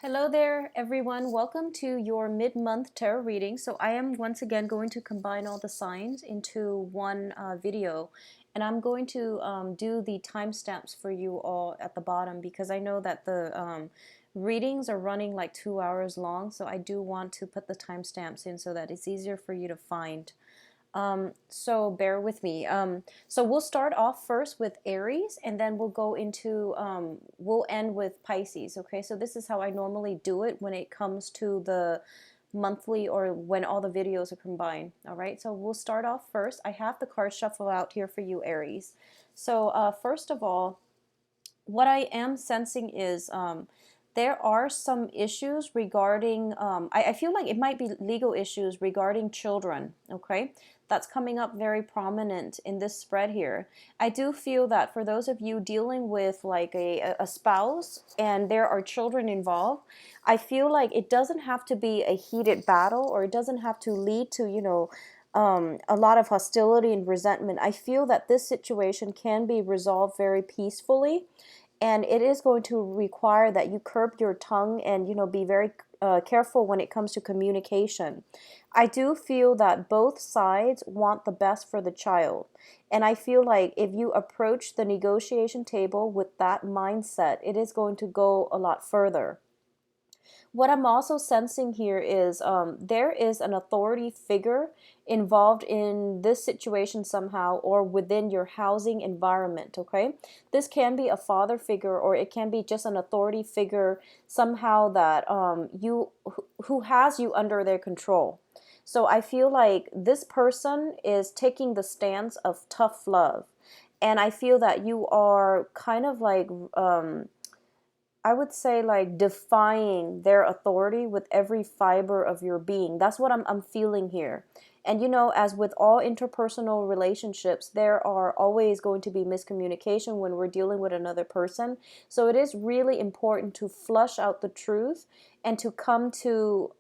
Hello there, everyone. Welcome to your mid-month tarot reading. So I am once again going to combine all the signs into one video, and I'm going to do the timestamps for you all at the bottom because I know that the readings are running like 2 hours long, so I do want to put the timestamps in so that it's easier for you to find. So bear with me. So we'll start off first with Aries, and then we'll go into, we'll end with Pisces, okay? So this is how I normally do it when it comes to the monthly or when all the videos are combined, all right? So we'll start off first. I have the card shuffle out here for you, Aries. So first of all, what I am sensing is there are some issues regarding, I feel like it might be legal issues regarding children, okay? That's coming up very prominent in this spread here. I do feel that for those of you dealing with like a spouse and there are children involved, I feel like it doesn't have to be a heated battle, or it doesn't have to lead to, a lot of hostility and resentment. I feel that this situation can be resolved very peacefully, and it is going to require that you curb your tongue and be very careful when it comes to communication. I do feel that both sides want the best for the child, and I feel like if you approach the negotiation table with that mindset, it is going to go a lot further. What I'm also sensing here is there is an authority figure involved in this situation somehow, or within your housing environment, okay? This can be a father figure, or it can be just an authority figure somehow that who has you under their control. So I feel like this person is taking the stance of tough love. And I feel that you are kind of like I would say like defying their authority with every fiber of your being. That's what I'm feeling here. And as with all interpersonal relationships, there are always going to be miscommunication when we're dealing with another person. So it is really important to flush out the truth and to come to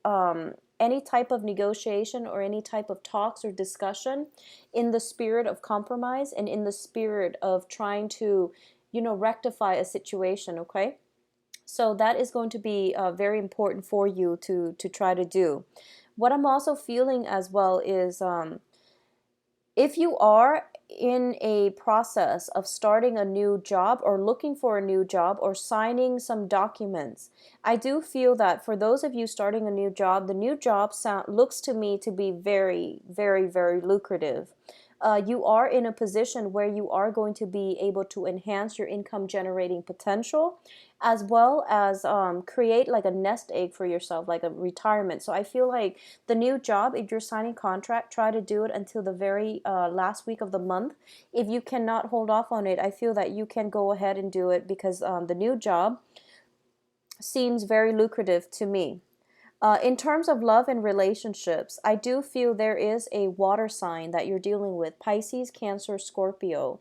any type of negotiation or any type of talks or discussion in the spirit of compromise and in the spirit of trying to, rectify a situation, okay? So that is going to be very important for you to try to do. What I'm also feeling as well is if you are in a process of starting a new job or looking for a new job or signing some documents, I do feel that for those of you starting a new job, the new job looks to me to be very, very, very lucrative. You are in a position where you are going to be able to enhance your income generating potential, as well as create like a nest egg for yourself, like a retirement. So I feel like the new job, if you're signing contract, try to do it until the very last week of the month. If you cannot hold off on it, I feel that you can go ahead and do it, because the new job seems very lucrative to me. In terms of love and relationships, I do feel there is a water sign that you're dealing with: Pisces, Cancer, Scorpio.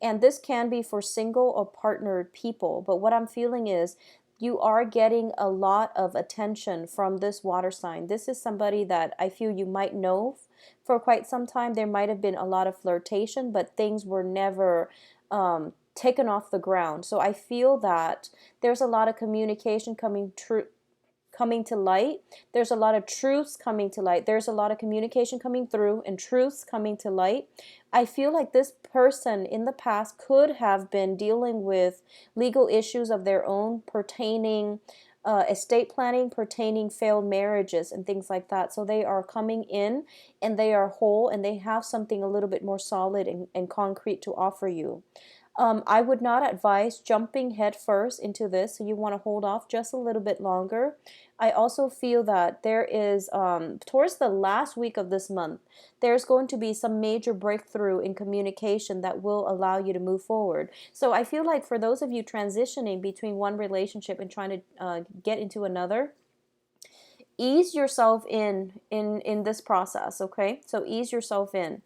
And this can be for single or partnered people. But what I'm feeling is you are getting a lot of attention from this water sign. This is somebody that I feel you might know for quite some time. There might have been a lot of flirtation, but things were never taken off the ground. So I feel that there's a lot of communication coming to light. There's a lot of truths coming to light. There's a lot of communication coming through and truths coming to light. I feel like this person in the past could have been dealing with legal issues of their own pertaining estate planning, pertaining failed marriages and things like that. So they are coming in and they are whole, and they have something a little bit more solid and concrete to offer you. I would not advise jumping headfirst into this, so you want to hold off just a little bit longer. I also feel that there is, towards the last week of this month, there's going to be some major breakthrough in communication that will allow you to move forward. So I feel like for those of you transitioning between one relationship and trying to get into another, ease yourself in this process, okay? So ease yourself in.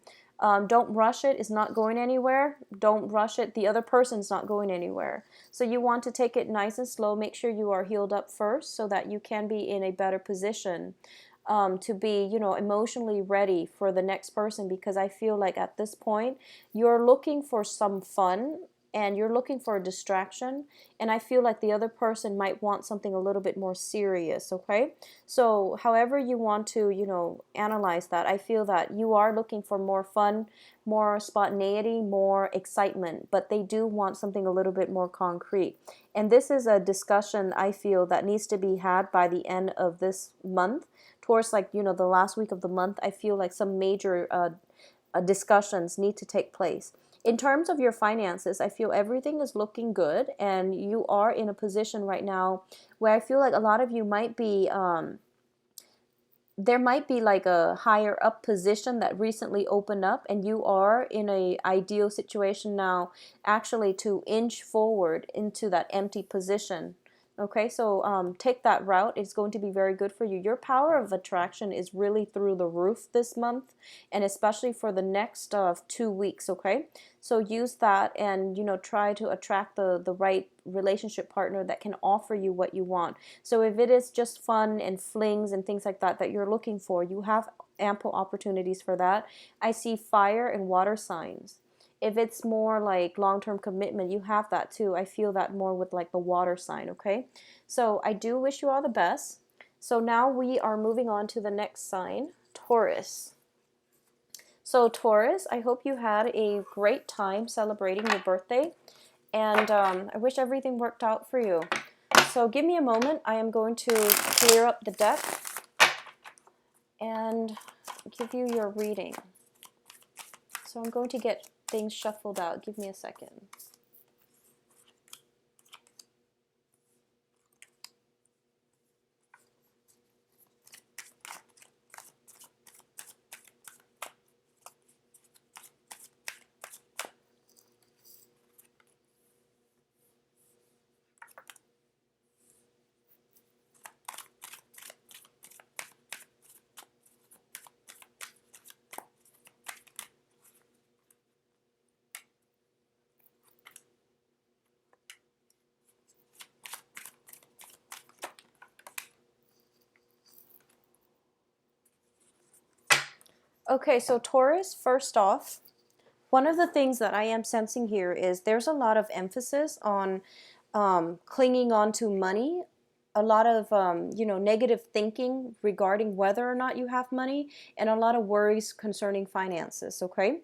Don't rush it. It's not going anywhere. Don't rush it. The other person's not going anywhere. So you want to take it nice and slow. Make sure you are healed up first so that you can be in a better position to be, emotionally ready for the next person. Because I feel like at this point, you're looking for some fun and you're looking for a distraction, and I feel like the other person might want something a little bit more serious, okay? So however you want to, analyze that, I feel that you are looking for more fun, more spontaneity, more excitement, but they do want something a little bit more concrete. And this is a discussion I feel that needs to be had by the end of this month, towards like, the last week of the month. I feel like some major discussions need to take place. In terms of your finances, I feel everything is looking good, and you are in a position right now where I feel like a lot of you might be, there might be like a higher up position that recently opened up, and you are in a ideal situation now actually to inch forward into that empty position. Okay, so take that route. It's going to be very good for you. Your power of attraction is really through the roof this month, and especially for the next 2 weeks, okay? So use that, and try to attract the right relationship partner that can offer you what you want. So if it is just fun and flings and things like that that you're looking for, you have ample opportunities for that. I see fire and water signs. If it's more like long-term commitment, you have that too. I feel that more with like the water sign, okay? So I do wish you all the best. So now we are moving on to the next sign, Taurus. So Taurus, I hope you had a great time celebrating your birthday, and I wish everything worked out for you. So give me a moment. I am going to clear up the deck and give you your reading. So I'm going to get things shuffled out. Give me a second. Okay, so Taurus, first off, one of the things that I am sensing here is there's a lot of emphasis on clinging on to money, a lot of negative thinking regarding whether or not you have money, and a lot of worries concerning finances. Okay.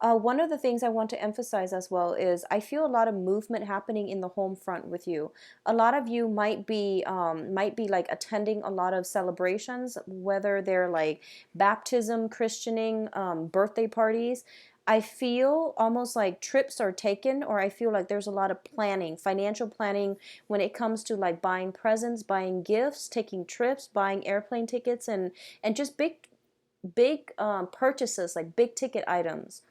One of the things I want to emphasize as well is I feel a lot of movement happening in the home front with you. A lot of you might be like attending a lot of celebrations, whether they're like baptism, christening, birthday parties. I feel almost like trips are taken, or I feel like there's a lot of planning, financial planning, when it comes to like buying presents, buying gifts, taking trips, buying airplane tickets, and just big purchases, like big ticket items.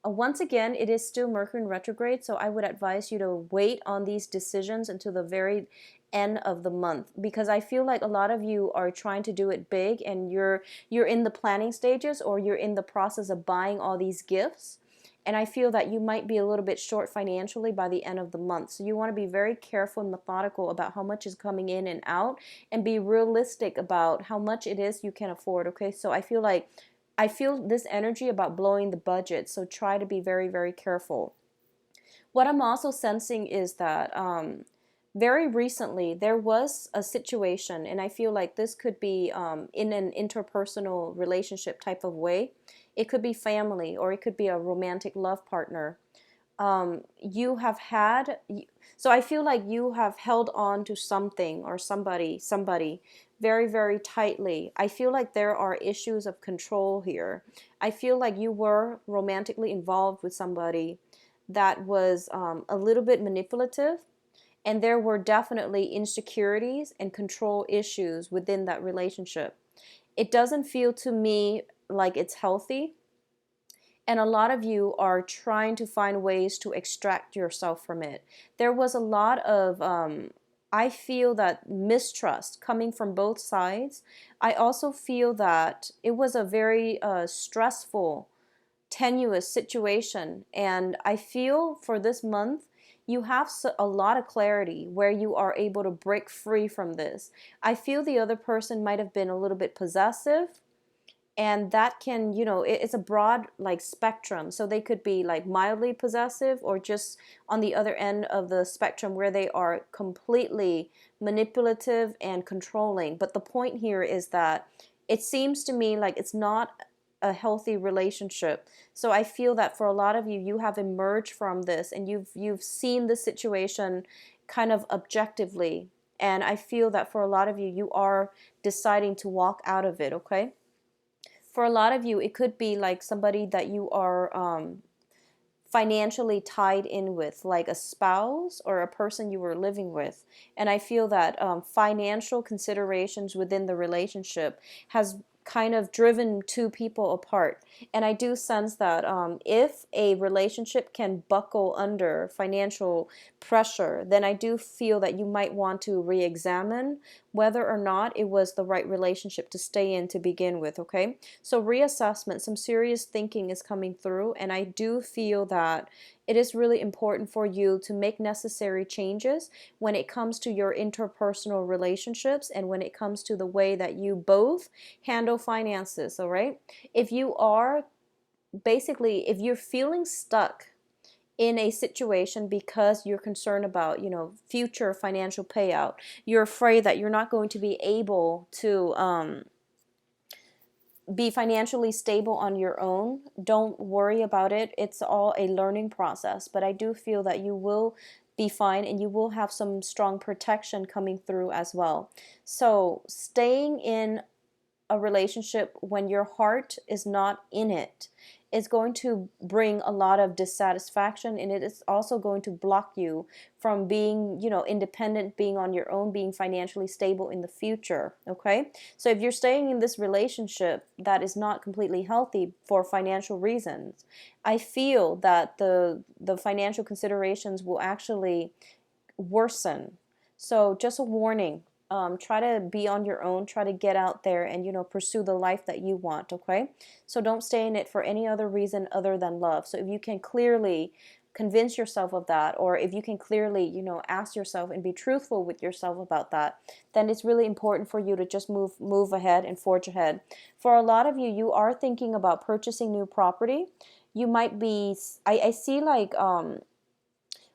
Once again, it is still Mercury in retrograde, so I would advise you to wait on these decisions until the very end of the month, because I feel like a lot of you are trying to do it big, and you're in the planning stages, or you're in the process of buying all these gifts. And I feel that you might be a little bit short financially by the end of the month. So you want to be very careful and methodical about how much is coming in and out, and be realistic about how much it is you can afford, okay? So I feel this energy about blowing the budget, so try to be very, very careful. What I'm also sensing is that very recently there was a situation, and I feel like this could be in an interpersonal relationship type of way. It could be family, or it could be a romantic love partner. You have had, so I feel like you have held on to something or somebody very, very tightly. I feel like there are issues of control here. I feel like you were romantically involved with somebody that was a little bit manipulative, and there were definitely insecurities and control issues within that relationship. It doesn't feel to me like it's healthy, and a lot of you are trying to find ways to extract yourself from it. There was a lot of, I feel that mistrust coming from both sides. I also feel that it was a very stressful, tenuous situation. And I feel for this month, you have a lot of clarity where you are able to break free from this. I feel the other person might have been a little bit possessive, and that can, you know, it's a broad like spectrum, so they could be like mildly possessive or just on the other end of the spectrum where they are completely manipulative and controlling. But the point here is that it seems to me like it's not a healthy relationship. So I feel that for a lot of you, you have emerged from this and you've seen the situation kind of objectively, and I feel that for a lot of you, you are deciding to walk out of it. Okay, for a lot of you, it could be like somebody that you are financially tied in with, like a spouse or a person you were living with. And I feel that financial considerations within the relationship has kind of driven two people apart. And I do sense that if a relationship can buckle under financial pressure, then I do feel that you might want to re-examine whether or not it was the right relationship to stay in to begin with. Okay, so reassessment, some serious thinking is coming through, and I do feel that it is really important for you to make necessary changes when it comes to your interpersonal relationships and when it comes to the way that you both handle finances. All right, if you are basically, if you're feeling stuck in a situation because you're concerned about, you know, future financial payout, you're afraid that you're not going to be able to be financially stable on your own, don't worry about it. It's all a learning process, but I do feel that you will be fine and you will have some strong protection coming through as well. So staying in a relationship when your heart is not in it is going to bring a lot of dissatisfaction, and it is also going to block you from being, you know, independent, being on your own, being financially stable in the future. Okay, so if you're staying in this relationship that is not completely healthy for financial reasons, I feel that the financial considerations will actually worsen. So just a warning, try to be on your own, try to get out there and, you know, pursue the life that you want. Okay, so don't stay in it for any other reason other than love. So if you can clearly convince yourself of that, or if you can clearly, you know, ask yourself and be truthful with yourself about that, then it's really important for you to just move ahead and forge ahead. For a lot of you, you are thinking about purchasing new property. You might be, I see like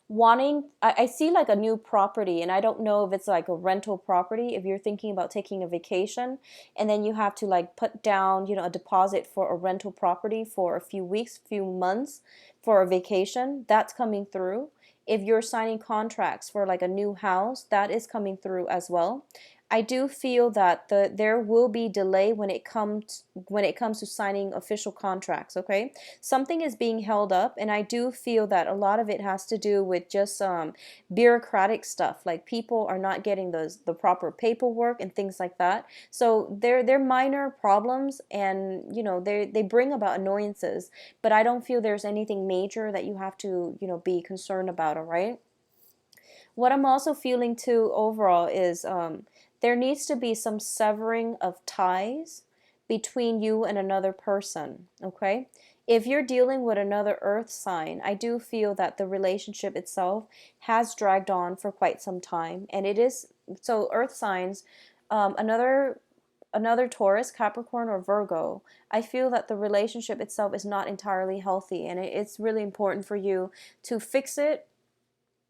wanting, I see like a new property, and I don't know if it's like a rental property. If you're thinking about taking a vacation and then you have to like put down, you know, a deposit for a rental property for a few weeks, few months for a vacation, that's coming through. If you're signing contracts for like a new house, that is coming through as well. I do feel that there will be delay when it comes to signing official contracts. Okay, something is being held up, and I do feel that a lot of it has to do with just bureaucratic stuff, like people are not getting the proper paperwork and things like that. So they're minor problems, and you know they bring about annoyances, but I don't feel there's anything major that you have to, you know, be concerned about. All right, what I'm also feeling too overall is there needs to be some severing of ties between you and another person. Okay, if you're dealing with another earth sign, I do feel that the relationship itself has dragged on for quite some time, and it is so. Earth signs, another Taurus, Capricorn, or Virgo, I feel that the relationship itself is not entirely healthy, and it's really important for you to fix it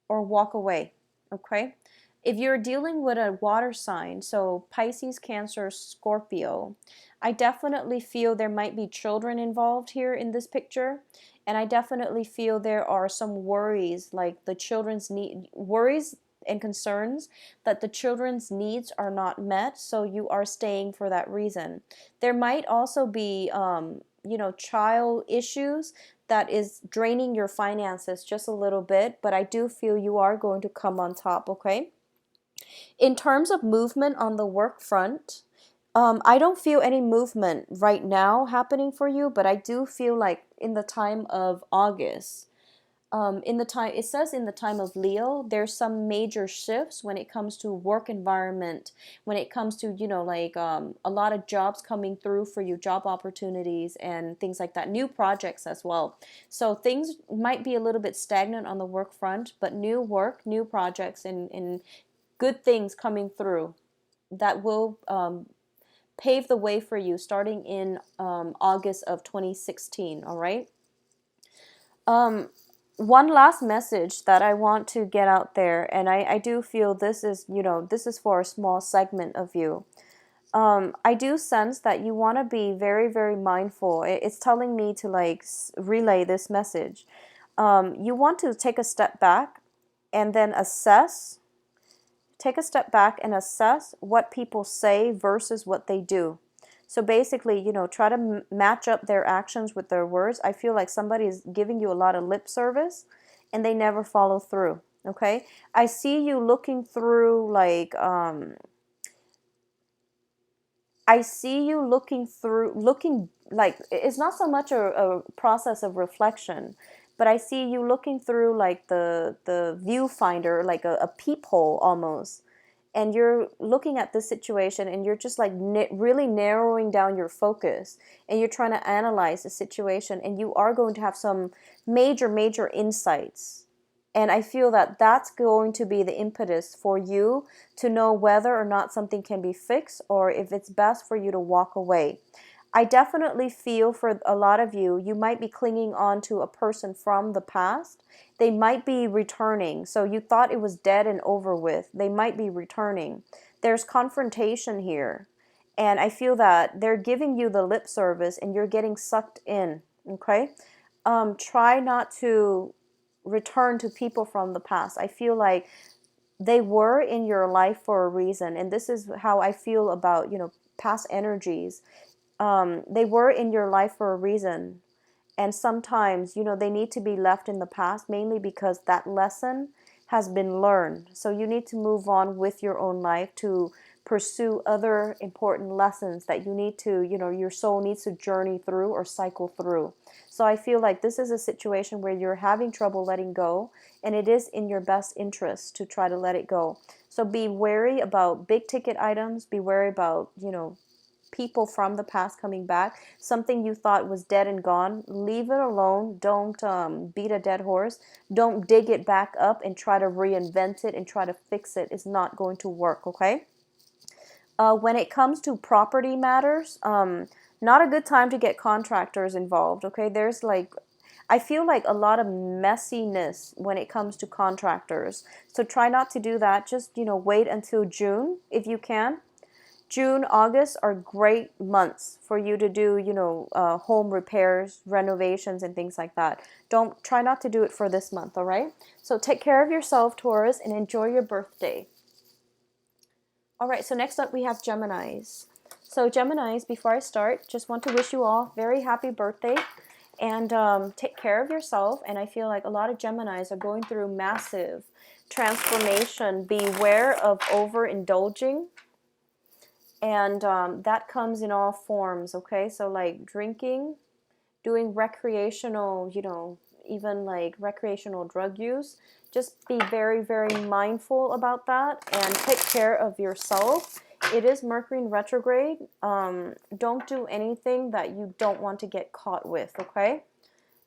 or walk away. Okay, if you're dealing with a water sign, so Pisces, Cancer, Scorpio, I definitely feel there might be children involved here in this picture, and I definitely feel there are some worries, like the children's need worries and concerns that the children's needs are not met, so you are staying for that reason. There might also be you know, child issues that is draining your finances just a little bit, but I do feel you are going to come on top. Okay, in terms of movement on the work front, I don't feel any movement right now happening for you, but I do feel like in the time of August, in the time, it says in the time of Leo, there's some major shifts when it comes to work environment, when it comes to, you know, like a lot of jobs coming through for you, job opportunities and things like that, new projects as well. So things might be a little bit stagnant on the work front, but new work, new projects, and good things coming through that will paved the way for you starting in August of 2016, all right? One last message that I want to get out there, and I do feel this is, this is for a small segment of you. I do sense that you want to be very, very mindful. It's telling me to like relay this message. You want to take a step back and then assess. Take a step back and assess what people say versus what they do. So basically, try to match up their actions with their words. I feel like somebody is giving you a lot of lip service and they never follow through. Okay? I see you looking through like, I see you looking like, it's not so much a process of reflection, but I see you looking through like the viewfinder, like a peephole almost. And you're looking at this situation and you're just like really narrowing down your focus and you're trying to analyze the situation, and you are going to have some major insights. And I feel that that's going to be the impetus for you to know whether or not something can be fixed or if it's best for you to walk away. I definitely feel for a lot of you, you might be clinging on to a person from the past. They might be returning. So you thought it was dead and over with. They might be returning. There's confrontation here. And I feel that they're giving you the lip service and you're getting sucked in. Okay? Try not to return to people from the past. I feel like they were in your life for a reason. And this is how I feel about, past energies. They were in your life for a reason. And sometimes, they need to be left in the past, mainly because that lesson has been learned. So you need to move on with your own life to pursue other important lessons that you need to, your soul needs to journey through or cycle through. So I feel like this is a situation where you're having trouble letting go, and it is in your best interest to try to let it go. So be wary about big ticket items, be wary about, people from the past coming back. Something you thought was dead and gone, leave it alone. Don't beat a dead horse. Don't dig it back up and try to reinvent it and try to fix it. It's not going to work, okay? When it comes to property matters, not a good time to get contractors involved, okay? There's like, I feel like a lot of messiness when it comes to contractors. So try not to do that. Just, wait until June if you can. June, August are great months for you to do, home repairs, renovations, and things like that. Try not to do it for this month, all right? So take care of yourself, Taurus, and enjoy your birthday. All right, so next up we have Geminis. So Geminis, before I start, just want to wish you all very happy birthday. And take care of yourself. And I feel like a lot of Geminis are going through massive transformation. Beware of overindulging. And that comes in all forms, okay? So like drinking, doing recreational, even like recreational drug use. Just be very, very mindful about that and take care of yourself. It is Mercury in retrograde. Don't do anything that you don't want to get caught with, okay?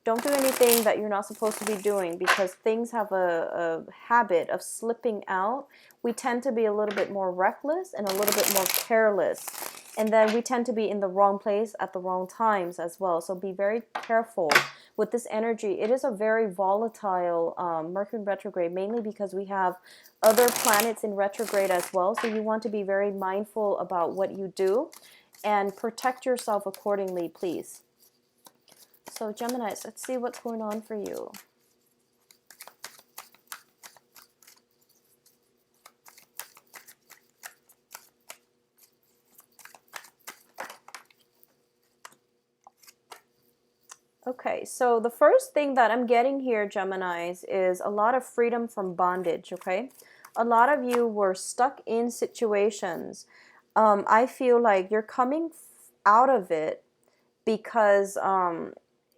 Don't do anything that you're not supposed to be doing, because things have a habit of slipping out. We tend to be a little bit more reckless and a little bit more careless. And then we tend to be in the wrong place at the wrong times as well. So be very careful with this energy. It is a very volatile Mercury retrograde, mainly because we have other planets in retrograde as well. So you want to be very mindful about what you do and protect yourself accordingly, please. So Geminis, let's see what's going on for you. Okay, so the first thing that I'm getting here, Geminis, is a lot of freedom from bondage, okay? A lot of you were stuck in situations. I feel like you're coming out of it because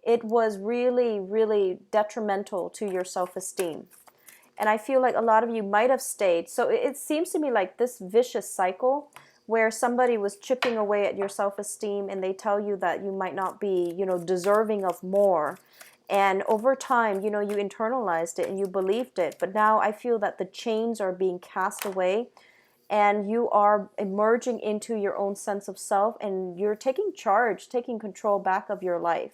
it was really, really detrimental to your self-esteem. And I feel like a lot of you might have stayed. So it seems to me like this vicious cycle where somebody was chipping away at your self-esteem and they tell you that you might not be, deserving of more. And over time, you internalized it and you believed it. But now I feel that the chains are being cast away. and you are emerging into your own sense of self, and you're taking charge, taking control back of your life.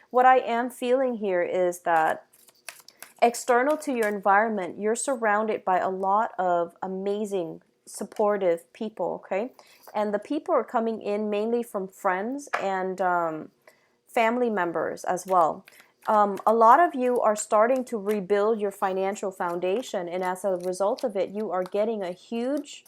What I am feeling here is that external to your environment, you're surrounded by a lot of amazing, supportive people, okay? And the people are coming in mainly from friends and family members as well. A lot of you are starting to rebuild your financial foundation, and as a result of it, you are getting a huge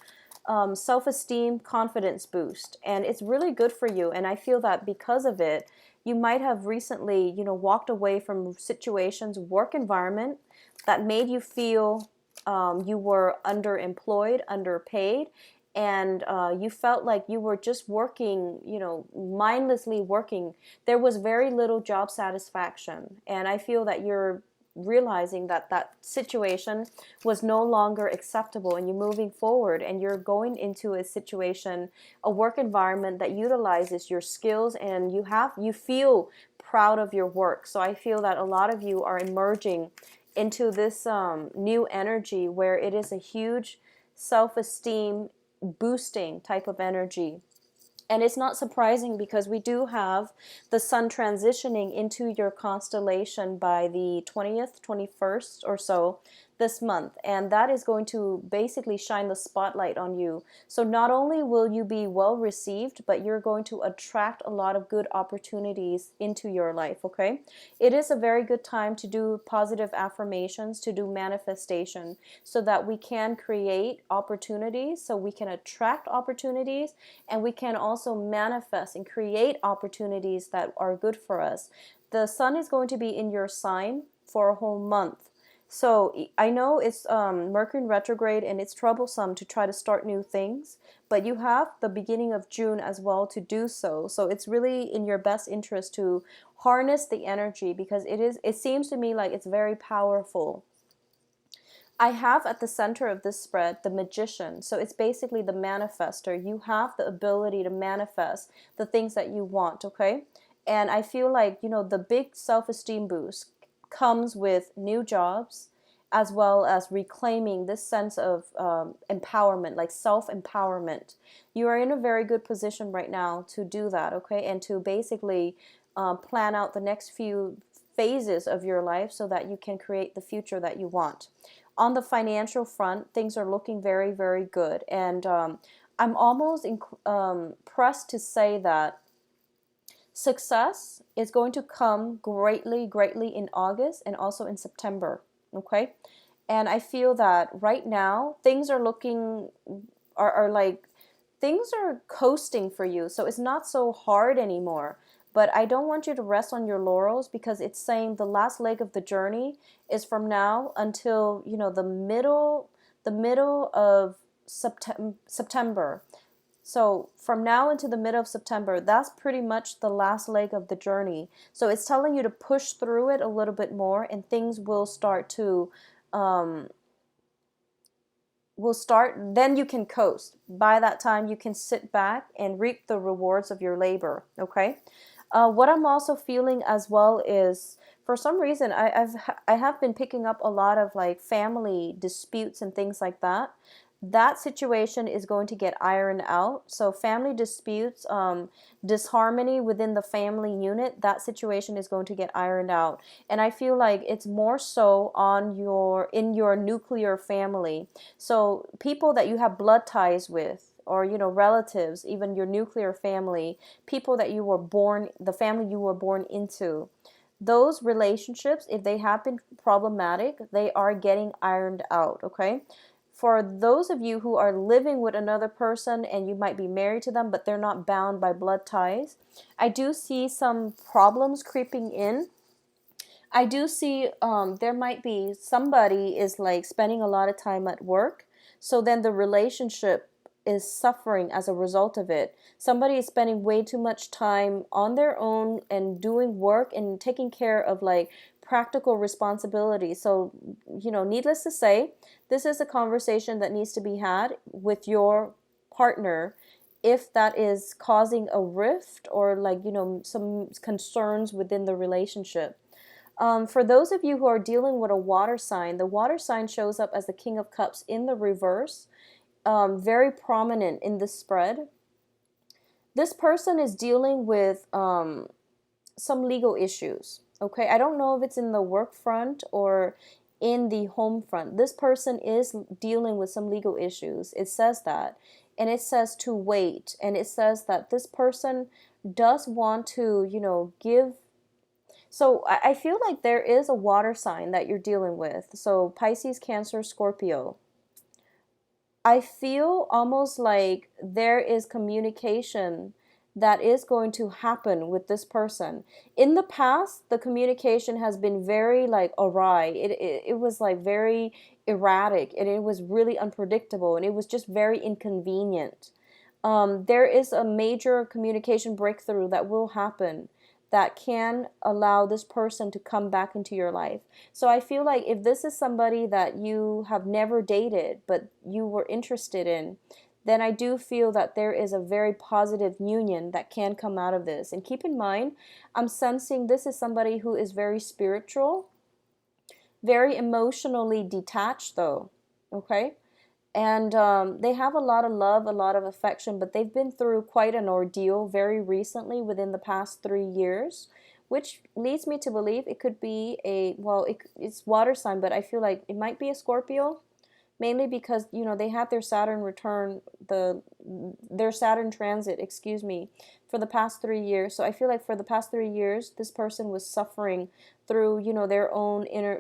self-esteem, confidence boost, and it's really good for you. And I feel that because of it, you might have recently, walked away from situations, work environment that made you feel you were underemployed, underpaid, and you felt like you were just working, mindlessly working. There was very little job satisfaction, and I feel that you're realizing that that situation was no longer acceptable, and you're moving forward and you're going into a situation, a work environment that utilizes your skills, and you feel proud of your work. So I feel that a lot of you are emerging into this new energy where it is a huge self-esteem boosting type of energy. And it's not surprising because we do have the sun transitioning into your constellation by the 20th, 21st or so this month. And that is going to basically shine the spotlight on you. So not only will you be well received, but you're going to attract a lot of good opportunities into your life, okay? It is a very good time to do positive affirmations, to do manifestation, so that we can create opportunities, so we can attract opportunities, and we can also manifest and create opportunities that are good for us. The sun is going to be in your sign for a whole month. So I know it's Mercury in retrograde, and it's troublesome to try to start new things, but you have the beginning of June as well to do so. So it's really in your best interest to harness the energy, because it seems to me like it's very powerful. I have at the center of this spread the Magician. So it's basically the manifester. You have the ability to manifest the things that you want, okay? And I feel like, the big self-esteem boost comes with new jobs, as well as reclaiming this sense of empowerment, like self-empowerment. You are in a very good position right now to do that, okay? And to basically plan out the next few phases of your life so that you can create the future that you want. On the financial front, things are looking very, very good. And I'm almost pressed to say that success is going to come greatly, greatly in August and also in September, okay? And I feel that right now, things are looking, are like, things are coasting for you. So it's not so hard anymore. But I don't want you to rest on your laurels, because it's saying the last leg of the journey is from now until, the middle of September. So from now into the middle of September, that's pretty much the last leg of the journey. So it's telling you to push through it a little bit more, and things will start to, then you can coast. By that time, you can sit back and reap the rewards of your labor, okay? What I'm also feeling as well is, for some reason, I have been picking up a lot of like family disputes and things like that. That situation is going to get ironed out. So family disputes, disharmony within the family unit, that situation is going to get ironed out. And I feel like it's more so in your nuclear family. So people that you have blood ties with, or relatives, even your nuclear family, people that the family you were born into, those relationships, if they have been problematic, they are getting ironed out, okay? For those of you who are living with another person, and you might be married to them, but they're not bound by blood ties, I do see some problems creeping in. I do see there might be somebody is like spending a lot of time at work, so then the relationship is suffering as a result of it. Somebody is spending way too much time on their own and doing work and taking care of like practical responsibilities. So, needless to say, this is a conversation that needs to be had with your partner if that is causing a rift or like, some concerns within the relationship. For those of you who are dealing with a water sign, the water sign shows up as the King of Cups in the reverse. very prominent in this spread. This person is dealing with some legal issues. Okay, I don't know if it's in the work front or in the home front. This person is dealing with some legal issues. It says that. And it says to wait. And it says that this person does want to, you know, give. So I feel like there is a water sign that you're dealing with. So Pisces, Cancer, Scorpio. I feel almost like there is communication that is going to happen with this person. In the past, the communication has been very like awry. It was like very erratic, and it was really unpredictable, and it was just very inconvenient. There is a major communication breakthrough that will happen that can allow this person to come back into your life. So I feel like if this is somebody that you have never dated but you were interested in, then I do feel that there is a very positive union that can come out of this. And keep in mind, I'm sensing this is somebody who is very spiritual, very emotionally detached though, okay? And they have a lot of love, a lot of affection, but they've been through quite an ordeal very recently within the past 3 years, which leads me to believe it could be it's water sign, but I feel like it might be a Scorpio, mainly because, you know, they had their Saturn return, their Saturn transit, excuse me, for the past 3 years. So I feel like for the past 3 years, this person was suffering through, you know,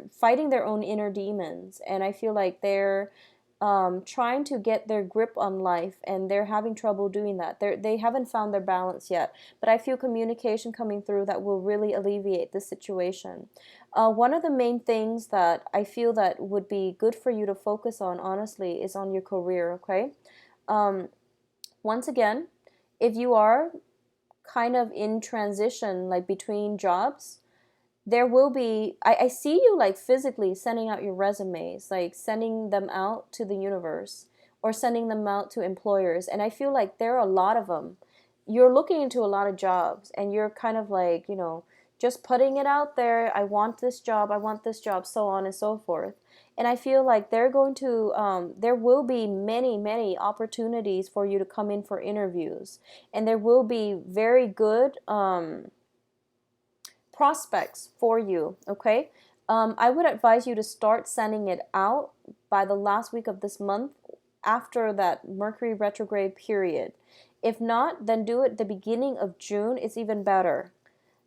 fighting their own inner demons. And I feel like they're trying to get their grip on life, and they're having trouble doing that. They haven't found their balance yet, but I feel communication coming through that will really alleviate this situation. One of the main things that I feel that would be good for you to focus on, honestly, is on your career, okay? Once again, if you are kind of in transition, like between jobs, there will be, I see you like physically sending out your resumes, like sending them out to the universe or sending them out to employers. And I feel like there are a lot of them. You're looking into a lot of jobs, and you're kind of like, you know, just putting it out there. I want this job, so on and so forth. And I feel like there will be many, many opportunities for you to come in for interviews. And there will be very good, prospects for you, okay? I would advise you to start sending it out by the last week of this month, after that Mercury retrograde period. If not, then do it the beginning of June. It's even better.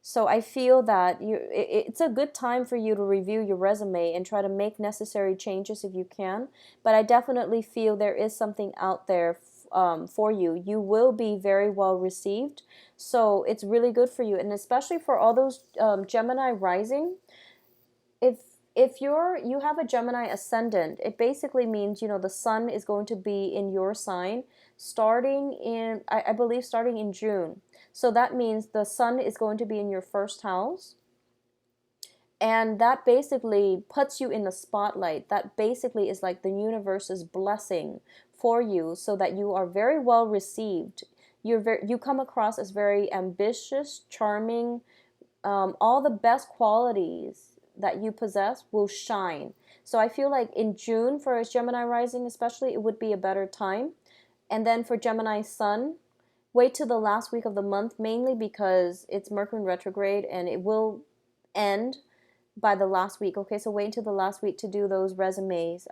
So I feel that it's a good time for you to review your resume and try to make necessary changes if you can. But I definitely feel there is something out there for you. You will be very well received. So it's really good for you. And especially for all those Gemini rising, if you have a Gemini ascendant, it basically means, you know, the sun is going to be in your sign starting in, I believe, starting in June. So that means the sun is going to be in your first house. And that basically puts you in the spotlight. That basically is like the universe's blessing for you, so that you are very well received. You come across as very ambitious, charming. All the best qualities that you possess will shine. So I feel like in June, for a Gemini rising especially, it would be a better time. And then for Gemini sun, wait till the last week of the month, mainly because it's Mercury retrograde and it will end by the last week. Okay, so wait until the last week to do those resumes.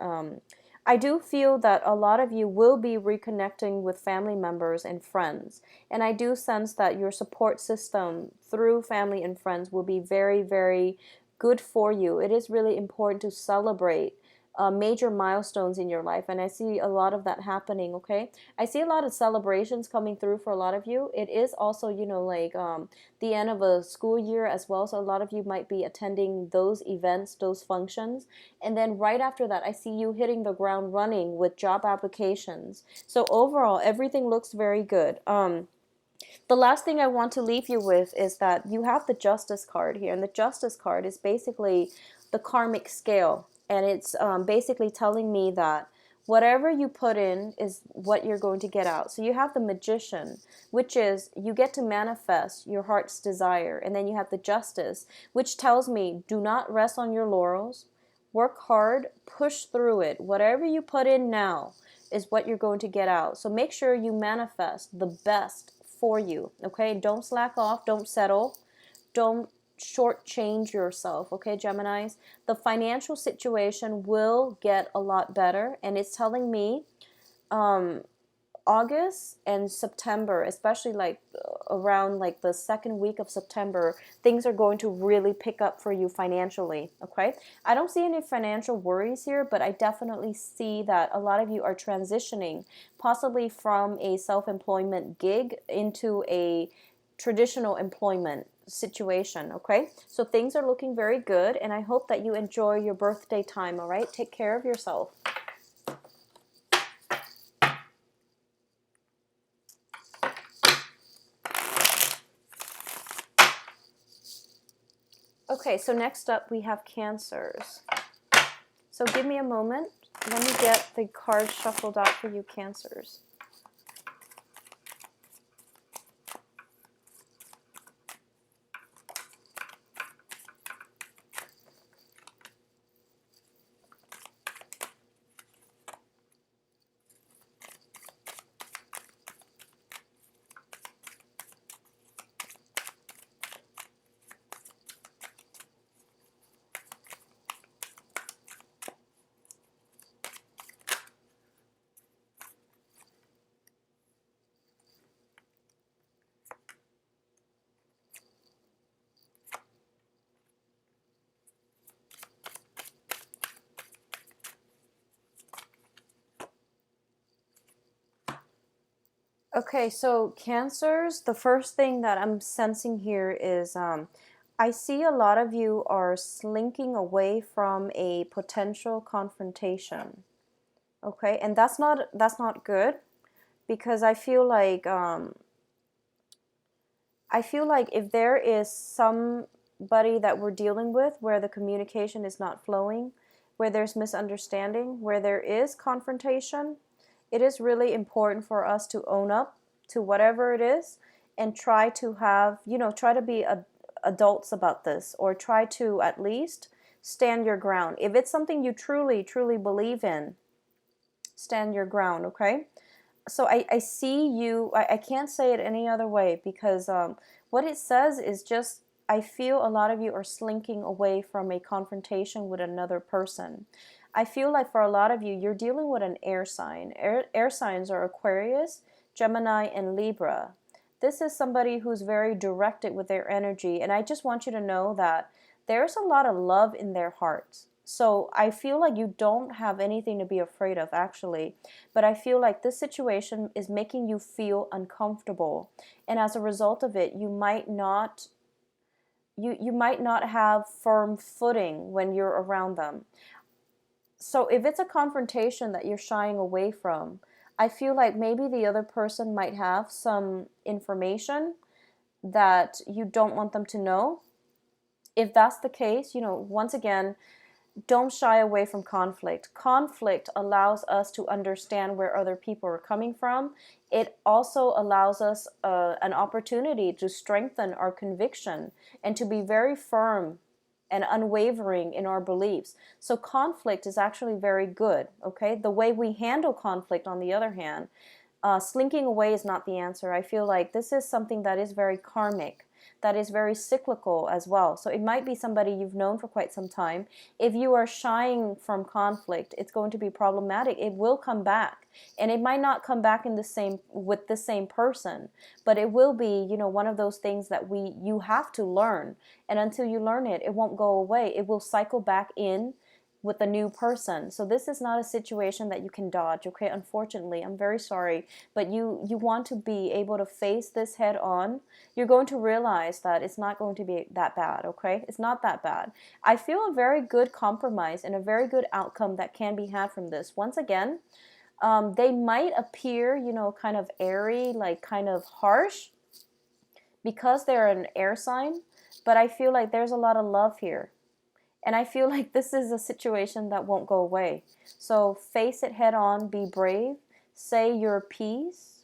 I do feel that a lot of you will be reconnecting with family members and friends. And I do sense that your support system through family and friends will be very, very good for you. It is really important to celebrate major milestones in your life, and I see a lot of that happening, okay? I see a lot of celebrations coming through for a lot of you. It is also, you know, like the end of a school year as well, so a lot of you might be attending those events, those functions, and then right after that, I see you hitting the ground running with job applications. So overall, everything looks very good. The last thing I want to leave you with is that you have the Justice card here, and the Justice card is basically the karmic scale. And it's basically telling me that whatever you put in is what you're going to get out. So you have the Magician, which is you get to manifest your heart's desire. And then you have the Justice, which tells me do not rest on your laurels. Work hard, push through it. Whatever you put in now, is what you're going to get out. So make sure you manifest the best for you, okay? Don't slack off, don't settle, don't shortchange yourself, okay, Geminis? The financial situation will get a lot better, and it's telling me August and September, especially like around like the second week of September, things are going to really pick up for you financially, okay? I don't see any financial worries here, but I definitely see that a lot of you are transitioning possibly from a self-employment gig into a traditional employment situation, okay? So things are looking very good, and I hope that you enjoy your birthday time, all right? Take care of yourself. Okay, so next up we have Cancers. So give me a moment. Let me get the cards shuffled out for you, Cancers. Okay, so Cancers, the first thing that I'm sensing here is I see a lot of you are slinking away from a potential confrontation. Okay, and that's not good, because I feel like if there is somebody that we're dealing with where the communication is not flowing, where there's misunderstanding, where there is confrontation, it is really important for us to own up to whatever it is and try to have, try to be adults about this, or try to at least stand your ground. If it's something you truly, truly believe in, stand your ground, okay? So I see you, I can't say it any other way, because what it says is just, I feel a lot of you are slinking away from a confrontation with another person. I feel like for a lot of you, you're dealing with an air sign. Air signs are Aquarius, Gemini, and Libra. This is somebody who's very directed with their energy, and I just want you to know that there's a lot of love in their hearts. So I feel like you don't have anything to be afraid of, actually. But I feel like this situation is making you feel uncomfortable. And as a result of it, you might not have firm footing when you're around them. So if it's a confrontation that you're shying away from, I feel like maybe the other person might have some information that you don't want them to know. If that's the case, once again, don't shy away from conflict. Conflict allows us to understand where other people are coming from. It also allows us an opportunity to strengthen our conviction and to be very firm and unwavering in our beliefs. So conflict is actually very good, okay? The way we handle conflict, on the other hand, slinking away is not the answer. I feel like this is something that is very karmic, that is very cyclical as well. So it might be somebody you've known for quite some time. If you are shying from conflict, it's going to be problematic. It will come back, and it might not come back with the same person, but it will be, one of those things that you have to learn. And until you learn it, it won't go away. It will cycle back in with a new person. So this is not a situation that you can dodge, okay? Unfortunately, I'm very sorry, but you want to be able to face this head on. You're going to realize that it's not going to be that bad, okay? It's not that bad. I feel a very good compromise and a very good outcome that can be had from this. Once again, they might appear, kind of airy, like kind of harsh, because they're an air sign, but I feel like there's a lot of love here. And I feel like this is a situation that won't go away. So face it head on, be brave, say your piece.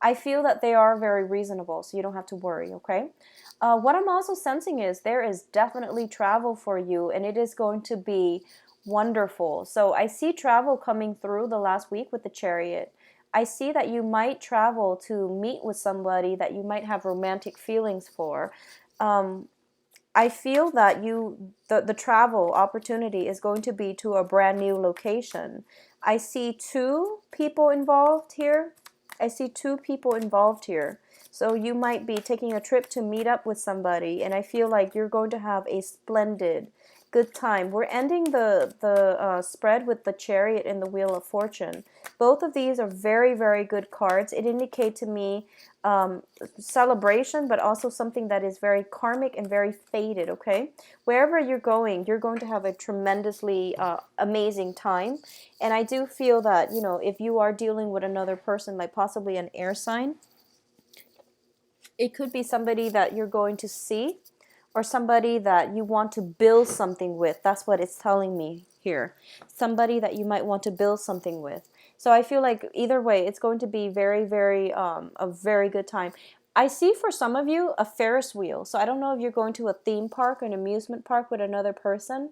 I feel that they are very reasonable, so you don't have to worry, okay? What I'm also sensing is there is definitely travel for you, and it is going to be Wonderful. So I see travel coming through the last week with the Chariot. I see that you might travel to meet with somebody that you might have romantic feelings for. Um, I feel that the travel opportunity is going to be to a brand new location. I see two people involved here. I see two people involved here. So you might be taking a trip to meet up with somebody, and I feel like you're going to have a splendid, good time. We're ending the spread with the Chariot and the Wheel of Fortune. Both of these are very, very good cards. It indicate to me celebration, but also something that is very karmic and very fated, okay? Wherever you're going to have a tremendously amazing time. And I do feel that, you know, if you are dealing with another person, like possibly an air sign, it could be somebody that you're going to see or somebody that you want to build something with. That's what it's telling me here. Somebody that you might want to build something with. So I feel like either way, it's going to be very, very, a very good time. I see for some of you a Ferris wheel. So I don't know if you're going to a theme park or an amusement park with another person.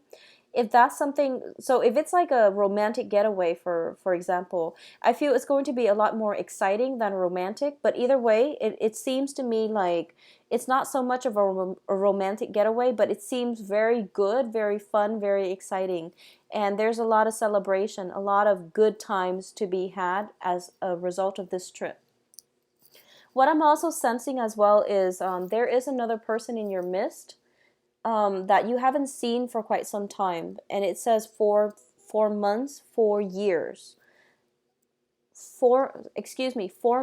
If that's something, so if it's like a romantic getaway, for example, I feel it's going to be a lot more exciting than romantic. But either way, it seems to me like it's not so much of a romantic getaway, but it seems very good, very fun, very exciting. And there's a lot of celebration, a lot of good times to be had as a result of this trip. What I'm also sensing as well is there is another person in your midst that you haven't seen for quite some time, and it says 4 months, 4 years, 4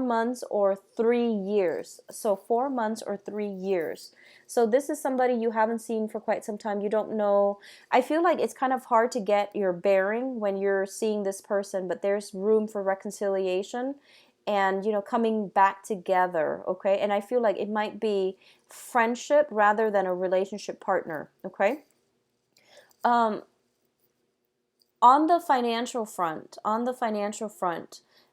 months or 3 years. So 4 months or 3 years. So this is somebody you haven't seen for quite some time. You don't know. I feel like it's kind of hard to get your bearing when you're seeing this person, but there's room for reconciliation and, you know, coming back together, okay? And I feel like it might be friendship rather than a relationship partner, okay? Um, on the financial front,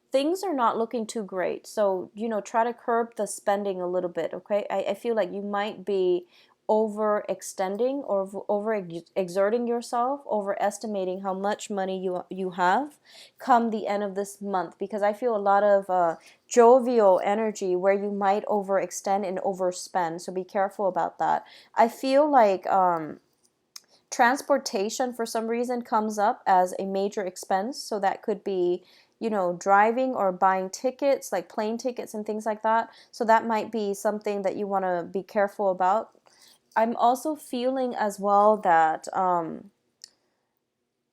things are not looking too great. So, you know, try to curb the spending a little bit, okay? I feel like you might be overextending or over exerting yourself, overestimating how much money you have come the end of this month, because I feel a lot of jovial energy where you might overextend and overspend. So be careful about that. I feel like transportation for some reason comes up as a major expense. So that could be, you know, driving or buying tickets, like plane tickets and things like that. So that might be something that you want to be careful about. I'm also feeling as well that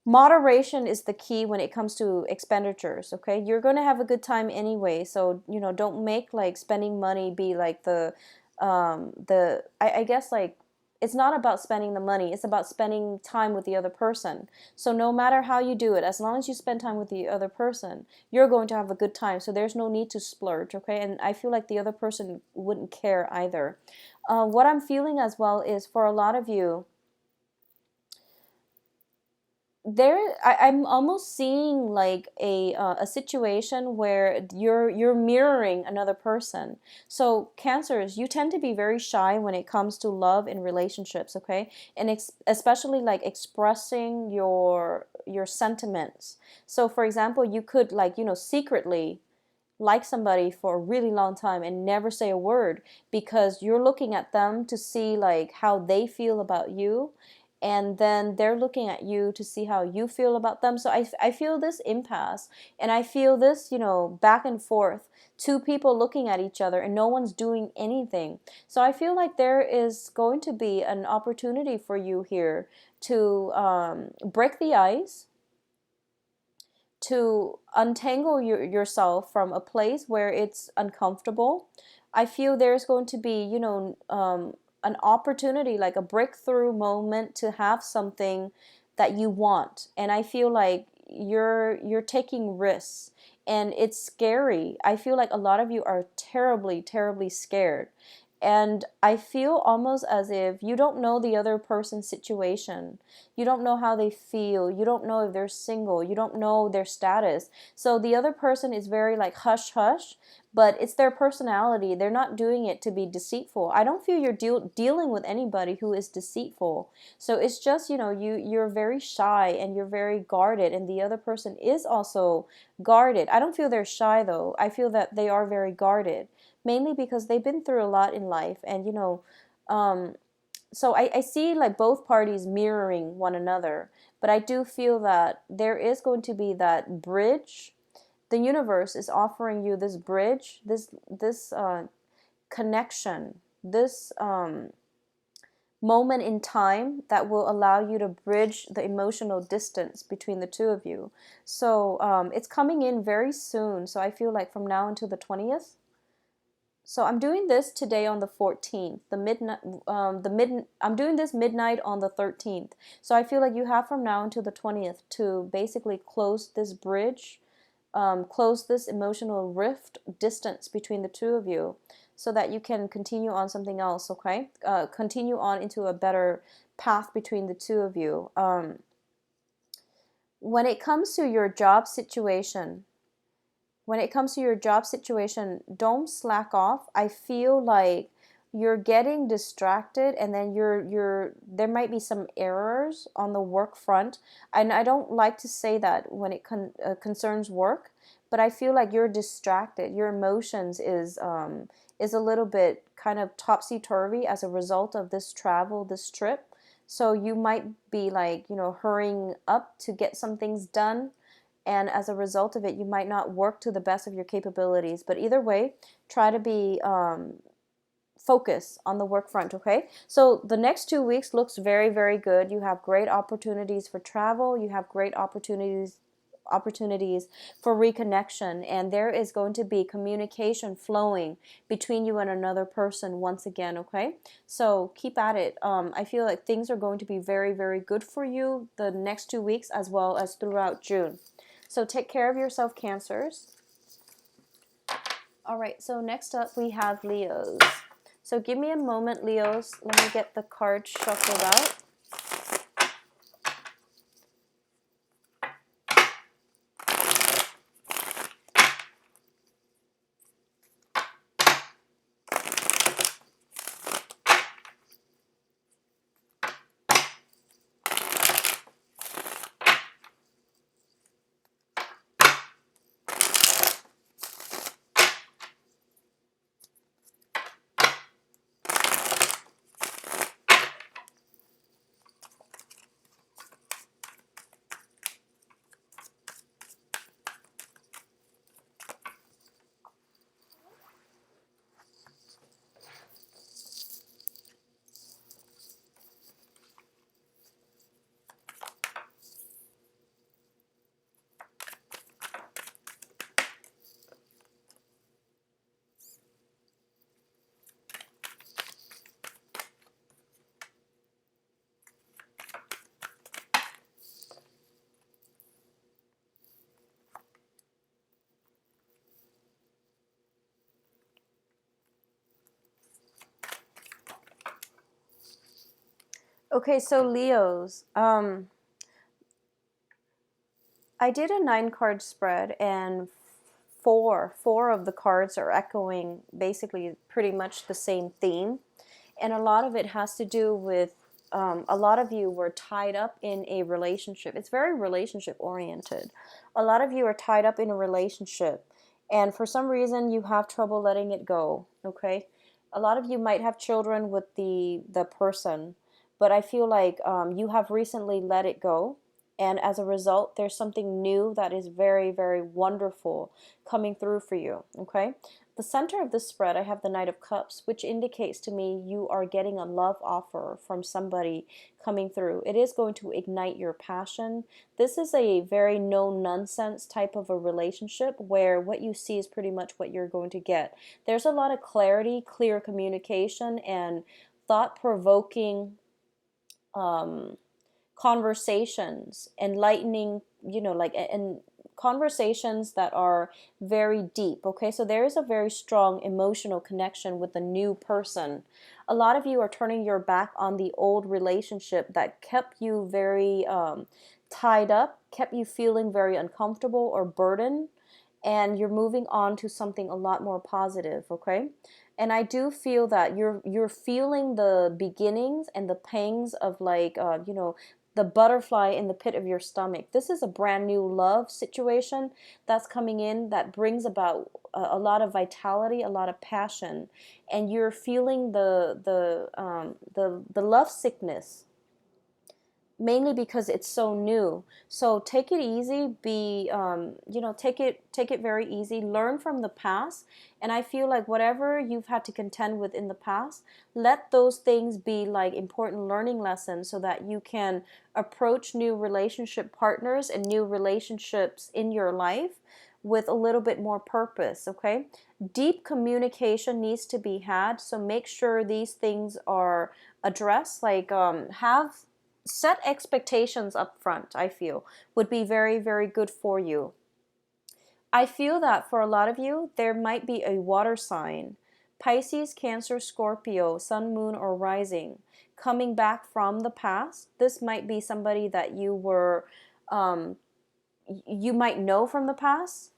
moderation is the key when it comes to expenditures, okay? You're going to have a good time anyway, so, you know, don't make like spending money be like I guess like it's not about spending the money, it's about spending time with the other person. So no matter how you do it, as long as you spend time with the other person, you're going to have a good time. So there's no need to splurge, okay? And I feel like the other person wouldn't care either. What I'm feeling as well is for a lot of you, I'm almost seeing like a situation where you're mirroring another person. So Cancers, you tend to be very shy when it comes to love and relationships, okay? And especially like expressing your sentiments. So for example, you could, like, you know, secretly like somebody for a really long time and never say a word because you're looking at them to see like how they feel about you, and then they're looking at you to see how you feel about them. So I feel this impasse, and I feel this, you know, back and forth, two people looking at each other and no one's doing anything. So I feel like there is going to be an opportunity for you here to break the ice, to untangle yourself from a place where it's uncomfortable. I feel there's going to be, you know, an opportunity, like a breakthrough moment to have something that you want. And I feel like you're taking risks, and it's scary. I feel like a lot of you are terribly, terribly scared. And I feel almost as if you don't know the other person's situation. You don't know how they feel. You don't know if they're single. You don't know their status. So the other person is very like hush hush, but it's their personality. They're not doing it to be deceitful. I don't feel you're dealing with anybody who is deceitful. So it's just, you're very shy and you're very guarded, and the other person is also guarded. I don't feel they're shy though. I feel that they are very guarded, mainly because they've been through a lot in life. And so I see like both parties mirroring one another, but I do feel that there is going to be that bridge. The universe is offering you this bridge, this connection, this moment in time that will allow you to bridge the emotional distance between the two of you. So it's coming in very soon. So I feel like from now until the 20th. So I'm doing this today on the 14th, I'm doing this midnight on the 13th. So I feel like you have from now until the 20th to basically close this bridge, close this emotional rift distance between the two of you, so that you can continue on something else, okay? Continue on into a better path between the two of you. When it comes to your job situation, don't slack off. I feel like you're getting distracted, and then there might be some errors on the work front. And I don't like to say that when it concerns work, but I feel like you're distracted. Your emotions is a little bit kind of topsy-turvy as a result of this travel, this trip. So you might be like, hurrying up to get some things done, and as a result of it, you might not work to the best of your capabilities. But either way, try to be focused on the work front, okay? So the next 2 weeks looks very, very good. You have great opportunities for travel. You have great opportunities for reconnection, and there is going to be communication flowing between you and another person once again, okay? So keep at it. I feel like things are going to be very, very good for you the next 2 weeks, as well as throughout June. So take care of yourself, Cancers. All right, so next up we have Leos. So give me a moment, Leos. Let me get the cards shuffled out. Okay, so Leos, I did a 9-card spread, and four of the cards are echoing basically pretty much the same theme. And a lot of it has to do with a lot of you were tied up in a relationship. It's very relationship oriented. A lot of you are tied up in a relationship, and for some reason you have trouble letting it go, okay? A lot of you might have children with the person, but I feel like you have recently let it go, and as a result, there's something new that is very, very wonderful coming through for you, okay? The center of the spread, I have the Knight of Cups, which indicates to me you are getting a love offer from somebody coming through. It is going to ignite your passion. This is a very no-nonsense type of a relationship where what you see is pretty much what you're going to get. There's a lot of clarity, clear communication, and thought-provoking conversations, enlightening, and conversations that are very deep, okay? So there is a very strong emotional connection with the new person. A lot of you are turning your back on the old relationship that kept you very tied up, kept you feeling very uncomfortable or burdened, and you're moving on to something a lot more positive, okay? And I do feel that you're feeling the beginnings and the pangs of like you know, the butterfly in the pit of your stomach. This is a brand new love situation that's coming in that brings about a lot of vitality, a lot of passion, and you're feeling the love sickness, mainly because it's so new. So take it easy, be you know, take it very easy, learn from the past. And I feel like whatever you've had to contend with in the past, let those things be like important learning lessons so that you can approach new relationship partners and new relationships in your life with a little bit more purpose, okay? Deep communication needs to be had, so make sure these things are addressed. Like have set expectations up front, I feel, would be very, very good for you. I feel that for a lot of you, there might be a water sign, Pisces, Cancer, Scorpio, Sun, Moon, or Rising, coming back from the past. This might be somebody that you were, you might know from the past,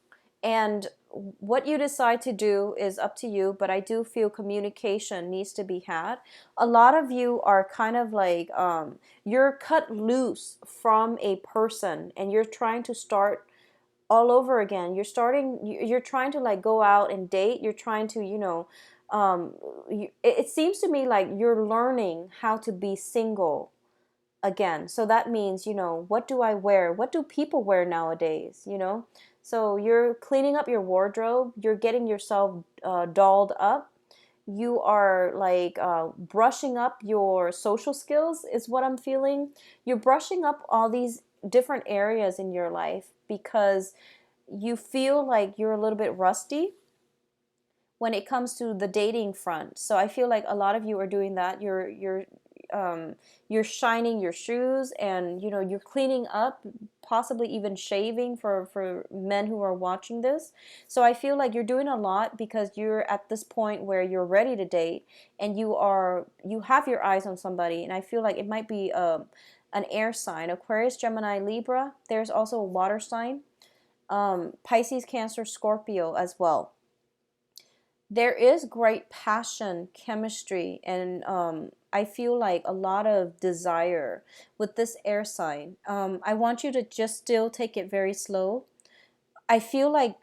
and what you decide to do is up to you, but I do feel communication needs to be had. A lot of you are kind of like, you're cut loose from a person and you're trying to start all over again. You're trying to like go out and date. You're trying to, you know, it seems to me like you're learning how to be single again. So that means, you know, what do I wear? What do people wear nowadays, you know? So you're cleaning up your wardrobe. You're getting yourself dolled up. You are like brushing up your social skills is what I'm feeling. You're brushing up all these different areas in your life because you feel like you're a little bit rusty when it comes to the dating front. So I feel like a lot of you are doing that. You're shining your shoes, and you know, you're cleaning up, possibly even shaving for men who are watching this. So I feel like you're doing a lot because you're at this point where you're ready to date and you have your eyes on somebody. And I feel like it might be an air sign, Aquarius, Gemini, Libra. There's also a water sign, Pisces, Cancer, Scorpio as well. There is great passion, chemistry, and I feel like a lot of desire with this air sign. I want you to just still take it very slow. I feel like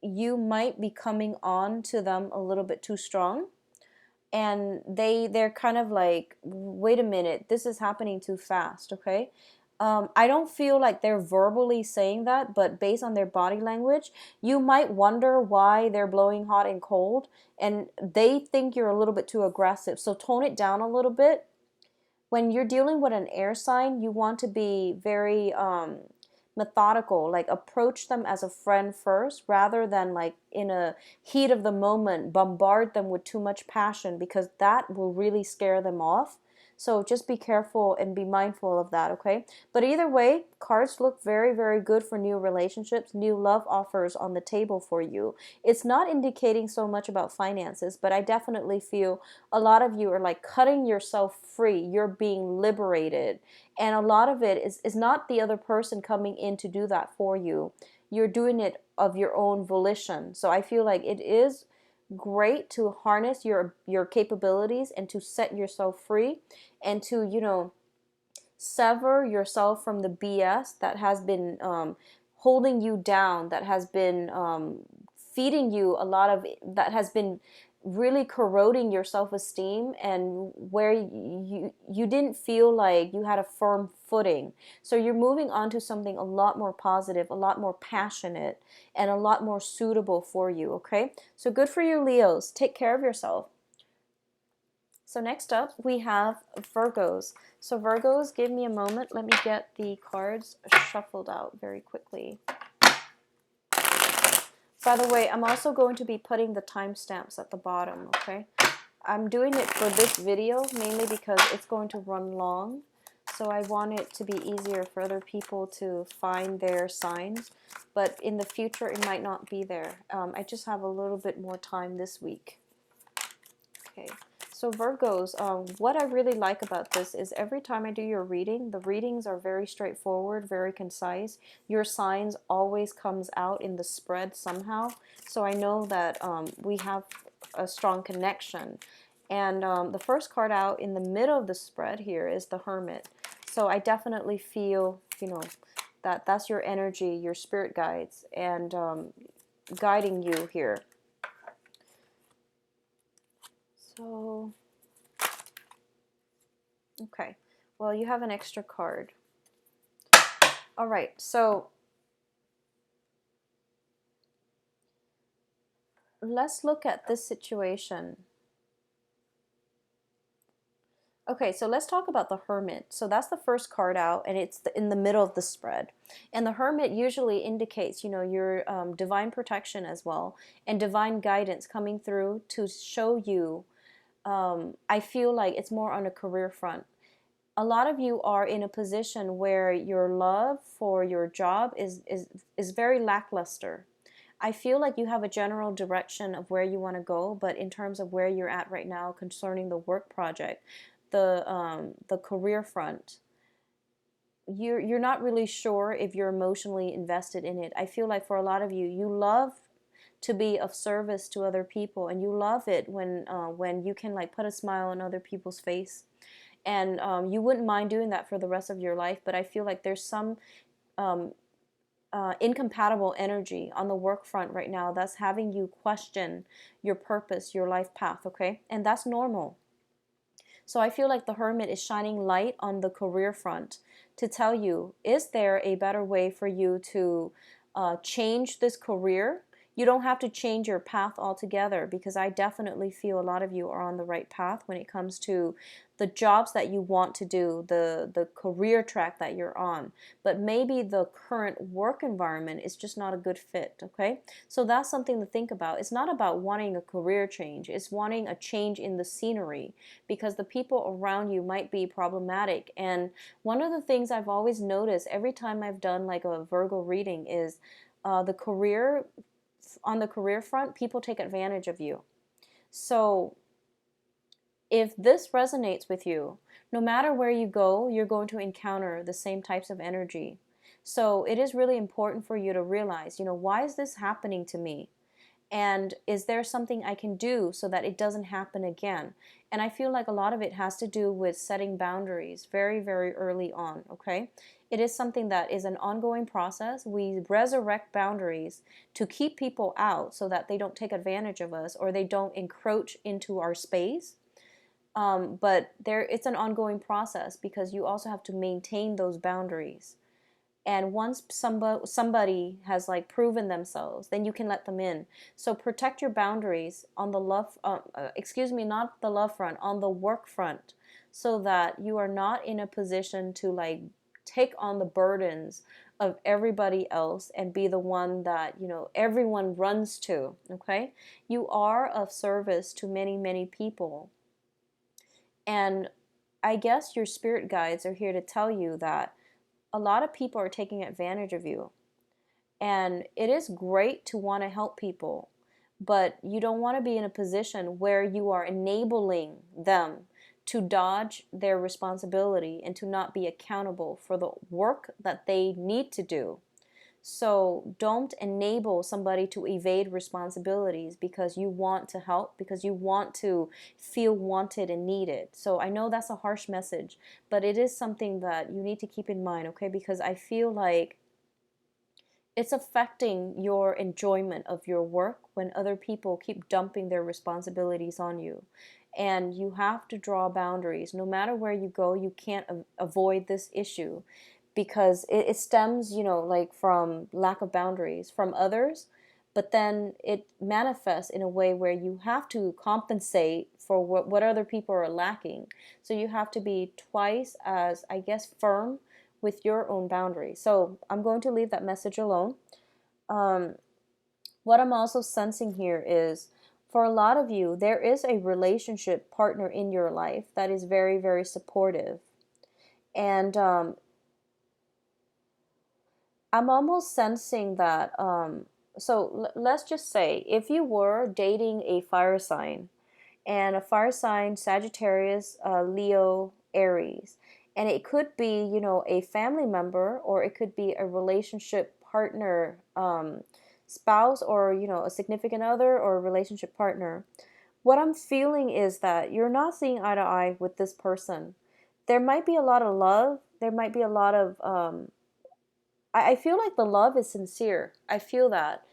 you might be coming on to them a little bit too strong, and they're kind of like, wait a minute, this is happening too fast, okay? I don't feel like they're verbally saying that, but based on their body language, you might wonder why they're blowing hot and cold, and they think you're a little bit too aggressive. So tone it down a little bit. When you're dealing with an air sign, you want to be very methodical, like approach them as a friend first rather than like in a heat of the moment bombard them with too much passion, because that will really scare them off. So just be careful and be mindful of that, okay? But either way, cards look very, very good for new relationships, new love offers on the table for you. It's not indicating so much about finances, but I definitely feel a lot of you are like cutting yourself free. You're being liberated. And a lot of it is not the other person coming in to do that for you. You're doing it of your own volition. So I feel like it is great to harness your capabilities and to set yourself free and to, you know, sever yourself from the BS that has been holding you down, that has been feeding you a lot of, that has been really corroding your self-esteem, and where you didn't feel like you had a firm footing. So you're moving on to something a lot more positive, a lot more passionate, and a lot more suitable for you, okay? So good for you, Leos. Take care of yourself. So next up, we have Virgos. So Virgos, give me a moment. Let me get the cards shuffled out very quickly. By the way, I'm also going to be putting the timestamps at the bottom, okay? I'm doing it for this video mainly because it's going to run long. So I want it to be easier for other people to find their signs, but in the future it might not be there. I just have a little bit more time this week. Okay, so Virgos, what I really like about this is every time I do your reading, the readings are very straightforward, very concise. Your signs always comes out in the spread somehow. So I know that we have a strong connection. And the first card out in the middle of the spread here is the Hermit. So I definitely feel, you know, that that's your energy, your spirit guides, and guiding you here. So, okay, well, you have an extra card. All right, so let's look at this situation. Okay, so let's talk about the Hermit. So that's the first card out, and it's in the middle of the spread. And the Hermit usually indicates, you know, your divine protection as well, and divine guidance coming through to show you. I feel like it's more on a career front. A lot of you are in a position where your love for your job is very lackluster. I feel like you have a general direction of where you want to go, but in terms of where you're at right now concerning the work project, the career front, you're not really sure if you're emotionally invested in it. I feel like for a lot of you, you love to be of service to other people, and you love it when you can like put a smile on other people's face, and you wouldn't mind doing that for the rest of your life. But I feel like there's some incompatible energy on the work front right now that's having you question your purpose, your life path, okay? And that's normal. So I feel like the Hermit is shining light on the career front to tell you, is there a better way for you to change this career? You don't have to change your path altogether, because I definitely feel a lot of you are on the right path when it comes to the jobs that you want to do, the career track that you're on. But maybe the current work environment is just not a good fit, okay? So that's something to think about. It's not about wanting a career change. It's wanting a change in the scenery, because the people around you might be problematic. And one of the things I've always noticed every time I've done like a Virgo reading is on the career front, people take advantage of you. So if this resonates with you, no matter where you go, you're going to encounter the same types of energy. So it is really important for you to realize, you know, why is this happening to me? And is there something I can do so that it doesn't happen again? And I feel like a lot of it has to do with setting boundaries very, very early on, okay? It is something that is an ongoing process. We resurrect boundaries to keep people out so that they don't take advantage of us or they don't encroach into our space. But it's an ongoing process, because you also have to maintain those boundaries. And once somebody has like proven themselves, then you can let them in. So protect your boundaries on the love, not the love front, on the work front, so that you are not in a position to like take on the burdens of everybody else and be the one that, you know, everyone runs to, okay? You are of service to many, many people. And I guess your spirit guides are here to tell you that a lot of people are taking advantage of you. And it is great to want to help people, but you don't want to be in a position where you are enabling them to dodge their responsibility and to not be accountable for the work that they need to do. So don't enable somebody to evade responsibilities because you want to help, because you want to feel wanted and needed. So I know that's a harsh message, but it is something that you need to keep in mind, okay? Because I feel like it's affecting your enjoyment of your work when other people keep dumping their responsibilities on you. And you have to draw boundaries. No matter where you go, you can't avoid this issue, because it stems, you know, like from lack of boundaries from others, but then it manifests in a way where you have to compensate for what other people are lacking. So you have to be twice as, I guess, firm with your own boundaries. So I'm going to leave that message alone. What I'm also sensing here is, for a lot of you, there is a relationship partner in your life that is very, very supportive. And I'm almost sensing that, so let's just say if you were dating a fire sign, and a fire sign, Sagittarius, Leo, Aries, and it could be, you know, a family member, or it could be a relationship partner, spouse, or, you know, a significant other or a relationship partner. What I'm feeling is that you're not seeing eye to eye with this person. There might be a lot of love. There might be a lot of, I feel like the love is sincere. I feel that.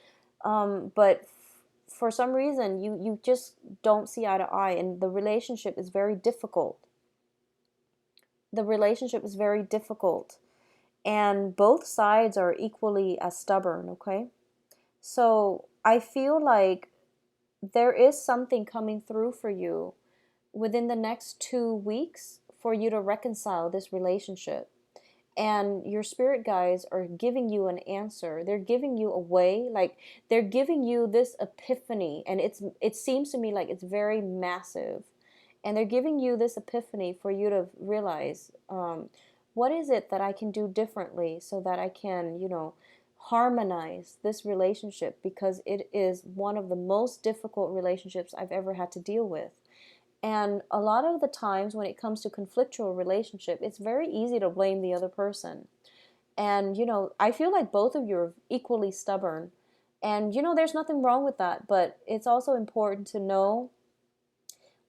But for some reason, you just don't see eye to eye, and the relationship is very difficult. The relationship is very difficult, and both sides are equally as stubborn, okay? So I feel like there is something coming through for you within the next 2 weeks for you to reconcile this relationship. And your spirit guides are giving you an answer. They're giving you a way, like they're giving you this epiphany, and it seems to me like it's very massive. And they're giving you this epiphany for you to realize, what is it that I can do differently so that I can, you know, harmonize this relationship, because it is one of the most difficult relationships I've ever had to deal with. And a lot of the times when it comes to conflictual relationship, it's very easy to blame the other person. And, you know, I feel like both of you are equally stubborn. And, you know, there's nothing wrong with that. But it's also important to know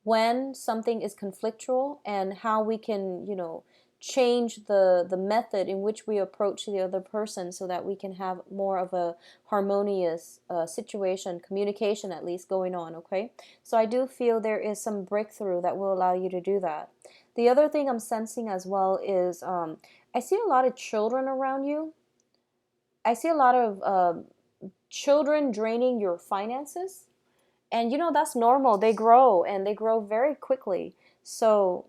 when something is conflictual and how we can, you know, change the method in which we approach the other person so that we can have more of a harmonious situation, communication at least going on, okay? So I do feel there is some breakthrough that will allow you to do that. The other thing I'm sensing as well is, I see a lot of children around you. I see a lot of children draining your finances. And you know, that's normal. They grow, and they grow very quickly. So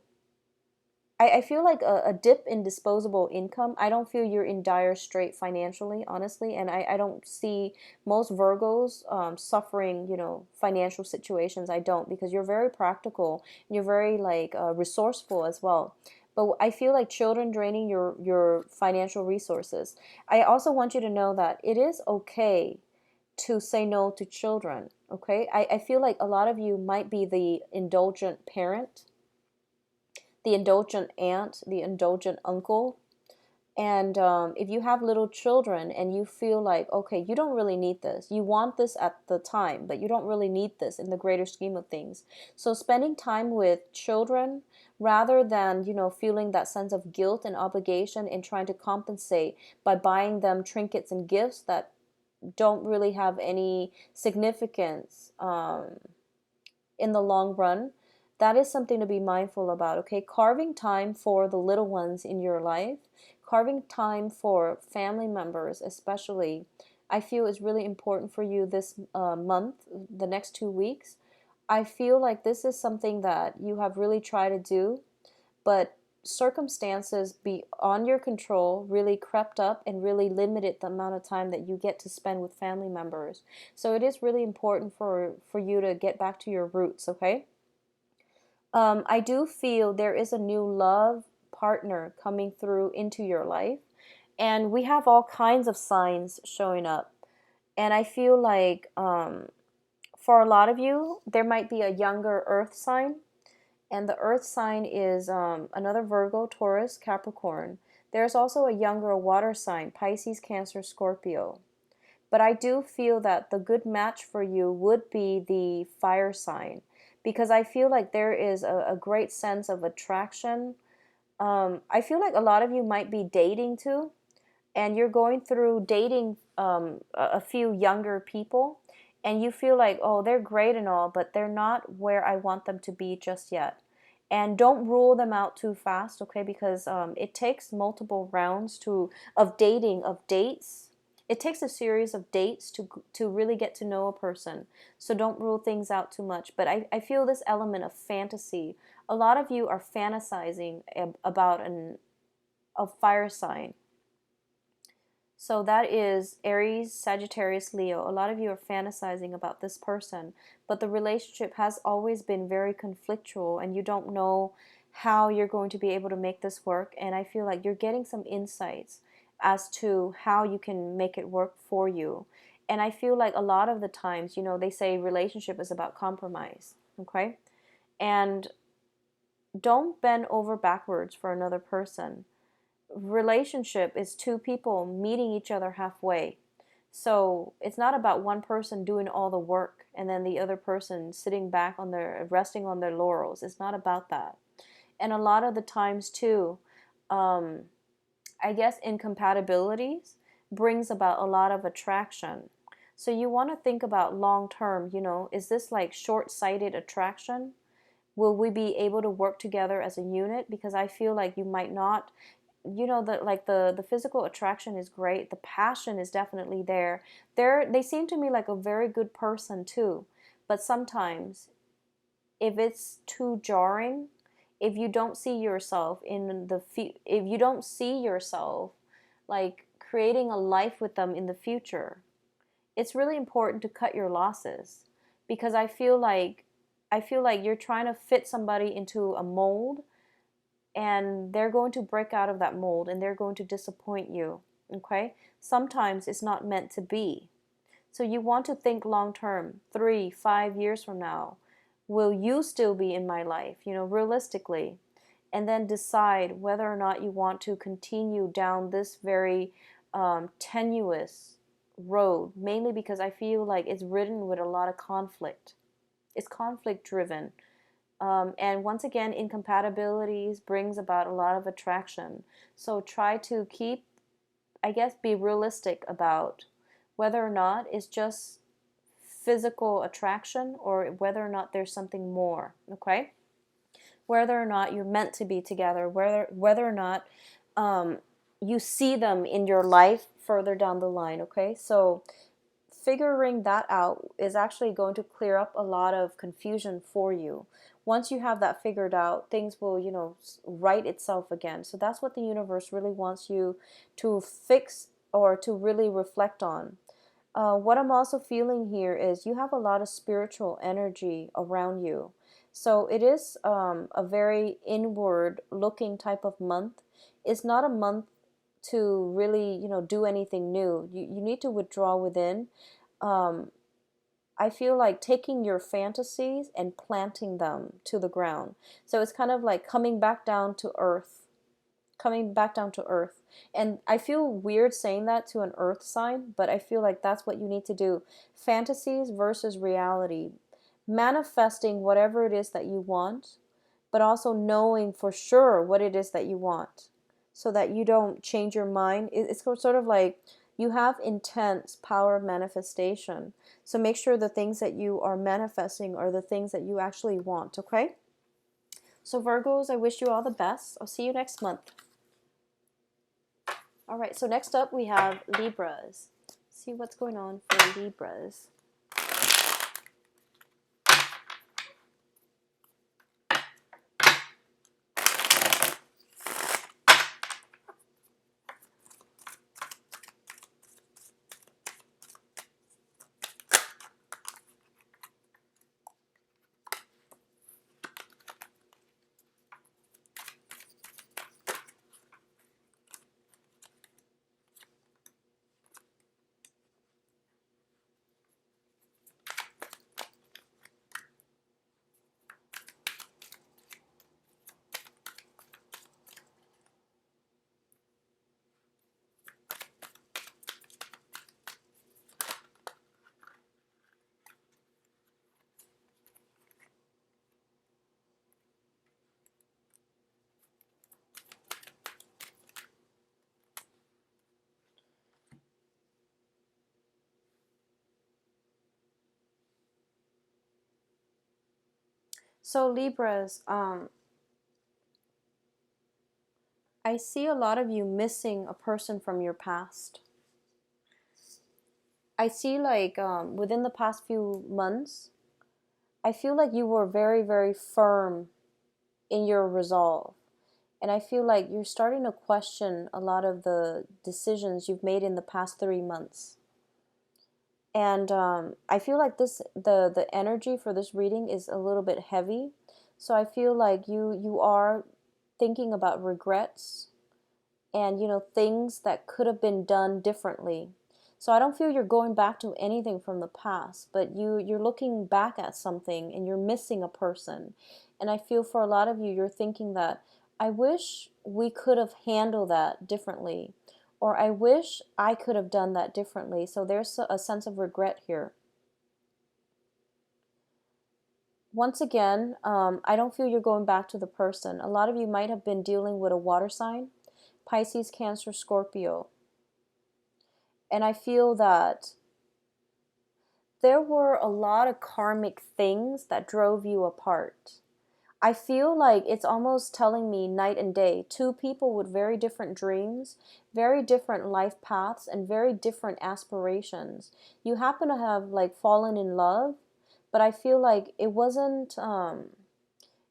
I feel like a dip in disposable income. I don't feel you're in dire strait financially, honestly. And I don't see most Virgos suffering, you know, financial situations. I don't, because you're very practical and you're very like resourceful as well. But I feel like children draining your financial resources. I also want you to know that it is okay to say no to children, okay? I feel like a lot of you might be the indulgent parent, the indulgent aunt, the indulgent uncle. And if you have little children and you feel like, okay, you don't really need this, you want this at the time, but you don't really need this in the greater scheme of things. So spending time with children rather than, you know, feeling that sense of guilt and obligation and trying to compensate by buying them trinkets and gifts that don't really have any significance in the long run, that is something to be mindful about, okay? Carving time for the little ones in your life, carving time for family members especially, I feel is really important for you this month, the next 2 weeks. I feel like this is something that you have really tried to do, but circumstances beyond your control really crept up and really limited the amount of time that you get to spend with family members. So it is really important for you to get back to your roots, okay? I do feel there is a new love partner coming through into your life, and we have all kinds of signs showing up. And I feel like for a lot of you, there might be a younger earth sign, and the earth sign is another Virgo, Taurus, Capricorn. There's also a younger water sign, Pisces, Cancer, Scorpio. But I do feel that the good match for you would be the fire sign, because I feel like there is a great sense of attraction. I feel like a lot of you might be dating too, and you're going through dating a few younger people, and you feel like, oh, they're great and all, but they're not where I want them to be just yet. And don't rule them out too fast, okay? Because it takes multiple rounds of dating, of dates. It takes a series of dates to really get to know a person. So don't rule things out too much. But I feel this element of fantasy. A lot of you are fantasizing about a fire sign. So that is Aries, Sagittarius, Leo. A lot of you are fantasizing about this person, but the relationship has always been very conflictual, and you don't know how you're going to be able to make this work, and I feel like you're getting some insights as to how you can make it work for you. And I feel like a lot of the times, they say relationship is about compromise, okay? And don't bend over backwards for another person. Relationship is two people meeting each other halfway. So it's not about one person doing all the work and then the other person sitting back resting on their laurels. It's not about that. And a lot of the times too, I guess incompatibilities brings about a lot of attraction. So you want to think about long term, is this like short-sighted attraction? Will we be able to work together as a unit? Because I feel like you might not, that like the physical attraction is great, the passion is definitely there. They seem to me like a very good person too. But sometimes if it's too jarring, if you don't see yourself if you don't see yourself like creating a life with them in the future, it's really important to cut your losses. Because I feel like you're trying to fit somebody into a mold, and they're going to break out of that mold and they're going to disappoint you. Okay? Sometimes it's not meant to be. So you want to think long term, 3, 5 years from now. Will you still be in my life, realistically? And then decide whether or not you want to continue down this very tenuous road, mainly because I feel like it's ridden with a lot of conflict. It's conflict driven. And once again, incompatibilities brings about a lot of attraction. So try to be realistic about whether or not it's just physical attraction or whether or not there's something more, okay? Whether or not you're meant to be together, whether or not you see them in your life further down the line, okay? So figuring that out is actually going to clear up a lot of confusion for you. Once you have that figured out, things will, right itself again. So that's what the universe really wants you to fix or to really reflect on. What I'm also feeling here is you have a lot of spiritual energy around you. So it is a very inward looking type of month. It's not a month to really, do anything new. You need to withdraw within. I feel like taking your fantasies and planting them to the ground. So it's kind of like coming back down to earth. Coming back down to earth. And I feel weird saying that to an earth sign, but I feel like that's what you need to do. Fantasies versus reality. Manifesting whatever it is that you want, but also knowing for sure what it is that you want, so that you don't change your mind. It's sort of like you have intense power of manifestation. So make sure the things that you are manifesting are the things that you actually want, okay? So Virgos, I wish you all the best. I'll see you next month. All right, so next up we have Libras. See what's going on for Libras. So Libras, I see a lot of you missing a person from your past. I see like within the past few months, I feel like you were very, very firm in your resolve. And I feel like you're starting to question a lot of the decisions you've made in the past 3 months. And I feel like the energy for this reading is a little bit heavy. So I feel like you are thinking about regrets and things that could have been done differently. So I don't feel you're going back to anything from the past, but you're looking back at something and you're missing a person. And I feel for a lot of you, you're thinking that I wish we could have handled that differently, or I wish I could have done that differently. So there's a sense of regret here. Once again, I don't feel you're going back to the person. A lot of you might have been dealing with a water sign, Pisces, Cancer, Scorpio. And I feel that there were a lot of karmic things that drove you apart. I feel like it's almost telling me night and day. Two people with very different dreams, very different life paths, and very different aspirations. You happen to have like fallen in love, but I feel like it wasn't,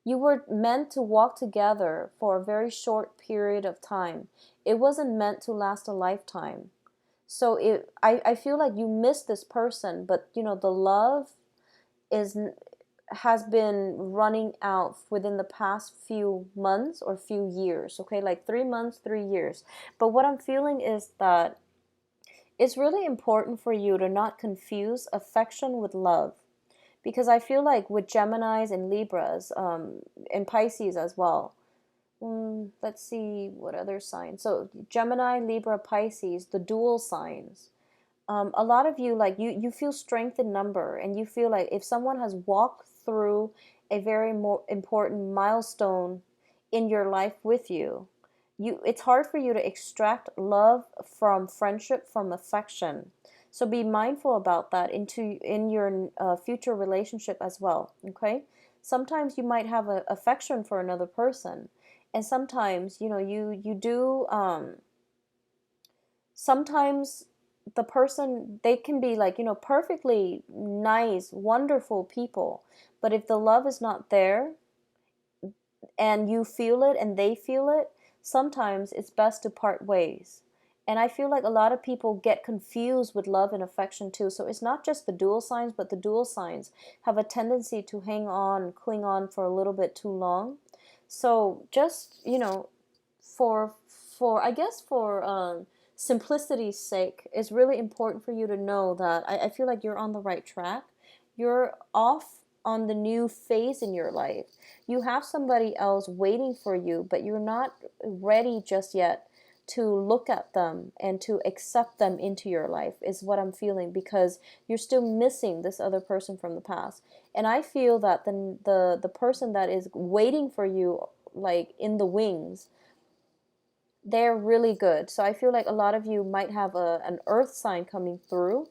you were meant to walk together for a very short period of time. It wasn't meant to last a lifetime. So I feel like you miss this person, but the love is has been running out within the past few months or few years, okay, like 3 months, 3 years. But what I'm feeling is that it's really important for you to not confuse affection with love, because I feel like with Geminis and Libras, and Pisces as well. Let's see what other signs. So Gemini, Libra, Pisces, the dual signs. A lot of you, like you feel strength in number, and you feel like if someone has walked through a very more important milestone in your life with you, it's hard for you to extract love from friendship, from affection. So be mindful about that in your future relationship as well. Okay, sometimes you might have a affection for another person, and sometimes you do. Sometimes the person, they can be like perfectly nice, wonderful people, but if the love is not there and you feel it and they feel it, sometimes it's best to part ways. And I feel like a lot of people get confused with love and affection too. So it's not just the dual signs, but the dual signs have a tendency to hang on, cling on for a little bit too long. So just, for I guess for simplicity's sake, it's really important for you to know that I feel like you're on the right track. You're off on the new phase in your life. You have somebody else waiting for you, but you're not ready just yet to look at them and to accept them into your life, is what I'm feeling, because you're still missing this other person from the past. And I feel that the person that is waiting for you, like in the wings, they're really good. So I feel like a lot of you might have an earth sign coming through.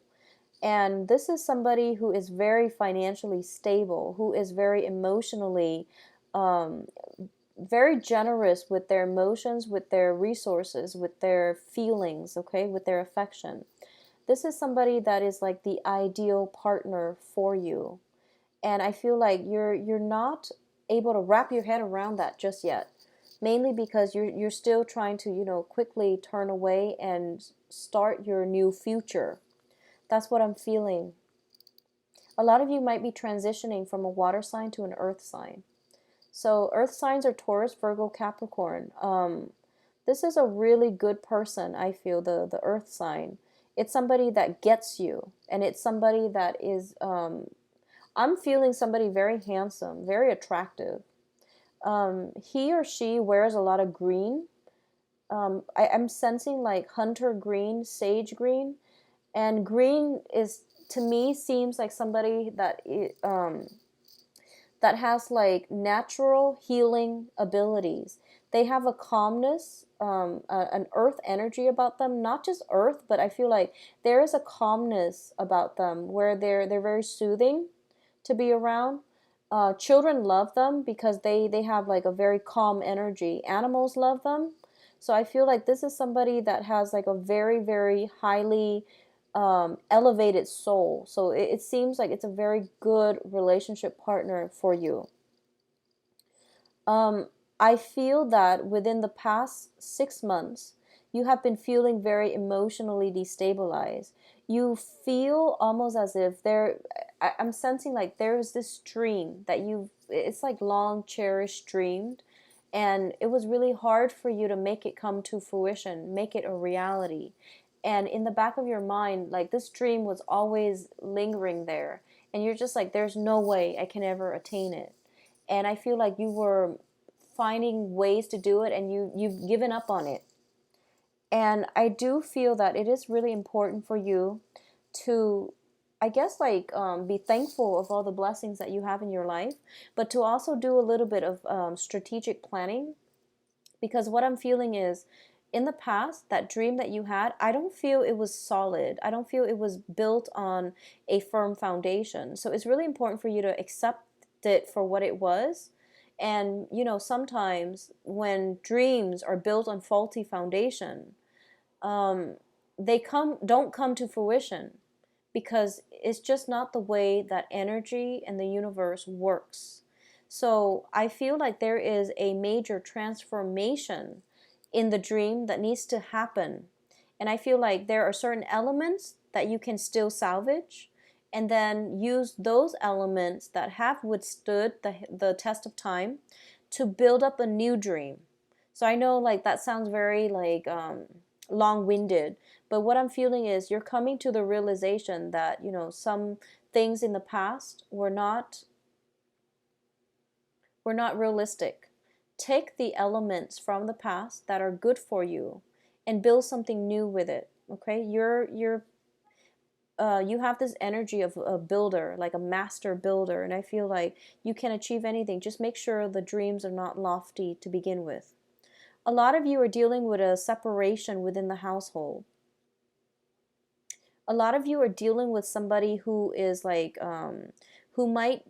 And this is somebody who is very financially stable, who is very emotionally, very generous with their emotions, with their resources, with their feelings, okay, with their affection. This is somebody that is like the ideal partner for you. And I feel like you're not able to wrap your head around that just yet. Mainly because you're still trying to, quickly turn away and start your new future. That's what I'm feeling. A lot of you might be transitioning from a water sign to an earth sign. So earth signs are Taurus, Virgo, Capricorn. This is a really good person, I feel, the earth sign. It's somebody that gets you, and it's somebody that is, I'm feeling somebody very handsome, very attractive. He or she wears a lot of green. I'm sensing like hunter green, sage green, and green is, to me, seems like somebody that has like natural healing abilities. They have a calmness, an earth energy about them. Not just earth, but I feel like there is a calmness about them where they're very soothing to be around. Children love them because they have like a very calm energy. Animals love them. So I feel like this is somebody that has like a very, very highly elevated soul. So it seems like it's a very good relationship partner for you. I feel that within the past 6 months, you have been feeling very emotionally destabilized. You feel almost as if I'm sensing like there's this dream that it's like long cherished dreamed, and it was really hard for you to make it come to fruition, make it a reality. And in the back of your mind, like this dream was always lingering there, and you're just like, there's no way I can ever attain it. And I feel like you were finding ways to do it, and you've given up on it. And I do feel that it is really important for you to, I guess, like be thankful of all the blessings that you have in your life, but to also do a little bit of strategic planning. Because what I'm feeling is, in the past, that dream that you had, I don't feel it was solid. I don't feel it was built on a firm foundation. So it's really important for you to accept it for what it was. And, sometimes when dreams are built on faulty foundation, um, they don't come to fruition, because it's just not the way that energy and the universe works. So I feel like there is a major transformation in the dream that needs to happen. And I feel like there are certain elements that you can still salvage, and then use those elements that have withstood the test of time to build up a new dream. So I know like that sounds very like long-winded, but what I'm feeling is you're coming to the realization that, some things in the past were not realistic. Take the elements from the past that are good for you and build something new with it. Okay? You have this energy of a builder, like a master builder, and I feel like you can achieve anything. Just make sure the dreams are not lofty to begin with. A lot of you are dealing with a separation within the household. A lot of you are dealing with somebody who is like, who might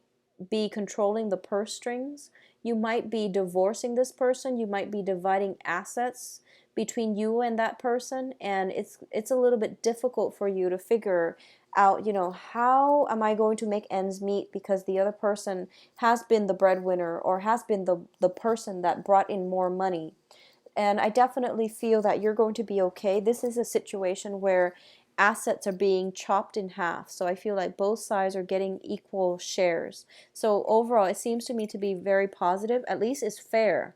be controlling the purse strings. You might be divorcing this person. You might be dividing assets between you and that person, and it's a little bit difficult for you to figure out, how am I going to make ends meet, because the other person has been the breadwinner, or has been the person that brought in more money. And I definitely feel that you're going to be okay. This is a situation where assets are being chopped in half. So I feel like both sides are getting equal shares. So overall, it seems to me to be very positive. At least it's fair.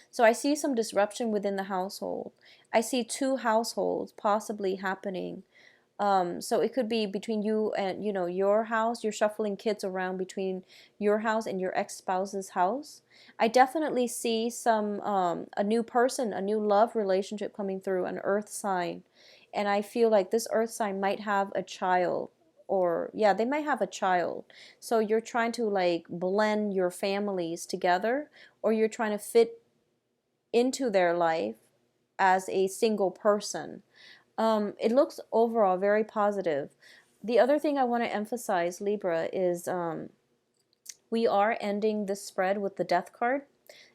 So I see some disruption within the household. I see two households possibly happening. So it could be between you and, your house. You're shuffling kids around between your house and your ex-spouse's house. I definitely see a new person, a new love relationship coming through, an earth sign. And I feel like this earth sign might have a child, or yeah, they might have a child. So you're trying to like blend your families together, or you're trying to fit into their life as a single person. It looks overall very positive. The other thing I want to emphasize, Libra, is we are ending this spread with the Death card.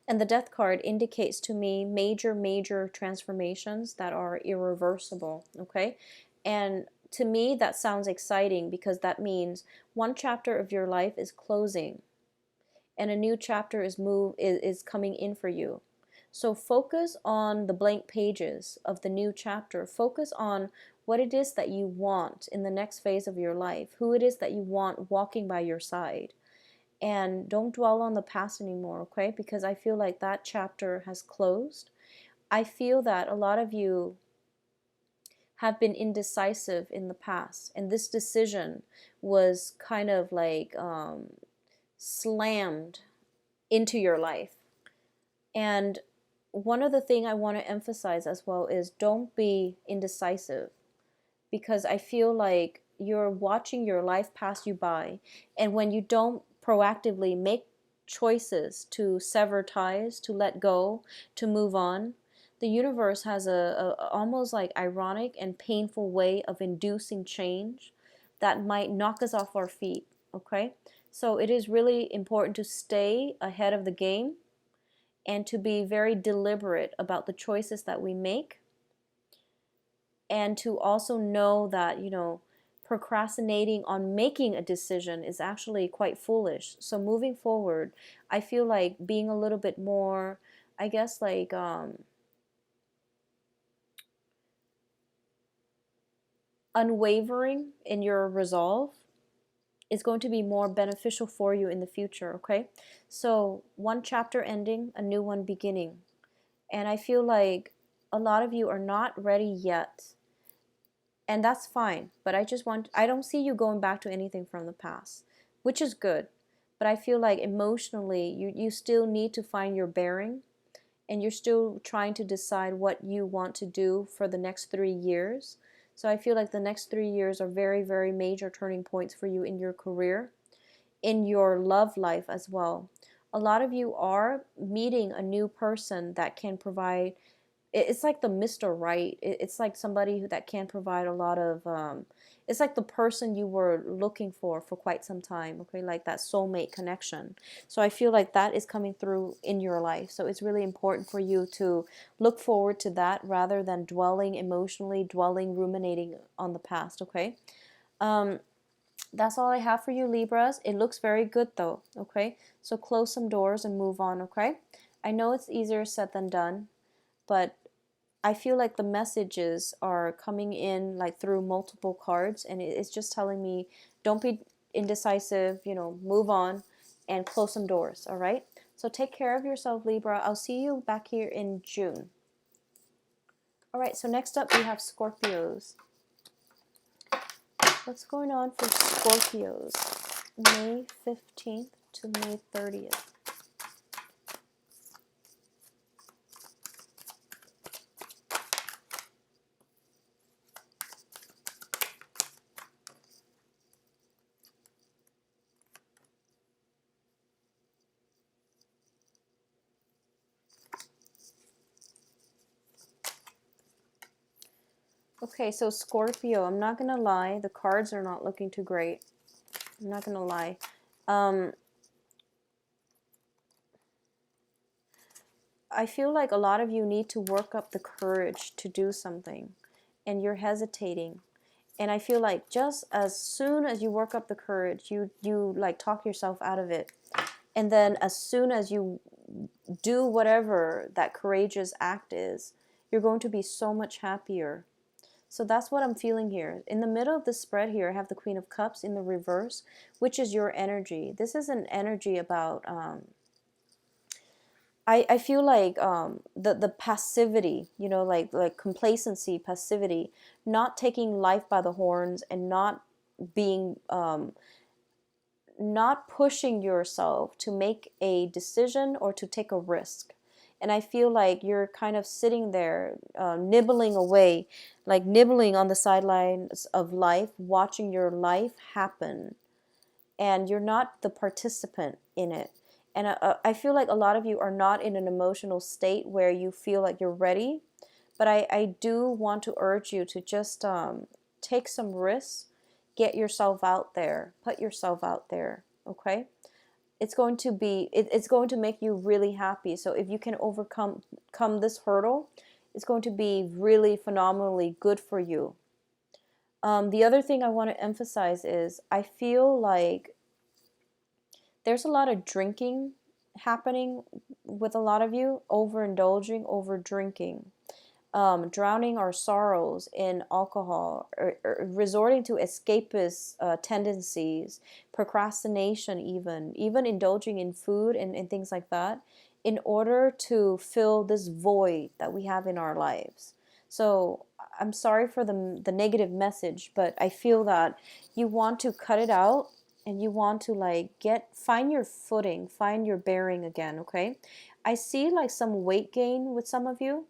And the Death card indicates to me major, major transformations that are irreversible, okay? And to me, that sounds exciting, because that means one chapter of your life is closing and a new chapter is coming in for you. So focus on the blank pages of the new chapter. Focus on what it is that you want in the next phase of your life, who it is that you want walking by your side. And don't dwell on the past anymore, okay? Because I feel like that chapter has closed. I feel that a lot of you have been indecisive in the past, and this decision was kind of like slammed into your life. And one other thing I want to emphasize as well is don't be indecisive, because I feel like you're watching your life pass you by, and when you don't proactively make choices to sever ties, to let go, to move on, the universe has a almost like ironic and painful way of inducing change that might knock us off our feet, okay? So it is really important to stay ahead of the game and to be very deliberate about the choices that we make, and to also know that, procrastinating on making a decision is actually quite foolish. So moving forward, I feel like being a little bit more, I guess, like unwavering in your resolve, is going to be more beneficial for you in the future, okay? So one chapter ending, a new one beginning. And I feel like a lot of you are not ready yet. And that's fine. But I don't see you going back to anything from the past, which is good. But I feel like emotionally, you still need to find your bearing. And you're still trying to decide what you want to do for the next 3 years. So I feel like the next 3 years are very, very major turning points for you in your career, in your love life as well. A lot of you are meeting a new person that can provide, it's like the Mr. Right. It's like somebody that can provide a lot of, it's like the person you were looking for quite some time, okay? Like that soulmate connection. So I feel like that is coming through in your life. So it's really important for you to look forward to that rather than dwelling emotionally, ruminating on the past, okay? That's all I have for you, Libras. It looks very good though, okay? So close some doors and move on, okay? I know it's easier said than done, but I feel like the messages are coming in like through multiple cards, and it's just telling me don't be indecisive, move on and close some doors, all right? So take care of yourself, Libra. I'll see you back here in June. All right, so next up we have Scorpios. What's going on for Scorpios? May 15th to May 30th. Okay, so Scorpio, I'm not going to lie, the cards are not looking too great. I'm not going to lie. I feel like a lot of you need to work up the courage to do something, and you're hesitating. And I feel like just as soon as you work up the courage, you like talk yourself out of it. And then as soon as you do whatever that courageous act is, you're going to be so much happier. So that's what I'm feeling here. In the middle of the spread here, I have the Queen of Cups in the reverse, which is your energy. This is an energy about, I feel like the passivity, like complacency, passivity, not taking life by the horns and not being, not pushing yourself to make a decision or to take a risk. And I feel like you're kind of sitting there, nibbling away, like nibbling on the sidelines of life, watching your life happen. And you're not the participant in it. And I feel like a lot of you are not in an emotional state where you feel like you're ready. But I do want to urge you to just take some risks, get yourself out there, put yourself out there, okay? It's going to be, it's going to make you really happy. So if you can overcome this hurdle, it's going to be really phenomenally good for you. The other thing I want to emphasize is I feel like there's a lot of drinking happening with a lot of you, overindulging, over drinking. Drowning our sorrows in alcohol, or resorting to escapist tendencies, procrastination, even indulging in food and things like that, in order to fill this void that we have in our lives. So I'm sorry for the negative message, but I feel that you want to cut it out and you want to like find your footing, find your bearing again, okay? I see like some weight gain with some of you.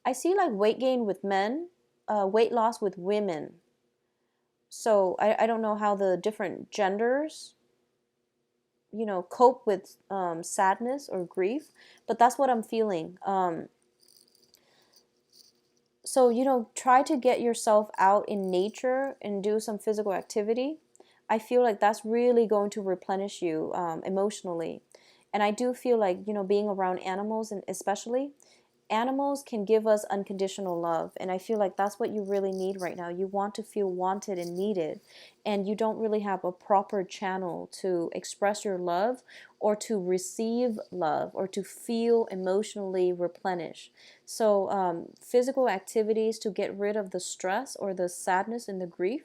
I see like weight gain with men, weight loss with women. So I don't know how the different genders, cope with sadness or grief, but that's what I'm feeling. So, try to get yourself out in nature and do some physical activity. I feel like that's really going to replenish you emotionally. And I do feel like, being around animals, and especially, animals can give us unconditional love, and I feel like that's what you really need right now. You want to feel wanted and needed, and you don't really have a proper channel to express your love or to receive love or to feel emotionally replenished. So physical activities to get rid of the stress or the sadness and the grief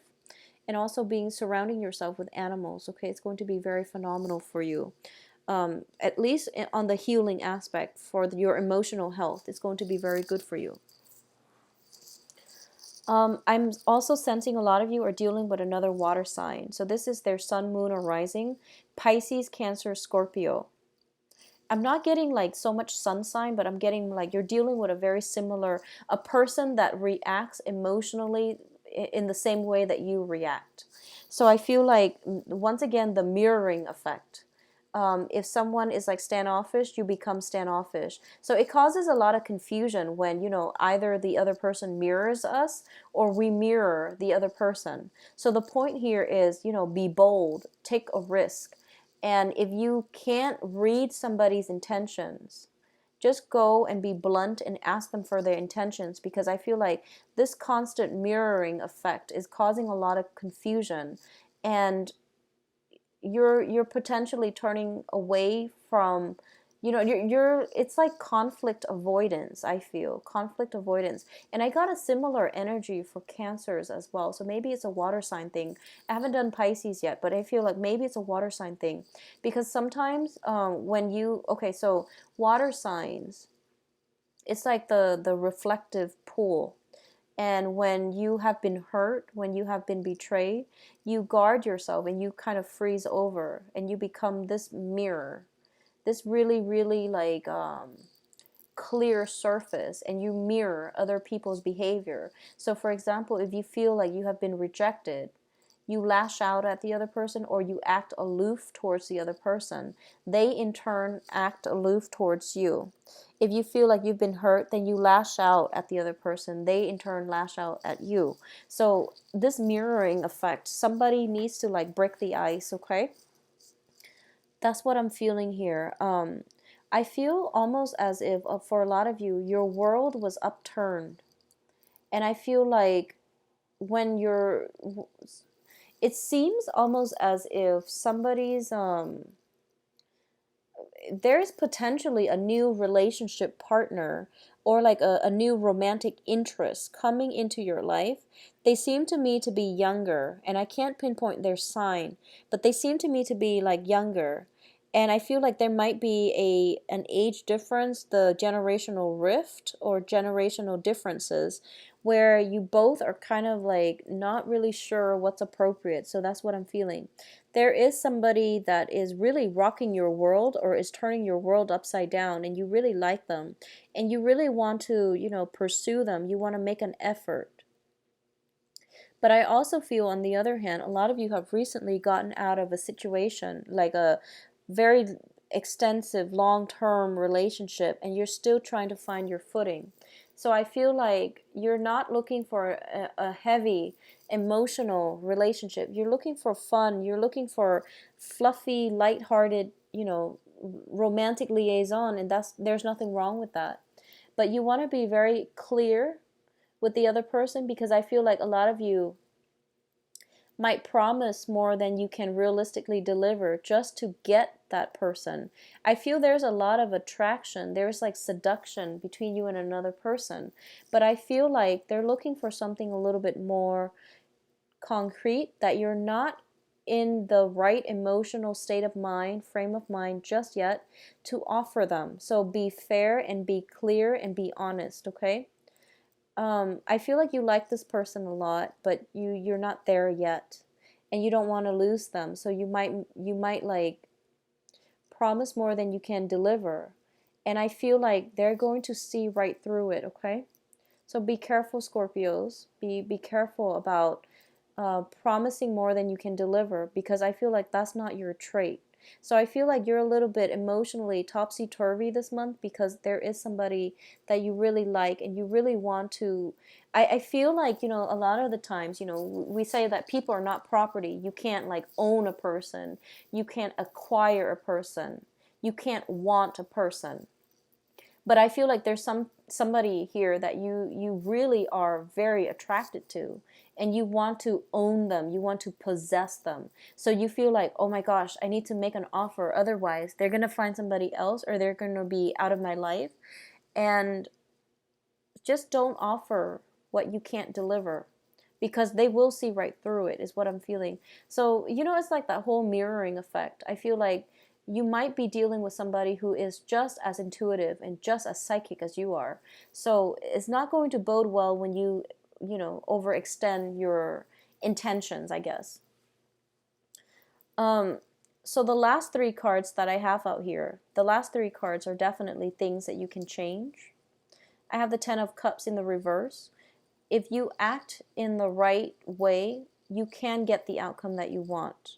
and also being surrounding yourself with animals, okay? It's going to be very phenomenal for you. At least on the healing aspect for your emotional health, it's going to be very good for you. I'm also sensing a lot of you are dealing with another water sign. So this is their sun, moon, or rising. Pisces, Cancer, Scorpio. I'm not getting like so much sun sign, but I'm getting like you're dealing with a very similar, a person that reacts emotionally in the same way that you react. So I feel like, once again, the mirroring effect. If someone is like standoffish, you become standoffish. So it causes a lot of confusion when, either the other person mirrors us or we mirror the other person. So the point here is, be bold, take a risk. And if you can't read somebody's intentions, just go and be blunt and ask them for their intentions, because I feel like this constant mirroring effect is causing a lot of confusion, and you're potentially turning away from, you're it's like conflict avoidance. I feel conflict avoidance, and I got a similar energy for Cancers as well. So maybe it's a water sign thing. I haven't done Pisces yet, but I feel like maybe it's a water sign thing, because sometimes when you, okay, so water signs, it's like the reflective pool. And when you have been hurt, when you have been betrayed, you guard yourself and you kind of freeze over and you become this mirror, this really, really like clear surface, and you mirror other people's behavior. So for example, if you feel like you have been rejected, you lash out at the other person, or you act aloof towards the other person. They in turn act aloof towards you. If you feel like you've been hurt, then you lash out at the other person. They in turn lash out at you. So this mirroring effect, somebody needs to like break the ice, okay? That's what I'm feeling here. I feel almost as if, for a lot of you, your world was upturned. And I feel like when you're, it seems almost as if somebody's, there's potentially a new relationship partner, or like a new romantic interest coming into your life. They seem to me to be younger, and I can't pinpoint their sign, but they seem to me to be like younger. And I feel like there might be an age difference, the generational rift or generational differences, where you both are kind of like not really sure what's appropriate. So that's what I'm feeling. There is somebody that is really rocking your world, or is turning your world upside down, and you really like them, and you really want to, pursue them. You want to make an effort. But I also feel, on the other hand, a lot of you have recently gotten out of a situation, like a very extensive long-term relationship, and you're still trying to find your footing. So I feel like you're not looking for a heavy emotional relationship. You're looking for fun. You're looking for fluffy, lighthearted, romantic liaison, and there's nothing wrong with that. But you want to be very clear with the other person, because I feel like a lot of you might promise more than you can realistically deliver just to get that person. I feel there's a lot of attraction. There's like seduction between you and another person. But I feel like they're looking for something a little bit more concrete, that you're not in the right emotional state of mind, frame of mind just yet to offer them. So be fair and be clear and be honest, okay? I feel like you like this person a lot, but you're not there yet, and you don't want to lose them. So you might like promise more than you can deliver, and I feel like they're going to see right through it. Okay, so be careful, Scorpios. Be careful about promising more than you can deliver, because I feel like that's not your trait. So I feel like you're a little bit emotionally topsy-turvy this month, because there is somebody that you really like and you really want to. I feel like, a lot of the times, we say that people are not property. You can't like own a person. You can't acquire a person. You can't want a person. But I feel like there's somebody here that you really are very attracted to, and you want to own them, you want to possess them. So you feel like, oh my gosh, I need to make an offer, otherwise they're going to find somebody else, or they're going to be out of my life. And just don't offer what you can't deliver, because they will see right through it, is what I'm feeling. So, it's like that whole mirroring effect. I feel like you might be dealing with somebody who is just as intuitive and just as psychic as you are. So it's not going to bode well when overextend your intentions, I guess. So the last three cards that I have out here, the last three cards are definitely things that you can change. I have the Ten of Cups in the reverse. If you act in the right way, you can get the outcome that you want.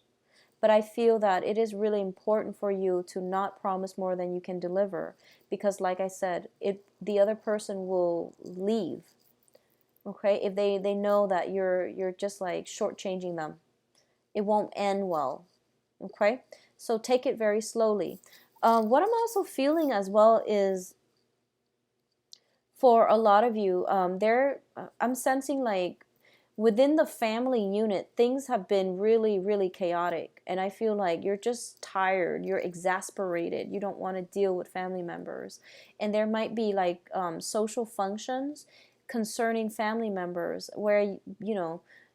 But I feel that it is really important for you to not promise more than you can deliver, because like I said, the other person will leave. Okay, if they know that you're just like shortchanging them, it won't end well. Okay, so take it very slowly. What I'm also feeling as well is, for a lot of you, I'm sensing like within the family unit, things have been really, really chaotic. And I feel like you're just tired, you're exasperated, you don't want to deal with family members. And there might be like social functions concerning family members where,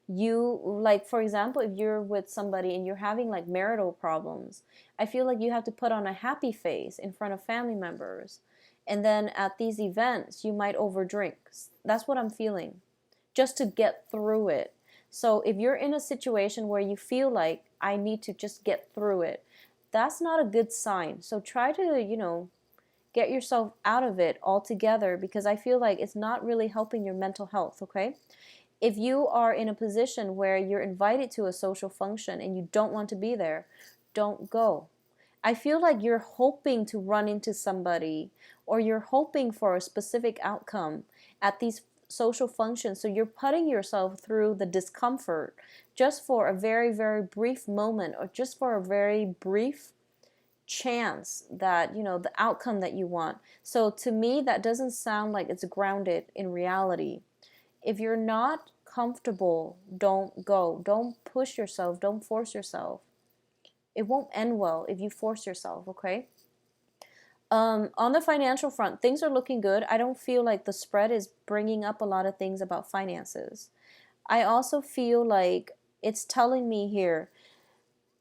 you, like, for example, if you're with somebody and you're having like marital problems, I feel like you have to put on a happy face in front of family members. And then at these events, you might overdrink. That's what I'm feeling, just to get through it. So if you're in a situation where you feel like I need to just get through it, that's not a good sign. So try to, get yourself out of it altogether, because I feel like it's not really helping your mental health, okay? If you are in a position where you're invited to a social function and you don't want to be there, don't go. I feel like you're hoping to run into somebody, or you're hoping for a specific outcome at these social functions. So you're putting yourself through the discomfort just for a very, very brief moment, or just for a very brief chance that, the outcome that you want. So to me, that doesn't sound like it's grounded in reality. If you're not comfortable, don't go. Don't push yourself. Don't force yourself. It won't end well if you force yourself, okay? On the financial front, things are looking good. I don't feel like the spread is bringing up a lot of things about finances. I also feel like it's telling me here,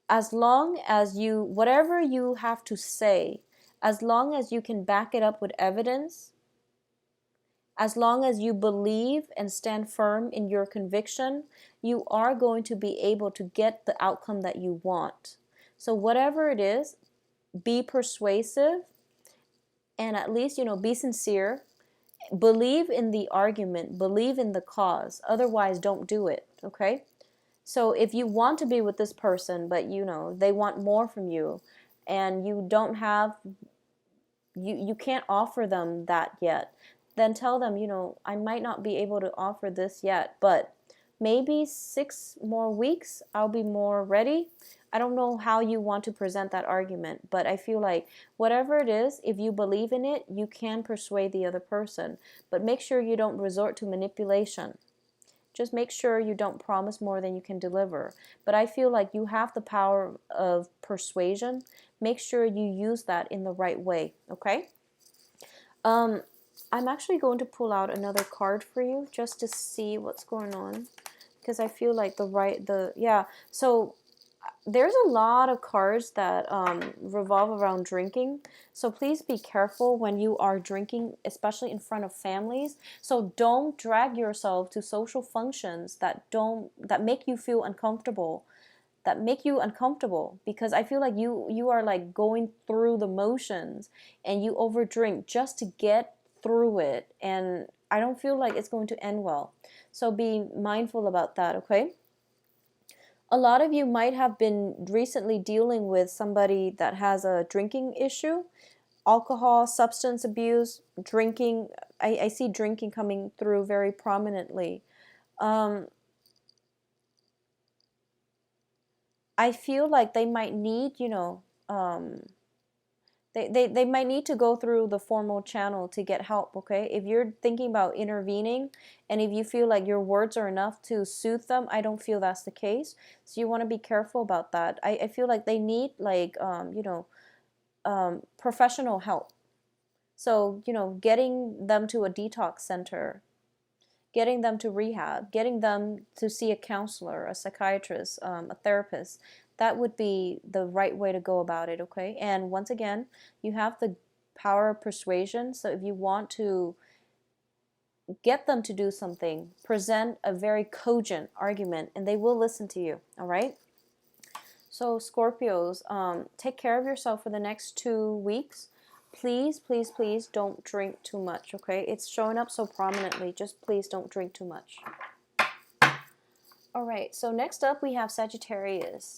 as long as whatever you have to say, as long as you can back it up with evidence, as long as you believe and stand firm in your conviction, you are going to be able to get the outcome that you want. So whatever it is, be persuasive, and at least, be sincere. Believe in the argument, believe in the cause. Otherwise, don't do it, okay? So if you want to be with this person, but they want more from you, and you don't have, you can't offer them that yet, then tell them, I might not be able to offer this yet, but maybe 6 more weeks I'll be more ready. I don't know how you want to present that argument, but I feel like whatever it is, if you believe in it, you can persuade the other person. But make sure you don't resort to manipulation. Just make sure you don't promise more than you can deliver. But I feel like you have the power of persuasion. Make sure you use that in the right way, okay? I'm actually going to pull out another card for you just to see what's going on, because I feel like so there's a lot of cards that revolve around drinking. So please be careful when you are drinking, especially in front of families. So don't drag yourself to social functions that make you feel uncomfortable. Because I feel like you are like going through the motions, and you overdrink just to get through it, and I don't feel like it's going to end well. So be mindful about that, okay? A lot of you might have been recently dealing with somebody that has a drinking issue, alcohol, substance abuse, drinking. I see drinking coming through very prominently. I feel like they might need, they might need to go through the formal channel to get help, okay? If you're thinking about intervening, and if you feel like your words are enough to soothe them, I don't feel that's the case. So you want to be careful about that. I feel like they need like, professional help. So, getting them to a detox center getting them to rehab, getting them to see a counselor, a psychiatrist, a therapist. That would be the right way to go about it, okay? And once again, you have the power of persuasion. So if you want to get them to do something, present a very cogent argument, and they will listen to you, all right? So Scorpios, take care of yourself for the next 2 weeks. Please, please, please don't drink too much, okay? It's showing up so prominently. Just please don't drink too much. All right, so next up we have Sagittarius.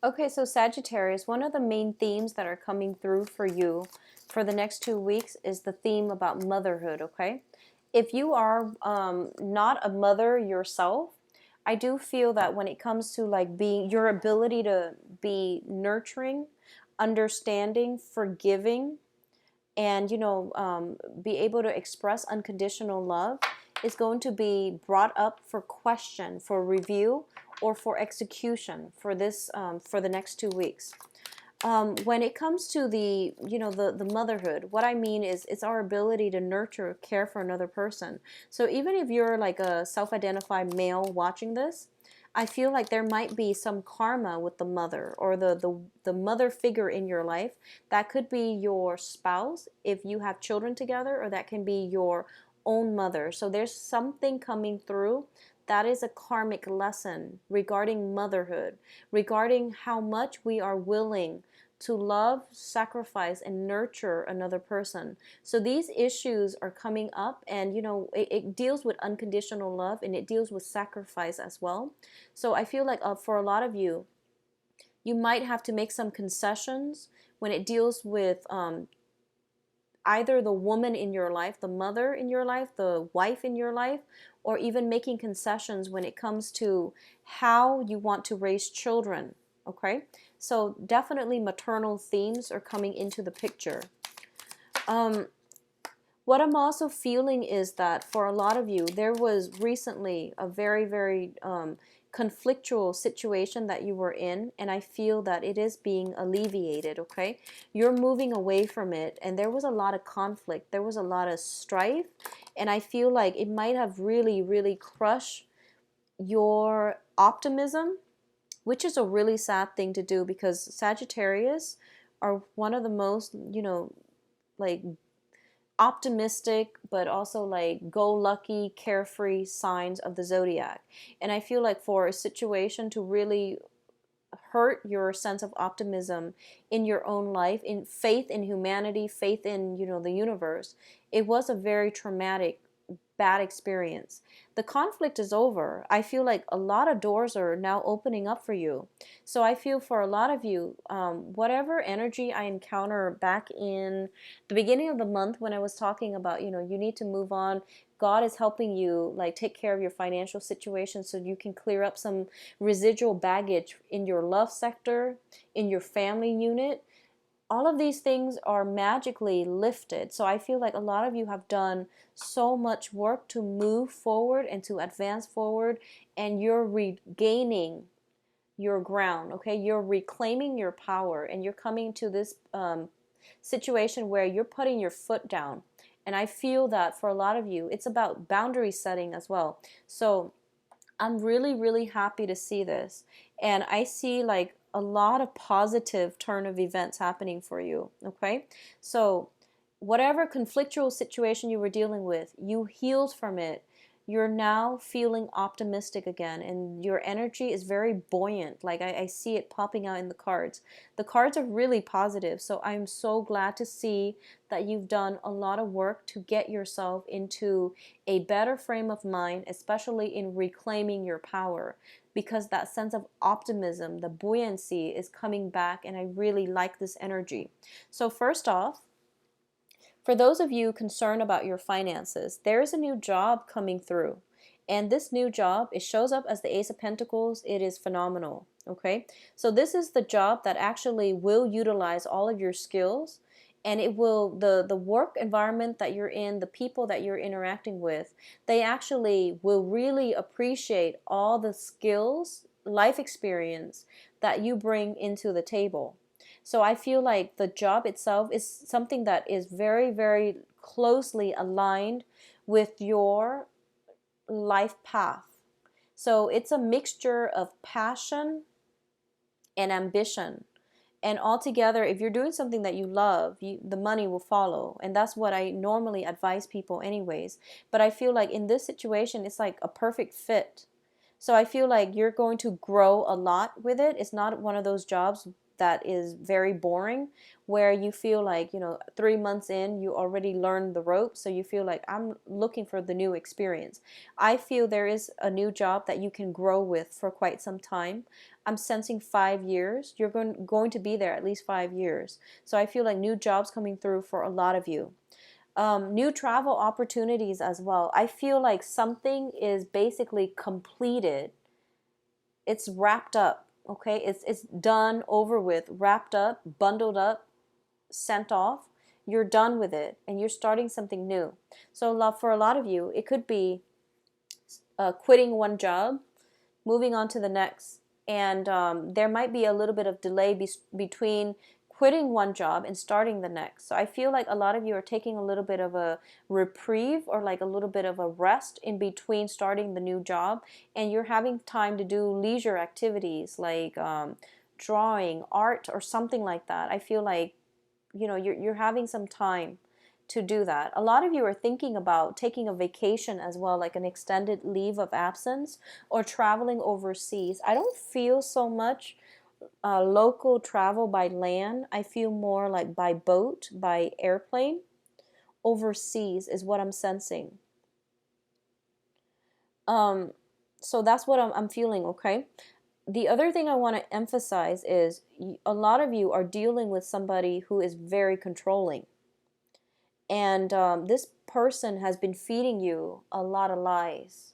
Okay, so Sagittarius, one of the main themes that are coming through for you for the next 2 weeks is the theme about motherhood, okay? If you are not a mother yourself, I do feel that when it comes to like being your ability to be nurturing, understanding, forgiving, and be able to express unconditional love is going to be brought up for question, for review, or for execution for this for the next 2 weeks. When it comes to the motherhood, what I mean is it's our ability to nurture, care for another person. So even if you're like a self-identified male watching this, I feel like there might be some karma with the mother or the mother figure in your life. That could be your spouse if you have children together, or that can be your own mother. So there's something coming through that is a karmic lesson regarding motherhood, regarding how much we are willing to love, sacrifice, and nurture another person. So these issues are coming up, and it deals with unconditional love, and it deals with sacrifice as well. So I feel like for a lot of you, you might have to make some concessions when it deals with either the woman in your life, the mother in your life, the wife in your life, or even making concessions when it comes to how you want to raise children, okay? So definitely maternal themes are coming into the picture. What I'm also feeling is that for a lot of you, there was recently a very, very conflictual situation that you were in, and I feel that it is being alleviated, okay? You're moving away from it, and there was a lot of conflict. There was a lot of strife, and I feel like it might have really, really crushed your optimism, which is a really sad thing to do, because Sagittarius are one of the most, like optimistic but also like go lucky, carefree signs of the zodiac. And I feel like for a situation to really hurt your sense of optimism in your own life, in faith in humanity, faith in the universe, it was a very traumatic, bad experience. The conflict is over. I feel like a lot of doors are now opening up for you. So I feel for a lot of you, whatever energy I encounter back in the beginning of the month when I was talking about, you need to move on, God is helping you like take care of your financial situation so you can clear up some residual baggage in your love sector, in your family unit. All of these things are magically lifted. So I feel like a lot of you have done so much work to move forward and to advance forward, and you're regaining your ground, okay? You're reclaiming your power, and you're coming to this situation where you're putting your foot down. And I feel that for a lot of you, it's about boundary setting as well. So I'm really, really happy to see this. And I see like a lot of positive turn of events happening for you, okay? So whatever conflictual situation you were dealing with, you healed from it. you're now feeling optimistic again, and your energy is very buoyant. Like I see it popping out in the cards. The cards are really positive, so I'm so glad to see that you've done a lot of work to get yourself into a better frame of mind, especially in reclaiming your power, because that sense of optimism, the buoyancy is coming back, and I really like this energy. So first off, for those of you concerned about your finances, there is a new job coming through. And this new job, it shows up as the Ace of Pentacles. It is phenomenal. Okay. So this is the job that actually will utilize all of your skills, and it will, the work environment that you're in, the people that you're interacting with, they actually will really appreciate all the skills, life experience that you bring into the table. So I feel like the job itself is something that is very, very closely aligned with your life path. So it's a mixture of passion and ambition. And altogether, if you're doing something that you love, the money will follow. And that's what I normally advise people anyways. But I feel like in this situation, it's like a perfect fit. So I feel like you're going to grow a lot with it. It's not one of those jobs that is very boring, where you feel like, 3 months in, you already learned the ropes. So you feel like, I'm looking for the new experience. I feel there is a new job that you can grow with for quite some time. I'm sensing 5 years. You're going to be there at least 5 years. So I feel like new jobs coming through for a lot of you. New travel opportunities as well. I feel like something is basically completed. It's wrapped up. Okay, it's done, over with, wrapped up, bundled up, sent off. You're done with it, and you're starting something new. So for a lot of you, it could be quitting one job, moving on to the next. And there might be a little bit of delay between quitting one job and starting the next. So I feel like a lot of you are taking a little bit of a reprieve, or like a little bit of a rest in between starting the new job, and you're having time to do leisure activities like drawing, art, or something like that. I feel like you're having some time to do that. A lot of you are thinking about taking a vacation as well, like an extended leave of absence, or traveling overseas. I don't feel so much local travel by land. I feel more like by boat, by airplane. Overseas is what I'm sensing. So that's what I'm feeling, okay? The other thing I want to emphasize is a lot of you are dealing with somebody who is very controlling. And this person has been feeding you a lot of lies.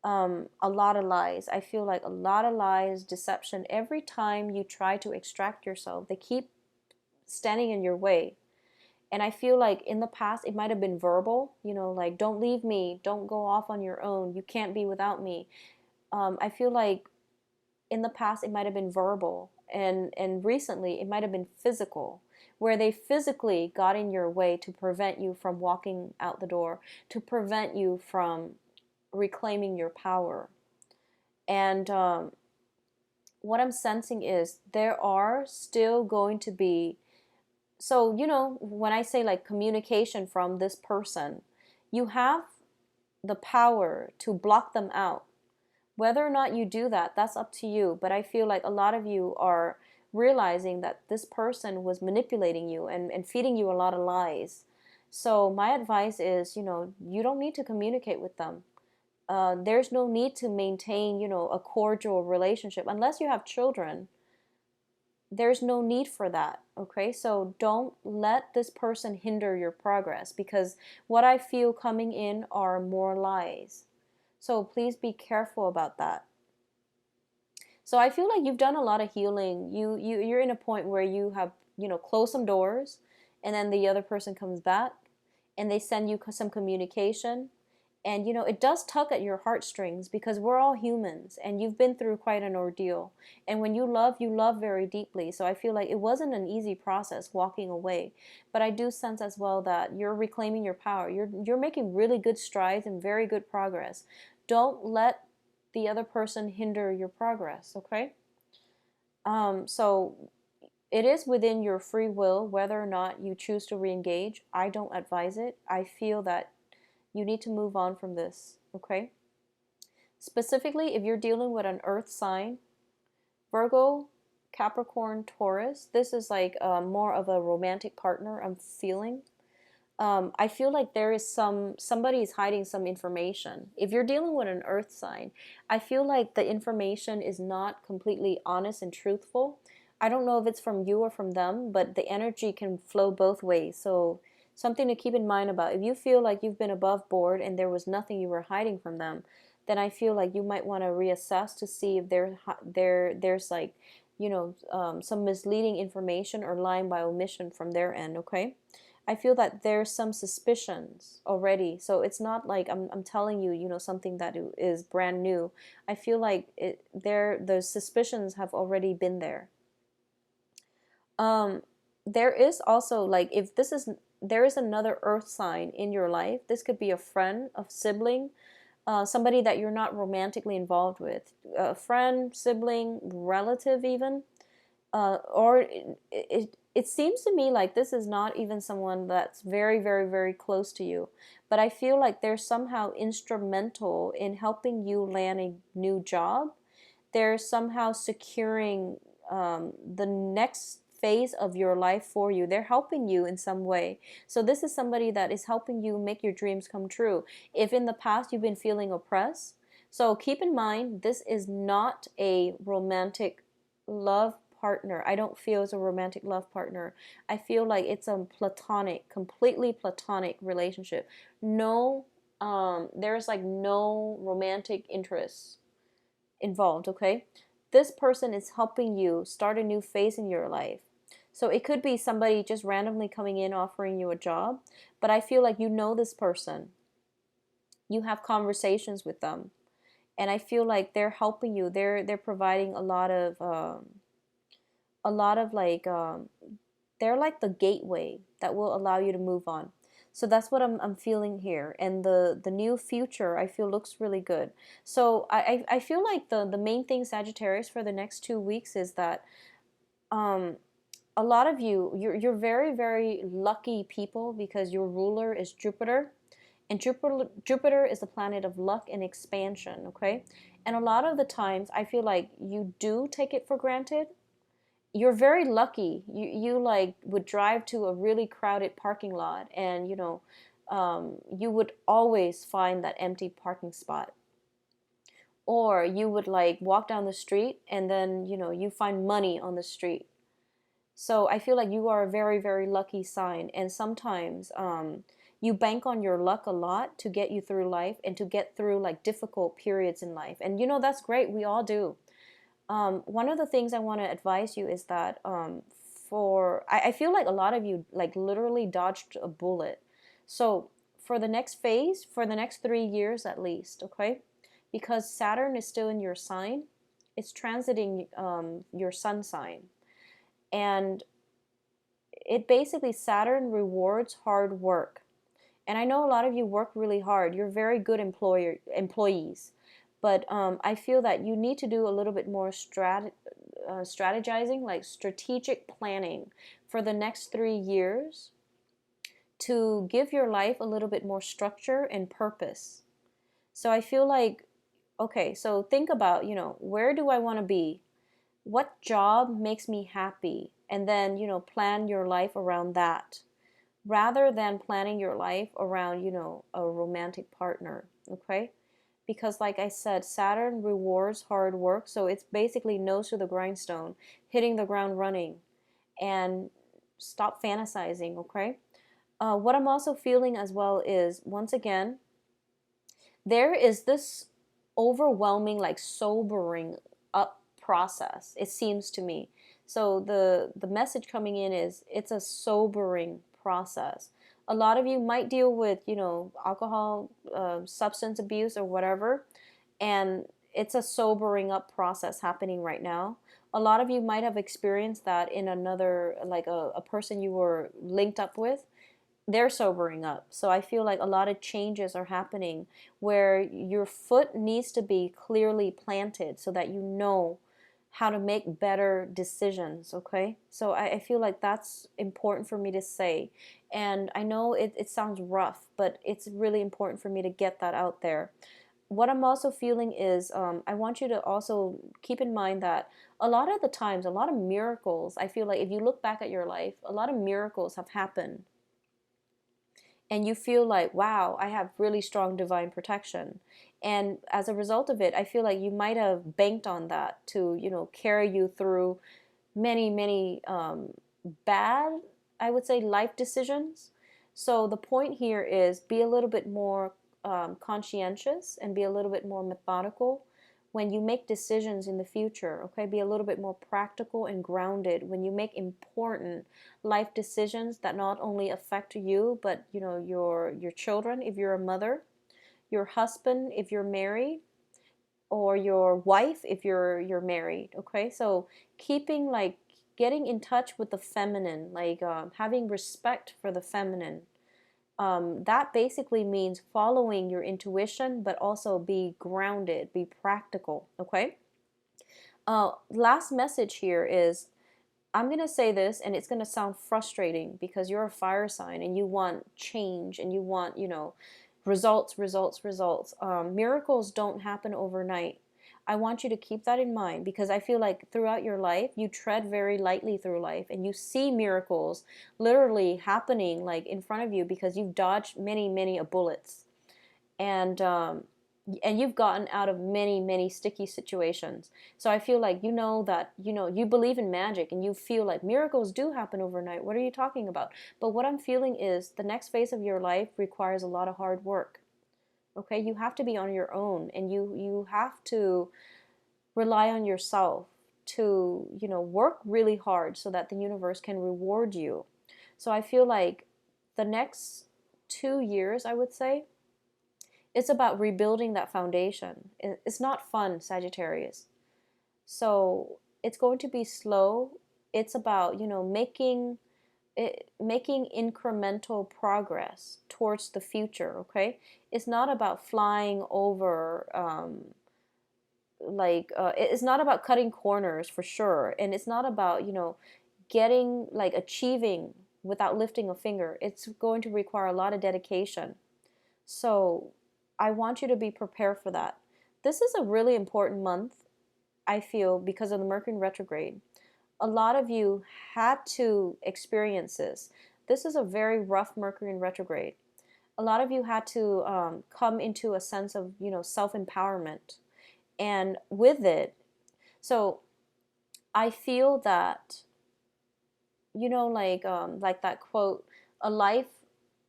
A lot of lies. I feel like a lot of lies, deception. Every time you try to extract yourself, they keep standing in your way. And I feel like in the past, it might have been verbal, like, don't leave me, don't go off on your own, you can't be without me. I feel like in the past, it might have been verbal. And recently, it might have been physical, where they physically got in your way to prevent you from walking out the door, to prevent you from reclaiming your power. And what I'm sensing is there are still going to be, so when I say like communication from this person, you have the power to block them out. Whether or not you do that, that's up to you. But I feel like a lot of you are realizing that this person was manipulating you and feeding you a lot of lies. So my advice is, you don't need to communicate with them. There's no need to maintain, a cordial relationship. Unless you have children, there's no need for that, okay? So don't let this person hinder your progress, because what I feel coming in are more lies. So please be careful about that. So I feel like you've done a lot of healing. You're in a point where you have, closed some doors, and then the other person comes back and they send you some communication. And, it does tug at your heartstrings, because we're all humans, and you've been through quite an ordeal. And when you love very deeply. So I feel like it wasn't an easy process walking away. But I do sense as well that you're reclaiming your power. You're making really good strides and very good progress. Don't let the other person hinder your progress, okay? So it is within your free will whether or not you choose to re-engage. I don't advise it. I feel that you need to move on from this. okay? Specifically, if you're dealing with an earth sign, Virgo, Capricorn, Taurus, this is like more of a romantic partner I'm feeling. I feel like there is somebody is hiding some information. If you're dealing with an earth sign, I feel like the information is not completely honest and truthful. I don't know if it's from you or from them, but the energy can flow both ways. So something to keep in mind about. If you feel like you've been above board and there was nothing you were hiding from them, then I feel like you might want to reassess to see if there's like, some misleading information or lying by omission from their end, okay? I feel that there's some suspicions already. So it's not like I'm telling you, something that is brand new. I feel like those suspicions have already been there. There is also like, if there is another earth sign in your life. This could be a friend, a sibling, somebody that you're not romantically involved with, a friend, sibling, relative even, or it seems to me like this is not even someone that's very, very, very close to you. But I feel like they're somehow instrumental in helping you land a new job. They're somehow securing the next phase of your life for you. They're helping you in some way. So this is somebody that is helping you make your dreams come true. If in the past you've been feeling oppressed, so keep in mind, this is not a romantic love partner. I don't feel it's a romantic love partner. I feel like it's a platonic, completely platonic relationship. No, there's like no romantic interests involved, okay? This person is helping you start a new phase in your life. So it could be somebody just randomly coming in offering you a job, but I feel like you know this person. You have conversations with them, and I feel like they're helping you. They're providing a lot of like they're like the gateway that will allow you to move on. So that's what I'm feeling here. And the new future I feel looks really good. So I feel like the main thing, Sagittarius, for the next 2 weeks is that a lot of you're very, very lucky people because your ruler is Jupiter. And Jupiter is the planet of luck and expansion, okay? And a lot of the times I feel like you do take it for granted. You're very lucky. You like would drive to a really crowded parking lot, and you would always find that empty parking spot. Or you would like walk down the street, and then you find money on the street. So I feel like you are a very, very lucky sign, and sometimes you bank on your luck a lot to get you through life and to get through like difficult periods in life. And that's great. We all do. One of the things I want to advise you is that I feel like a lot of you like literally dodged a bullet. So for the next phase, for the next 3 years at least, okay? Because Saturn is still in your sign, it's transiting your sun sign. And it basically, Saturn rewards hard work. And I know a lot of you work really hard. You're very good employees. But I feel that you need to do a little bit more strategizing, like strategic planning for the next 3 years to give your life a little bit more structure and purpose. So I feel like, okay, so think about, where do I want to be? What job makes me happy? And then, plan your life around that rather than planning your life around, a romantic partner, okay? Because like I said, Saturn rewards hard work, so it's basically nose to the grindstone, hitting the ground running, and stop fantasizing, okay? What I'm also feeling as well is, once again, there is this overwhelming, like sobering up process, it seems to me. So the message coming in is it's a sobering process. A lot of you might deal with, alcohol, substance abuse, or whatever, and it's a sobering up process happening right now. A lot of you might have experienced that in another, like a person you were linked up with. They're sobering up. So I feel like a lot of changes are happening where your foot needs to be clearly planted so that you know how to make better decisions, okay? So I feel like that's important for me to say. And I know it sounds rough, but it's really important for me to get that out there. what I'm also feeling is I want you to also keep in mind that a lot of the times, a lot of miracles, I feel like if you look back at your life, a lot of miracles have happened. And you feel like, wow, I have really strong divine protection. And as a result of it, I feel like you might have banked on that to, carry you through many, many bad, I would say, life decisions. So the point here is be a little bit more conscientious and be a little bit more methodical when you make decisions in the future. Okay, be a little bit more practical and grounded when you make important life decisions that not only affect you, but your children if you're a mother, your husband if you're married, or your wife if you're married. Okay, so keeping like getting in touch with the feminine, like having respect for the feminine. That basically means following your intuition, but also be grounded, be practical. Okay. Last message here is, I'm going to say this and it's going to sound frustrating because you're a fire sign and you want change and you want, results, results, results. Miracles don't happen overnight. I want you to keep that in mind because I feel like throughout your life, you tread very lightly through life and you see miracles literally happening like in front of you because you've dodged many, many bullets. And you've gotten out of many, many sticky situations. So I feel like that you believe in magic and you feel like miracles do happen overnight. What are you talking about? But what I'm feeling is the next phase of your life requires a lot of hard work. Okay, you have to be on your own and you have to rely on yourself to work really hard so that the universe can reward you. So I feel like the next 2 years, I would say, it's about rebuilding that foundation. It's not fun, Sagittarius. So it's going to be slow. It's about, making incremental progress towards the future, okay? It's not about flying over, it's not about cutting corners for sure. And it's not about, getting, like achieving without lifting a finger. It's going to require a lot of dedication. So I want you to be prepared for that. This is a really important month, I feel, because of the Mercury retrograde. A lot of you had to experience this. This is a very rough Mercury in retrograde. A lot of you had to come into a sense of, self-empowerment. And with it, so I feel that, like that quote, a life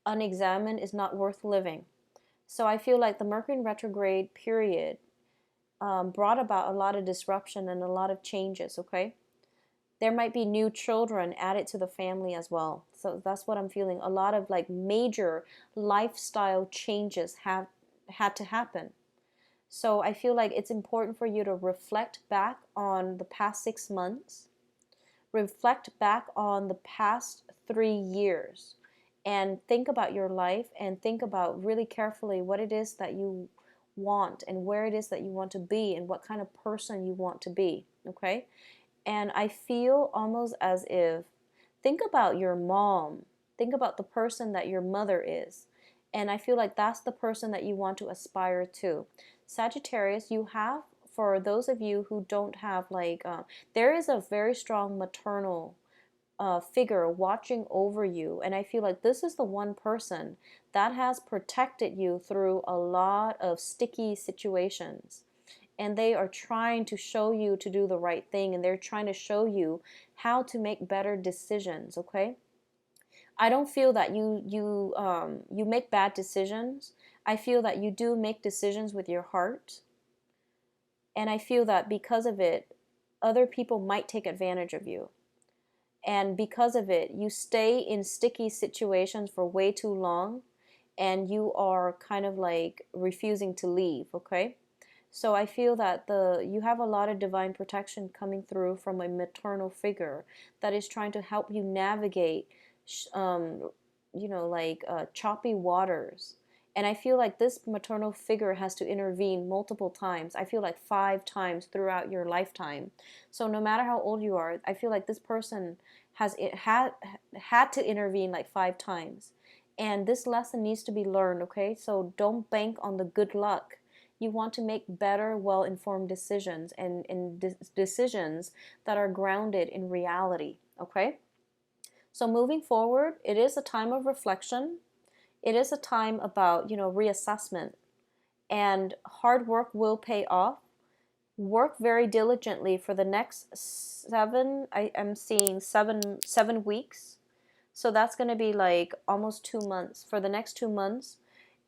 unexamined is not worth living. So I feel like the Mercury retrograde period brought about a lot of disruption and a lot of changes, okay? There might be new children added to the family as well. So that's what I'm feeling. A lot of like major lifestyle changes have had to happen. So I feel like it's important for you to reflect back on the past 6 months, reflect back on the past 3 years, and think about your life and think about really carefully what it is that you want and where it is that you want to be and what kind of person you want to be, okay? And I feel almost as if, think about your mom, think about the person that your mother is, and I feel like that's the person that you want to aspire to. Sagittarius, you have, for those of you who don't have there is a very strong maternal figure watching over you, and I feel like this is the one person that has protected you through a lot of sticky situations, and they are trying to show you to do the right thing, and they're trying to show you how to make better decisions, okay? I don't feel that you make bad decisions. I feel that you do make decisions with your heart, and I feel that because of it, other people might take advantage of you. And because of it, you stay in sticky situations for way too long, and you are kind of like refusing to leave, okay? So I feel that you have a lot of divine protection coming through from a maternal figure that is trying to help you navigate, choppy waters. And I feel like this maternal figure has to intervene multiple times. I feel like 5 times throughout your lifetime. So no matter how old you are, I feel like this person had to intervene like 5 times. And this lesson needs to be learned, okay? So don't bank on the good luck. You want to make better, well-informed decisions and decisions that are grounded in reality, okay? So moving forward, it is a time of reflection. It is a time about, reassessment, and hard work will pay off. Work very diligently for the next I'm seeing seven weeks. So that's going to be like almost 2 months. For the next 2 months,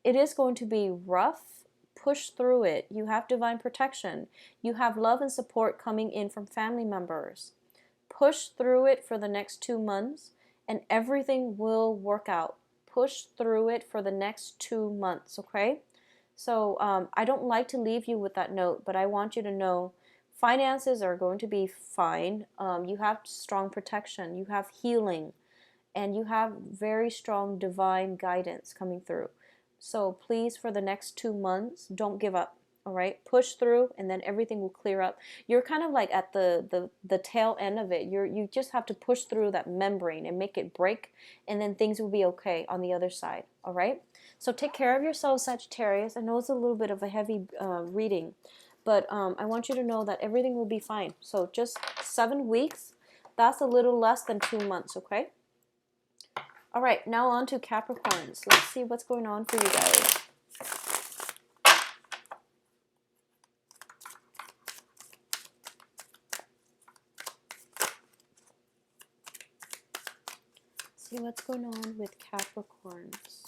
it is going to be rough. Push through it. You have divine protection. You have love and support coming in from family members. Push through it for the next 2 months and everything will work out. Push through it for the next 2 months, okay? So I don't like to leave you with that note, but I want you to know finances are going to be fine. You have strong protection. You have healing. And you have very strong divine guidance coming through. So please, for the next 2 months, don't give up. All right, push through, and then everything will clear up. You're kind of like at the tail end of it. You just have to push through that membrane and make it break, and then things will be okay on the other side. All right. So take care of yourself, Sagittarius. I know it's a little bit of a heavy reading, but I want you to know that everything will be fine. So just 7 weeks. That's a little less than 2 months. Okay. All right, now on to Capricorns. Let's see what's going on for you guys. See what's going on with Capricorns.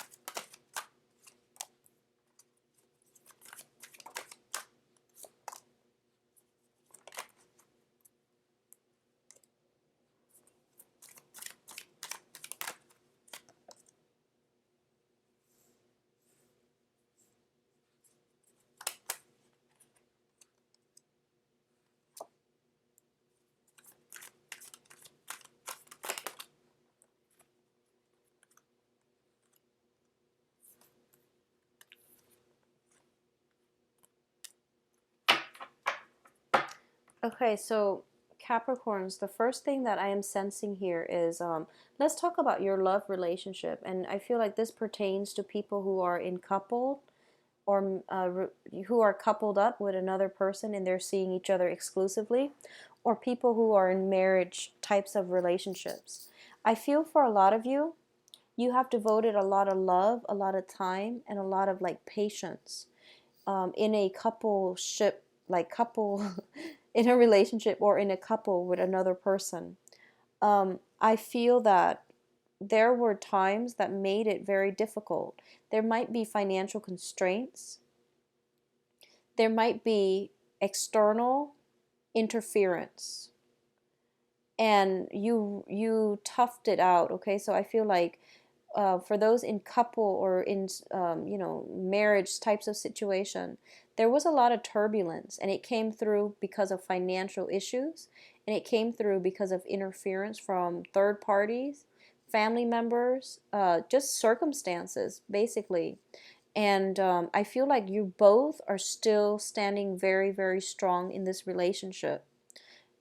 Okay, so Capricorns, the first thing that I am sensing here is let's talk about your love relationship. And I feel like this pertains to people who are in couple or who are coupled up with another person and they're seeing each other exclusively, or people who are in marriage types of relationships. I feel for a lot of you, you have devoted a lot of love, a lot of time, and a lot of like patience in a coupleship, like couple in a relationship or in a couple with another person. I feel that there were times that made it very difficult. There might be financial constraints. There might be external interference. And you toughed it out, okay? So I feel like for those in couple or in marriage types of situation, there was a lot of turbulence, and it came through because of financial issues, and it came through because of interference from third parties, family members, just circumstances basically. And I feel like you both are still standing very, very strong in this relationship.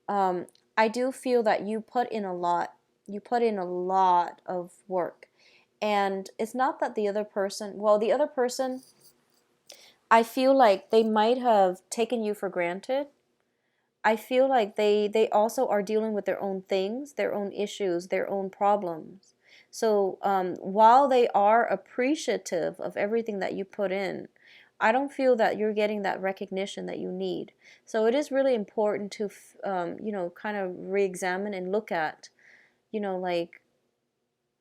I do feel that you put in a lot. You put in a lot of work. And it's not that the other person, well, the other person, I feel like they might have taken you for granted. I feel like they also are dealing with their own things, their own issues, their own problems. So while they are appreciative of everything that you put in, I don't feel that you're getting that recognition that you need. So it is really important to, kind of re-examine and look at, like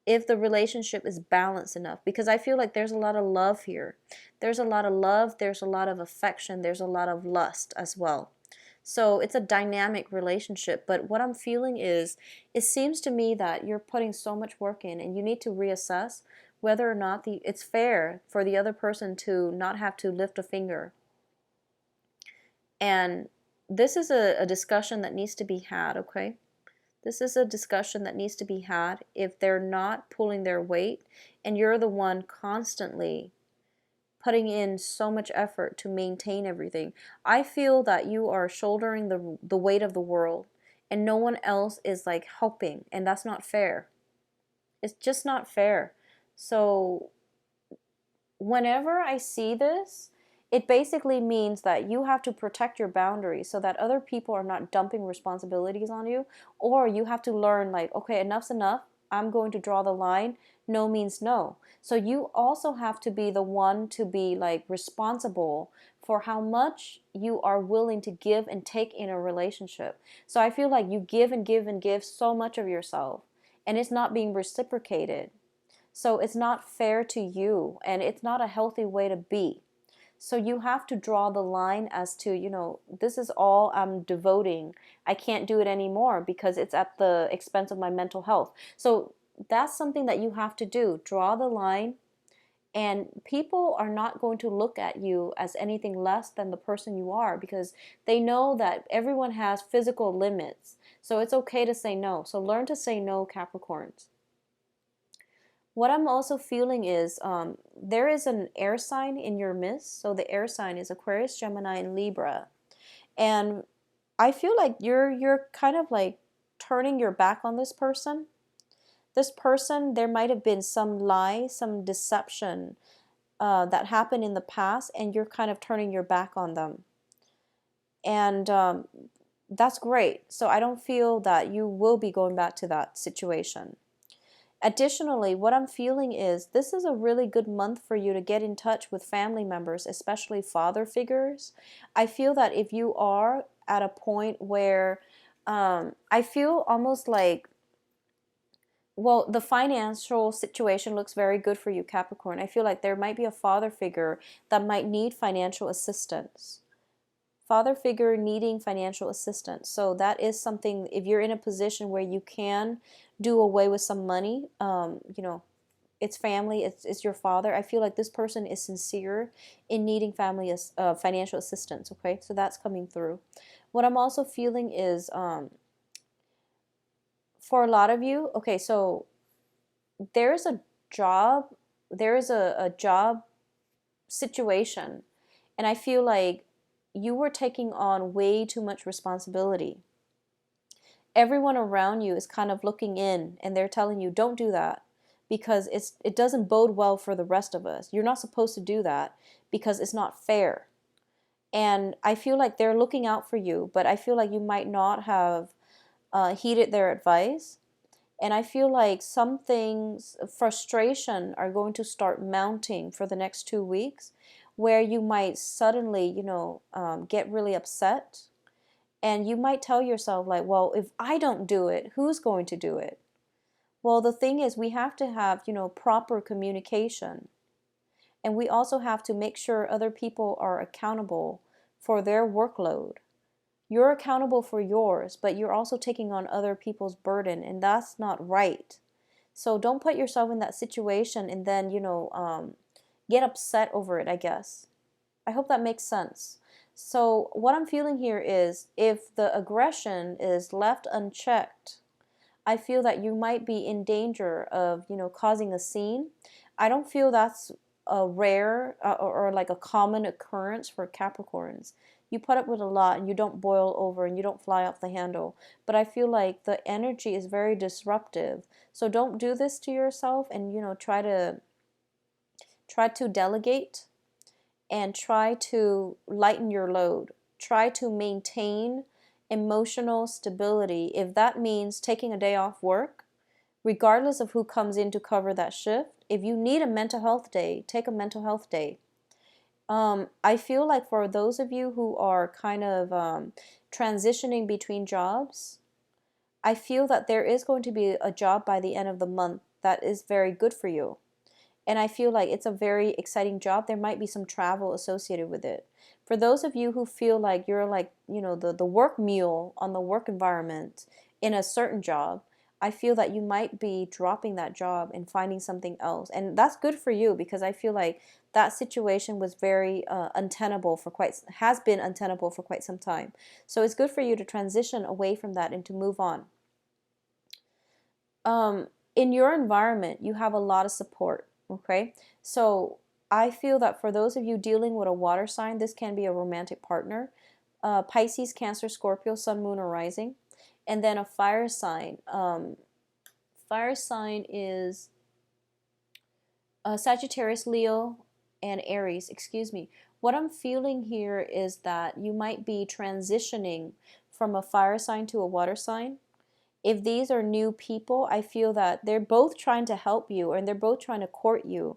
if the relationship is balanced enough. Because I feel like there's a lot of love here. There's a lot of love, there's a lot of affection, there's a lot of lust as well. So it's a dynamic relationship. But what I'm feeling is, it seems to me that you're putting so much work in and you need to reassess whether or not it's fair for the other person to not have to lift a finger. And this is a discussion that needs to be had, okay? This is a discussion that needs to be had if they're not pulling their weight and you're the one constantly putting in so much effort to maintain everything. I feel that you are shouldering the weight of the world and no one else is like helping, and that's not fair. It's just not fair. So whenever I see this, It basically means that you have to protect your boundaries so that other people are not dumping responsibilities on you, or you have to learn like, okay, enough's enough. I'm going to draw the line. No means no. So you also have to be the one to be like responsible for how much you are willing to give and take in a relationship. So I feel like you give and give and give so much of yourself, and it's not being reciprocated. So it's not fair to you, and it's not a healthy way to be. So you have to draw the line as to, this is all I'm devoting. I can't do it anymore because it's at the expense of my mental health. So that's something that you have to do. Draw the line, and people are not going to look at you as anything less than the person you are, because they know that everyone has physical limits. So it's okay to say no. So learn to say no, Capricorns. What I'm also feeling is there is an air sign in your midst. So the air sign is Aquarius, Gemini, and Libra. And I feel like you're kind of like turning your back on this person. This person, there might have been some lie, some deception that happened in the past, and you're kind of turning your back on them. And that's great. So I don't feel that you will be going back to that situation. Additionally, what I'm feeling is this is a really good month for you to get in touch with family members, especially father figures. I feel that if you are at a point where I feel almost like, well, the financial situation looks very good for you, Capricorn. I feel like there might be a father figure that might need financial assistance. Father figure needing financial assistance. So that is something, if you're in a position where you can do away with some money, it's family, it's your father. I feel like this person is sincere in needing financial assistance, okay? So that's coming through. What I'm also feeling is, for a lot of you, okay, so there is a job, there is a job situation, and I feel like you were taking on way too much responsibility. Everyone around you is kind of looking in, and they're telling you, don't do that because it doesn't bode well for the rest of us. You're not supposed to do that because it's not fair. And I feel like they're looking out for you, but I feel like you might not have heeded their advice. And I feel like some things, frustration, are going to start mounting for the next 2 weeks, where you might suddenly, get really upset. And you might tell yourself like, well, if I don't do it, who's going to do it? Well, the thing is, we have to have, proper communication. And we also have to make sure other people are accountable for their workload. You're accountable for yours, but you're also taking on other people's burden, and that's not right. So don't put yourself in that situation and then, get upset over it, I guess. I hope that makes sense. So what I'm feeling here is, if the aggression is left unchecked, I feel that you might be in danger of, causing a scene. I don't feel that's a rare or like a common occurrence for Capricorns. You put up with a lot and you don't boil over and you don't fly off the handle. But I feel like the energy is very disruptive. So don't do this to yourself, and try to delegate and try to lighten your load. Try to maintain emotional stability. If that means taking a day off work, regardless of who comes in to cover that shift, if you need a mental health day, take a mental health day. I feel like for those of you who are kind of transitioning between jobs, I feel that there is going to be a job by the end of the month that is very good for you. And I feel like it's a very exciting job. There might be some travel associated with it. For those of you who feel like you're like, the work mule on the work environment in a certain job, I feel that you might be dropping that job and finding something else. And that's good for you, because I feel like that situation was very has been untenable for quite some time. So it's good for you to transition away from that and to move on. In your environment, you have a lot of support. Okay, so I feel that for those of you dealing with a water sign, this can be a romantic partner. Pisces, Cancer, Scorpio, Sun, Moon, or Rising. And then a fire sign. Fire sign is Sagittarius, Leo, and Aries. Excuse me. What I'm feeling here is that you might be transitioning from a fire sign to a water sign. If these are new people, I feel that they're both trying to help you and they're both trying to court you.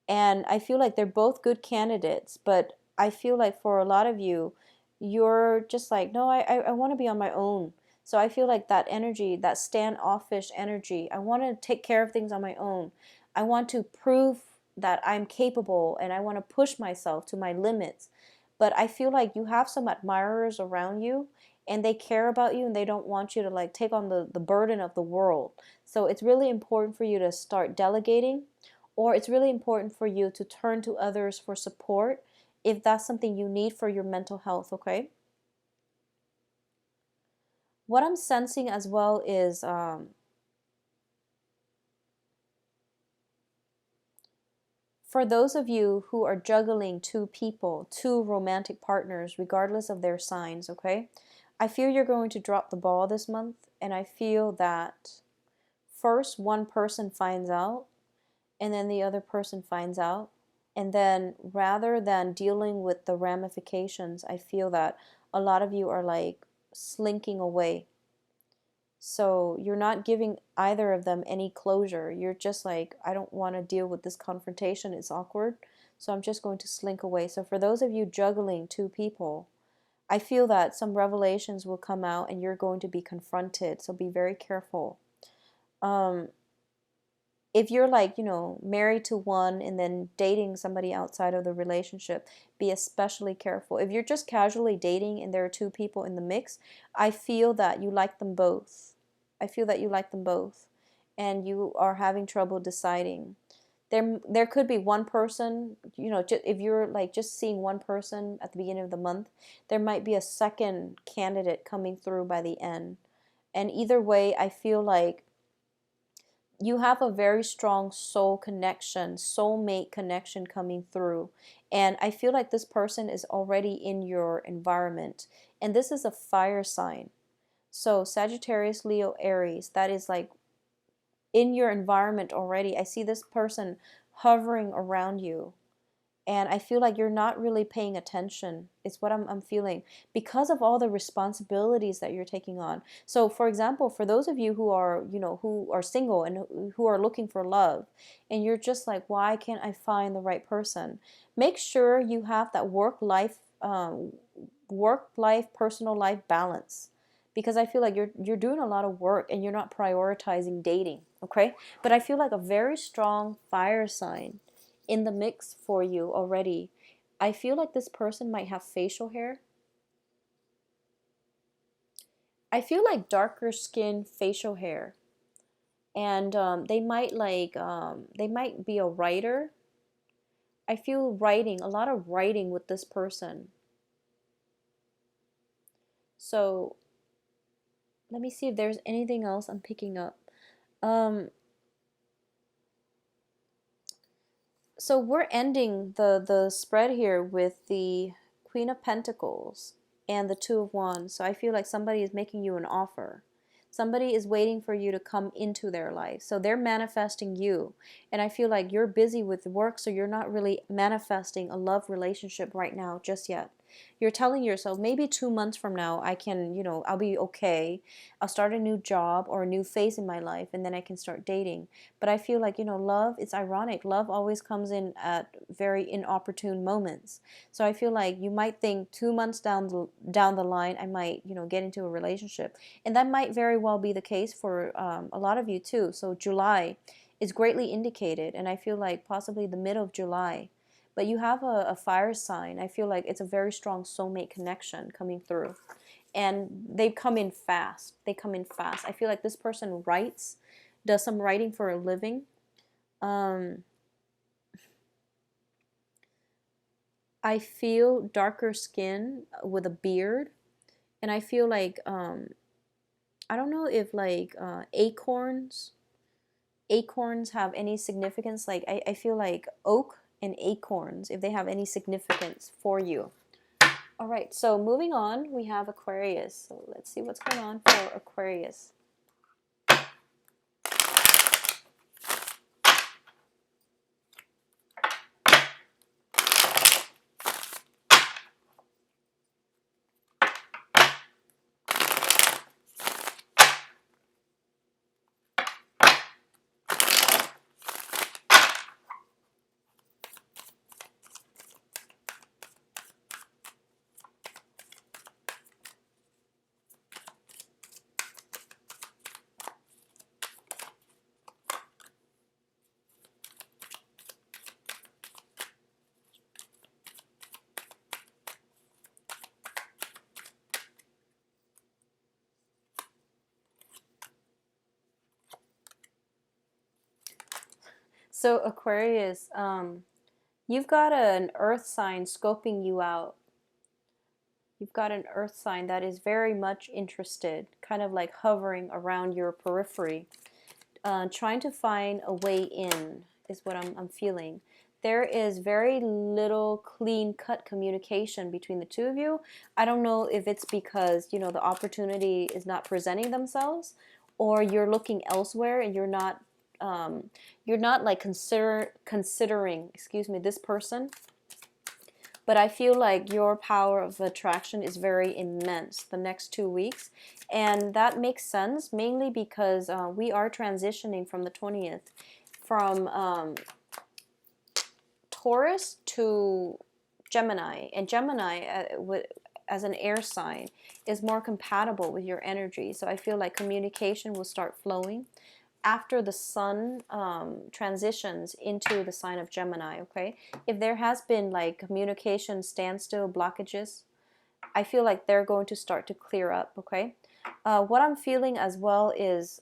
And I feel like they're both good candidates, but I feel like for a lot of you, you're just like, no, I want to be on my own. So I feel like that energy, that standoffish energy, I want to take care of things on my own. I want to prove that I'm capable and I want to push myself to my limits. But I feel like you have some admirers around you and they care about you and they don't want you to like take on the burden of the world. So it's really important for you to start delegating, or it's really important for you to turn to others for support if that's something you need for your mental health, okay? What I'm sensing as well is for those of you who are juggling two people, two romantic partners, regardless of their signs, okay? I feel you're going to drop the ball this month, and I feel that first one person finds out, and then the other person finds out. And then rather than dealing with the ramifications, I feel that a lot of you are like slinking away. So you're not giving either of them any closure. You're just like, I don't want to deal with this confrontation. It's awkward. So I'm just going to slink away. So for those of you juggling two people, I feel that some revelations will come out and you're going to be confronted. So be very careful. If you're like, married to one and then dating somebody outside of the relationship, be especially careful. If you're just casually dating and there are two people in the mix, I feel that you like them both. I feel that you like them both and you are having trouble deciding. There could be one person, if you're like just seeing one person at the beginning of the month, there might be a second candidate coming through by the end. And either way, I feel like you have a very strong soul connection, soulmate connection coming through. And I feel like this person is already in your environment. And this is a fire sign. So Sagittarius, Leo, Aries, that is like in your environment already. I see this person hovering around you. And I feel like you're not really paying attention. It's what I'm feeling because of all the responsibilities that you're taking on. So for example, for those of you who are, who are single and who are looking for love, and you're just like, why can't I find the right person? Make sure you have that work life, personal life balance. Because I feel like you're doing a lot of work and you're not prioritizing dating, okay? But I feel like a very strong fire sign in the mix for you already. I feel like this person might have facial hair. I feel like darker skin, facial hair. And they might be a writer. I feel writing, a lot of writing with this person. So let me see if there's anything else I'm picking up. So we're ending the spread here with the Queen of Pentacles and the Two of Wands. So I feel like somebody is making you an offer. Somebody is waiting for you to come into their life. So they're manifesting you. And I feel like you're busy with work, so you're not really manifesting a love relationship right now just yet. You're telling yourself, maybe 2 months from now, I can, I'll be okay. I'll start a new job or a new phase in my life, and then I can start dating. But I feel like, love, it's ironic. Love always comes in at very inopportune moments. So I feel like you might think 2 months down the line, I might, get into a relationship. And that might very well be the case for a lot of you too. So July is greatly indicated, and I feel like possibly the middle of July. But you have a fire sign. I feel like it's a very strong soulmate connection coming through. And they come in fast. They come in fast. I feel like this person writes, does some writing for a living. I feel darker skin with a beard. And I feel like, I don't know if like acorns have any significance. Like I feel like oak and acorns, if they have any significance for you. All right, so moving on, we have Aquarius. So let's see what's going on for Aquarius. So Aquarius, you've got an earth sign scoping you out. You've got an earth sign that is very much interested, kind of like hovering around your periphery, trying to find a way in, is what I'm feeling. There is very little clean-cut communication between the two of you. I don't know if it's because, you know, the opportunity is not presenting themselves, or you're looking elsewhere and you're not like considering, excuse me, this person. But I feel like your power of attraction is very immense the next 2 weeks. And that makes sense mainly because we are transitioning from the 20th from Taurus to Gemini. And Gemini, as an air sign, is more compatible with your energy. So I feel like communication will start flowing after the sun transitions into the sign of Gemini, okay? If there has been like communication standstill blockages, I feel like they're going to start to clear up, okay? What I'm feeling as well is,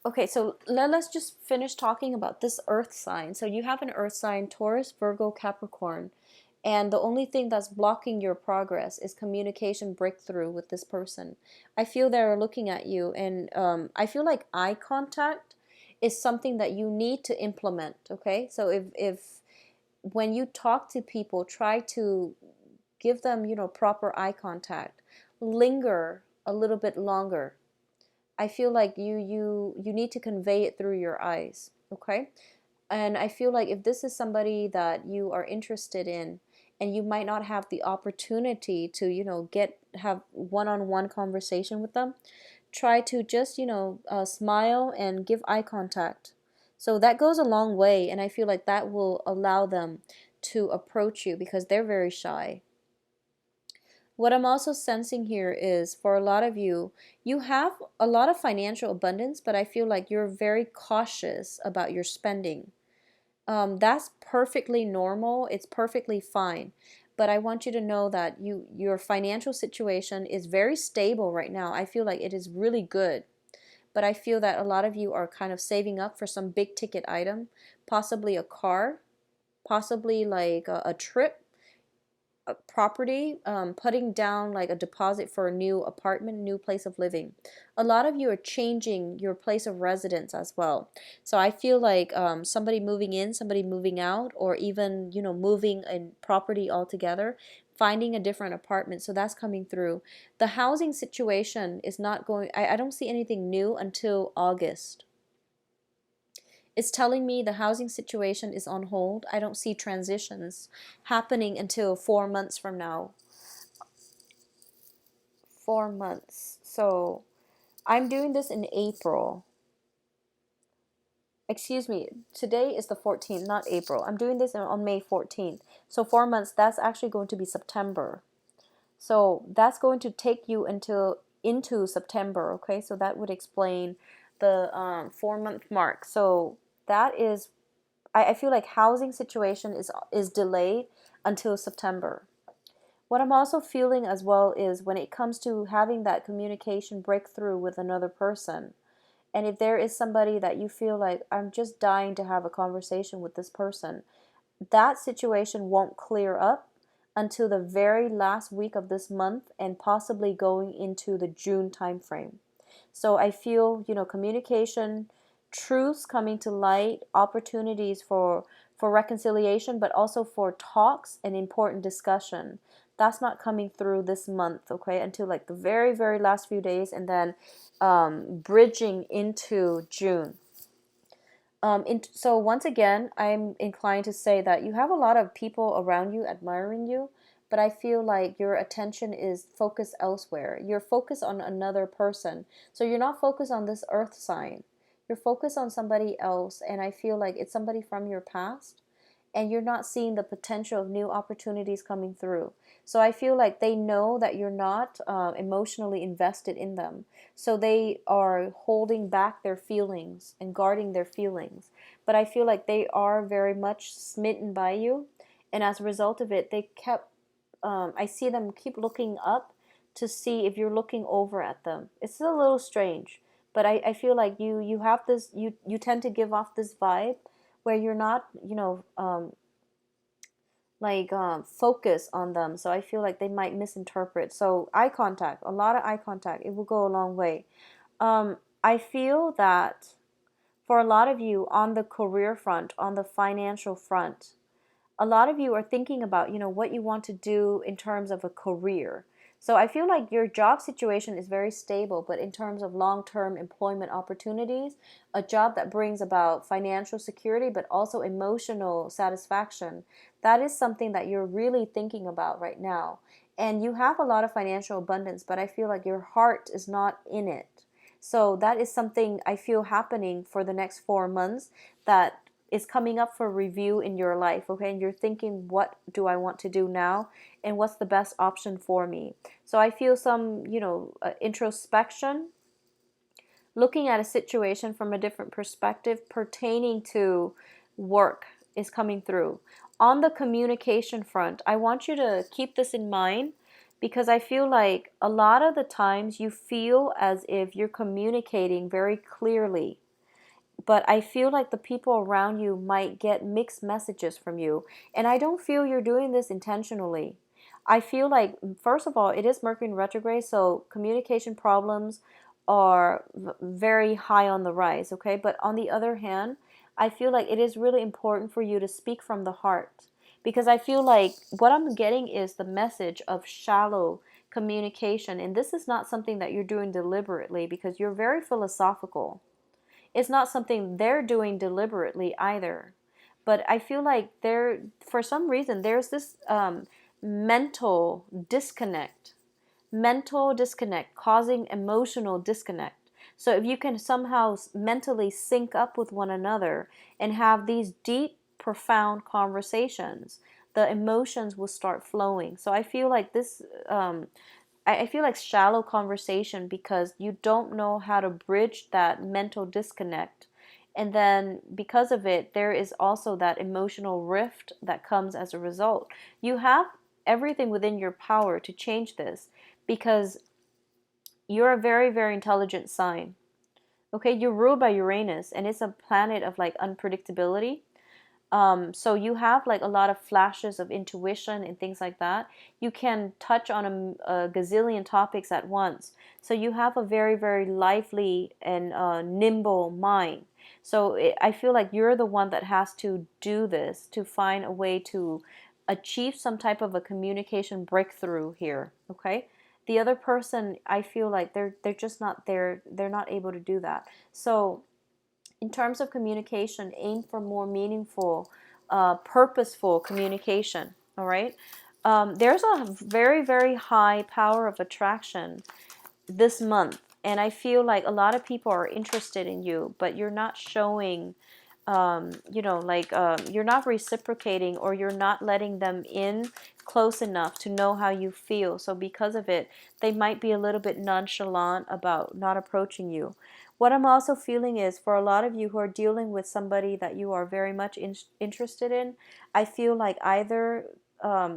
okay, so let's just finish talking about this earth sign. So you have an earth sign, Taurus, Virgo, Capricorn. And the only thing that's blocking your progress is communication breakthrough with this person. I feel they're looking at you, and I feel like eye contact is something that you need to implement, okay? So if when you talk to people, try to give them, you know, proper eye contact. Linger a little bit longer. I feel like you need to convey it through your eyes, okay? And I feel like if this is somebody that you are interested in, and you might not have the opportunity to, you know, have one-on-one conversation with them, try to just, you know, smile and give eye contact. So that goes a long way, and I feel like that will allow them to approach you because they're very shy. What I'm also sensing here is for a lot of you, you have a lot of financial abundance, but I feel like you're very cautious about your spending. That's perfectly normal. It's perfectly fine. But I want you to know that your financial situation is very stable right now. I feel like it is really good. But I feel that a lot of you are kind of saving up for some big ticket item, possibly a car, possibly like a trip, a property, putting down like a deposit for a new apartment, new place of living. A lot of you are changing your place of residence as well. So I feel like somebody moving in, somebody moving out, or even, you know, moving a property altogether, finding a different apartment. So that's coming through. The housing situation is not going, I don't see anything new until August. It's telling me the housing situation is on hold. I don't see transitions happening until 4 months from now. 4 months. So I'm doing this in April. Excuse me, today is the 14th, not April. I'm doing this on May 14th. So 4 months, that's actually going to be September. So that's going to take you into September, okay? So that would explain the 4 month mark. So that is, I feel like housing situation is delayed until September. What I'm also feeling as well is when it comes to having that communication breakthrough with another person, and if there is somebody that you feel like, I'm just dying to have a conversation with this person, that situation won't clear up until the very last week of this month and possibly going into the June timeframe. So I feel, you know, communication, truths coming to light, opportunities for reconciliation, but also for talks and important discussion. That's not coming through this month, okay, until like the very, very last few days, and then bridging into June. So once again, I'm inclined to say that you have a lot of people around you admiring you, but I feel like your attention is focused elsewhere. You're focused on another person. So you're not focused on this earth sign. You're focused on somebody else, and I feel like it's somebody from your past, and you're not seeing the potential of new opportunities coming through. So I feel like they know that you're not emotionally invested in them. So they are holding back their feelings and guarding their feelings. But I feel like they are very much smitten by you. And as a result of it, I see them keep looking up to see if you're looking over at them. It's a little strange. But I feel like you have this, you tend to give off this vibe where you're not, focus on them. So I feel like they might misinterpret. So eye contact, a lot of eye contact, it will go a long way. I feel that for a lot of you on the career front, on the financial front, a lot of you are thinking about, what you want to do in terms of a career. So I feel like your job situation is very stable, but in terms of long-term employment opportunities, a job that brings about financial security, but also emotional satisfaction, that is something that you're really thinking about right now. And you have a lot of financial abundance, but I feel like your heart is not in it. So that is something I feel happening for the next 4 months, that is coming up for review in your life, okay? And you're thinking, what do I want to do now? And what's the best option for me? So I feel some, introspection, looking at a situation from a different perspective pertaining to work is coming through. On the communication front, I want you to keep this in mind, because I feel like a lot of the times you feel as if you're communicating very clearly, but I feel like the people around you might get mixed messages from you. And I don't feel you're doing this intentionally. I feel like, first of all, it is Mercury in retrograde, so communication problems are very high on the rise, okay? But on the other hand, I feel like it is really important for you to speak from the heart, because I feel like what I'm getting is the message of shallow communication. And this is not something that you're doing deliberately, because you're very philosophical. It's not something they're doing deliberately either. But I feel like for some reason, there's this mental disconnect, causing emotional disconnect. So if you can somehow mentally sync up with one another and have these deep, profound conversations, the emotions will start flowing. So I feel like this I feel like shallow conversation, because you don't know how to bridge that mental disconnect. And then because of it, there is also that emotional rift that comes as a result. You have everything within your power to change this, because you're a very, very intelligent sign. Okay, you're ruled by Uranus, and it's a planet of like unpredictability. So you have like a lot of flashes of intuition and things like that. You can touch on a gazillion topics at once. So you have a very, very lively and nimble mind. So I feel like you're the one that has to do this, to find a way to achieve some type of a communication breakthrough here. Okay. The other person, I feel like they're just not there. They're not able to do that. So in terms of communication, aim for more meaningful, purposeful communication. All right. There's a very, very high power of attraction this month, and I feel like a lot of people are interested in you, but you're not showing, you're not reciprocating, or you're not letting them in close enough to know how you feel. So because of it, they might be a little bit nonchalant about not approaching you. What I'm also feeling is, for a lot of you who are dealing with somebody that you are very much interested in, I feel like either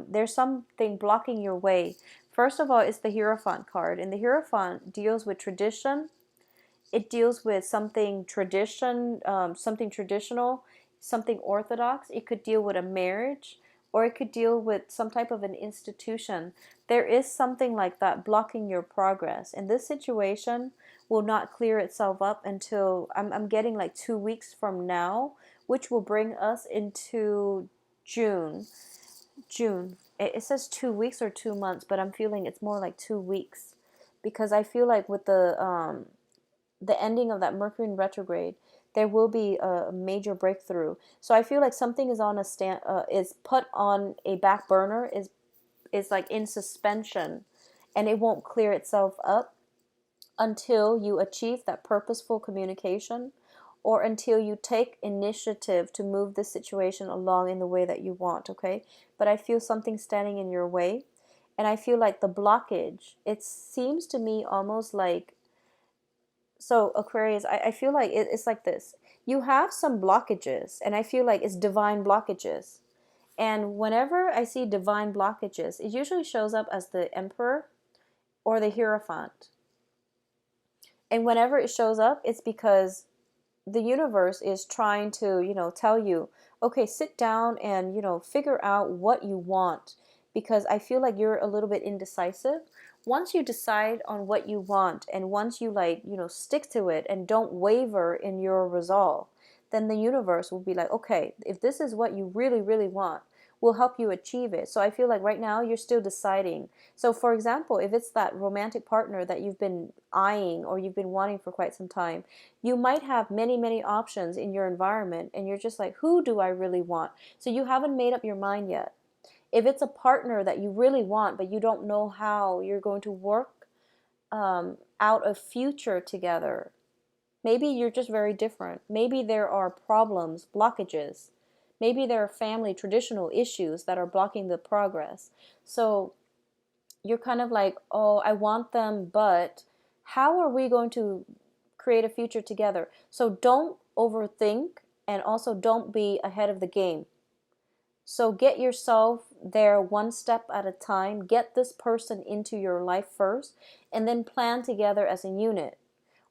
there's something blocking your way. First of all, it's the Hierophant card, and the Hierophant deals with tradition. It deals with something something traditional, something orthodox. It could deal with a marriage, or it could deal with some type of an institution. There is something like that blocking your progress, and this situation will not clear itself up until I'm getting like 2 weeks from now, which will bring us into June. It says 2 weeks or 2 months, but I'm feeling it's more like 2 weeks, because I feel like with the ending of that Mercury in retrograde, there will be a major breakthrough. So I feel like something is on a is put on a back burner, is like in suspension, and it won't clear itself up until you achieve that purposeful communication, or until you take initiative to move this situation along in the way that you want, okay? But I feel something standing in your way, and I feel like the blockage, it seems to me almost like, so Aquarius, I feel like it's like this. You have some blockages, and I feel like it's divine blockages. And whenever I see divine blockages, it usually shows up as the Emperor or the Hierophant. And whenever it shows up, it's because the universe is trying to, tell you, okay, sit down and, figure out what you want. Because I feel like you're a little bit indecisive. Once you decide on what you want, and once you stick to it and don't waver in your resolve, then the universe will be like, okay, if this is what you really, really want, we'll help you achieve it. So I feel like right now you're still deciding. So for example, if it's that romantic partner that you've been eyeing or you've been wanting for quite some time, you might have many, many options in your environment, and you're just like, who do I really want? So you haven't made up your mind yet. If it's a partner that you really want, but you don't know how you're going to work out a future together, maybe you're just very different. Maybe there are problems, blockages. Maybe there are family traditional issues that are blocking the progress. So you're kind of like, oh, I want them, but how are we going to create a future together? So don't overthink, and also don't be ahead of the game. So get yourself there one step at a time. Get this person into your life first, and then plan together as a unit.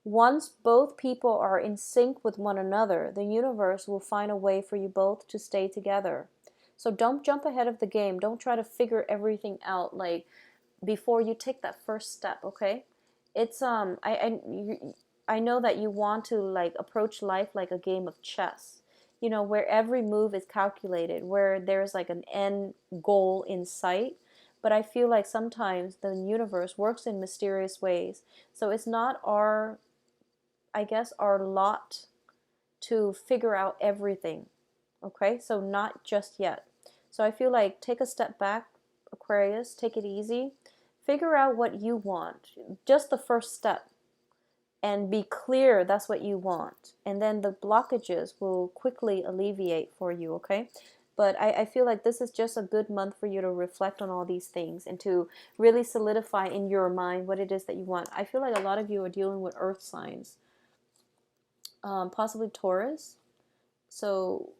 Once both people are in sync with one another, the universe will find a way for you both to stay together. So don't jump ahead of the game. Don't try to figure everything out like before you take that first step, okay? It's I know that you want to like approach life like a game of chess. Where every move is calculated, where there's like an end goal in sight. But I feel like sometimes the universe works in mysterious ways. So it's not our lot to figure out everything. Okay, so not just yet. So I feel like take a step back, Aquarius, take it easy. Figure out what you want. Just the first step. And be clear that's what you want. And then the blockages will quickly alleviate for you, okay? But I feel like this is just a good month for you to reflect on all these things and to really solidify in your mind what it is that you want. I feel like a lot of you are dealing with earth signs. Possibly Taurus. So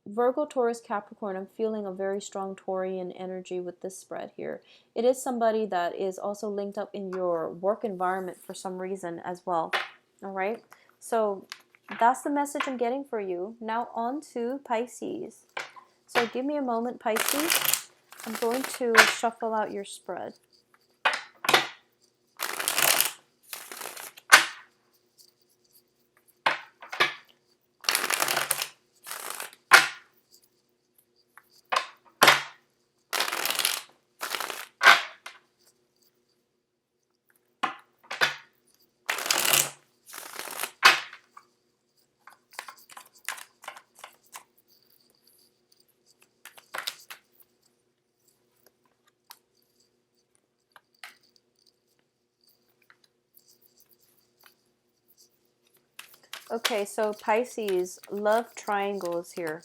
Virgo, Taurus, Capricorn, I'm feeling a very strong Taurian energy with this spread here. It is somebody that is also linked up in your work environment for some reason as well. All right. So that's the message I'm getting for you. Now on to Pisces. So give me a moment, Pisces. I'm going to shuffle out your spread. Okay, so Pisces, love triangles here.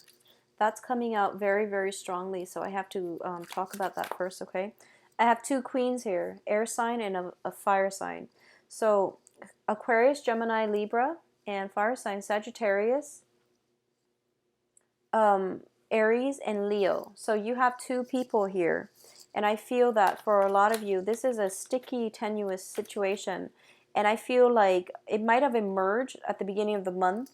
That's coming out very, very strongly, so I have to talk about that first, okay? I have two queens here, air sign and a fire sign. So Aquarius, Gemini, Libra, and fire sign Sagittarius, Aries, and Leo. So you have two people here. And I feel that for a lot of you, this is a sticky, tenuous situation. And I feel like it might have emerged at the beginning of the month,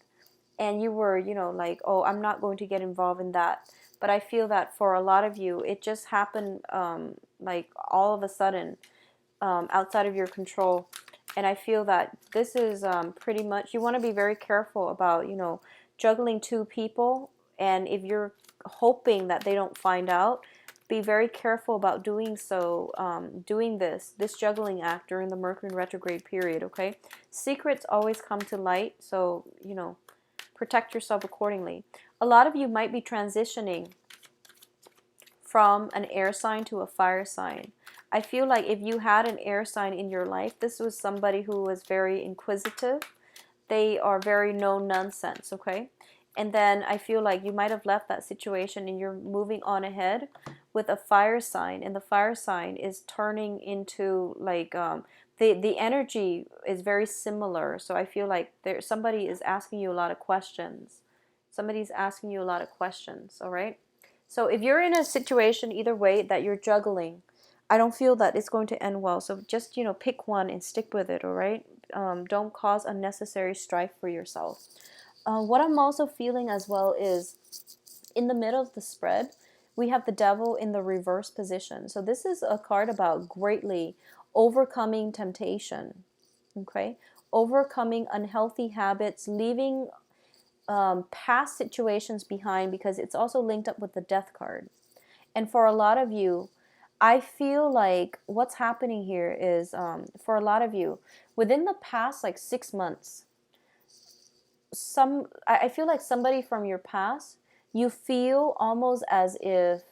and you were, like, oh, I'm not going to get involved in that. But I feel that for a lot of you, it just happened like all of a sudden, outside of your control. And I feel that this is pretty much, you want to be very careful about, juggling two people. And if you're hoping that they don't find out, be very careful about doing so, doing this juggling act during the Mercury retrograde period, okay? Secrets always come to light, so, protect yourself accordingly. A lot of you might be transitioning from an air sign to a fire sign. I feel like if you had an air sign in your life, this was somebody who was very inquisitive. They are very no nonsense, okay? And then I feel like you might have left that situation and you're moving on ahead with a fire sign, and the fire sign is turning into like the energy is very similar. So I feel like somebody is asking you a lot of questions. Somebody's asking you a lot of questions, all right? So if you're in a situation either way that you're juggling, I don't feel that it's going to end well. So just, pick one and stick with it, all right? don't cause unnecessary strife for yourself. What I'm also feeling as well is in the middle of the spread, we have the devil in the reverse position. So this is a card about greatly overcoming temptation, okay? Overcoming unhealthy habits, leaving past situations behind, because it's also linked up with the death card. And for a lot of you, I feel like what's happening here is, for a lot of you, within the past like 6 months, I feel like somebody from your past, you feel almost as if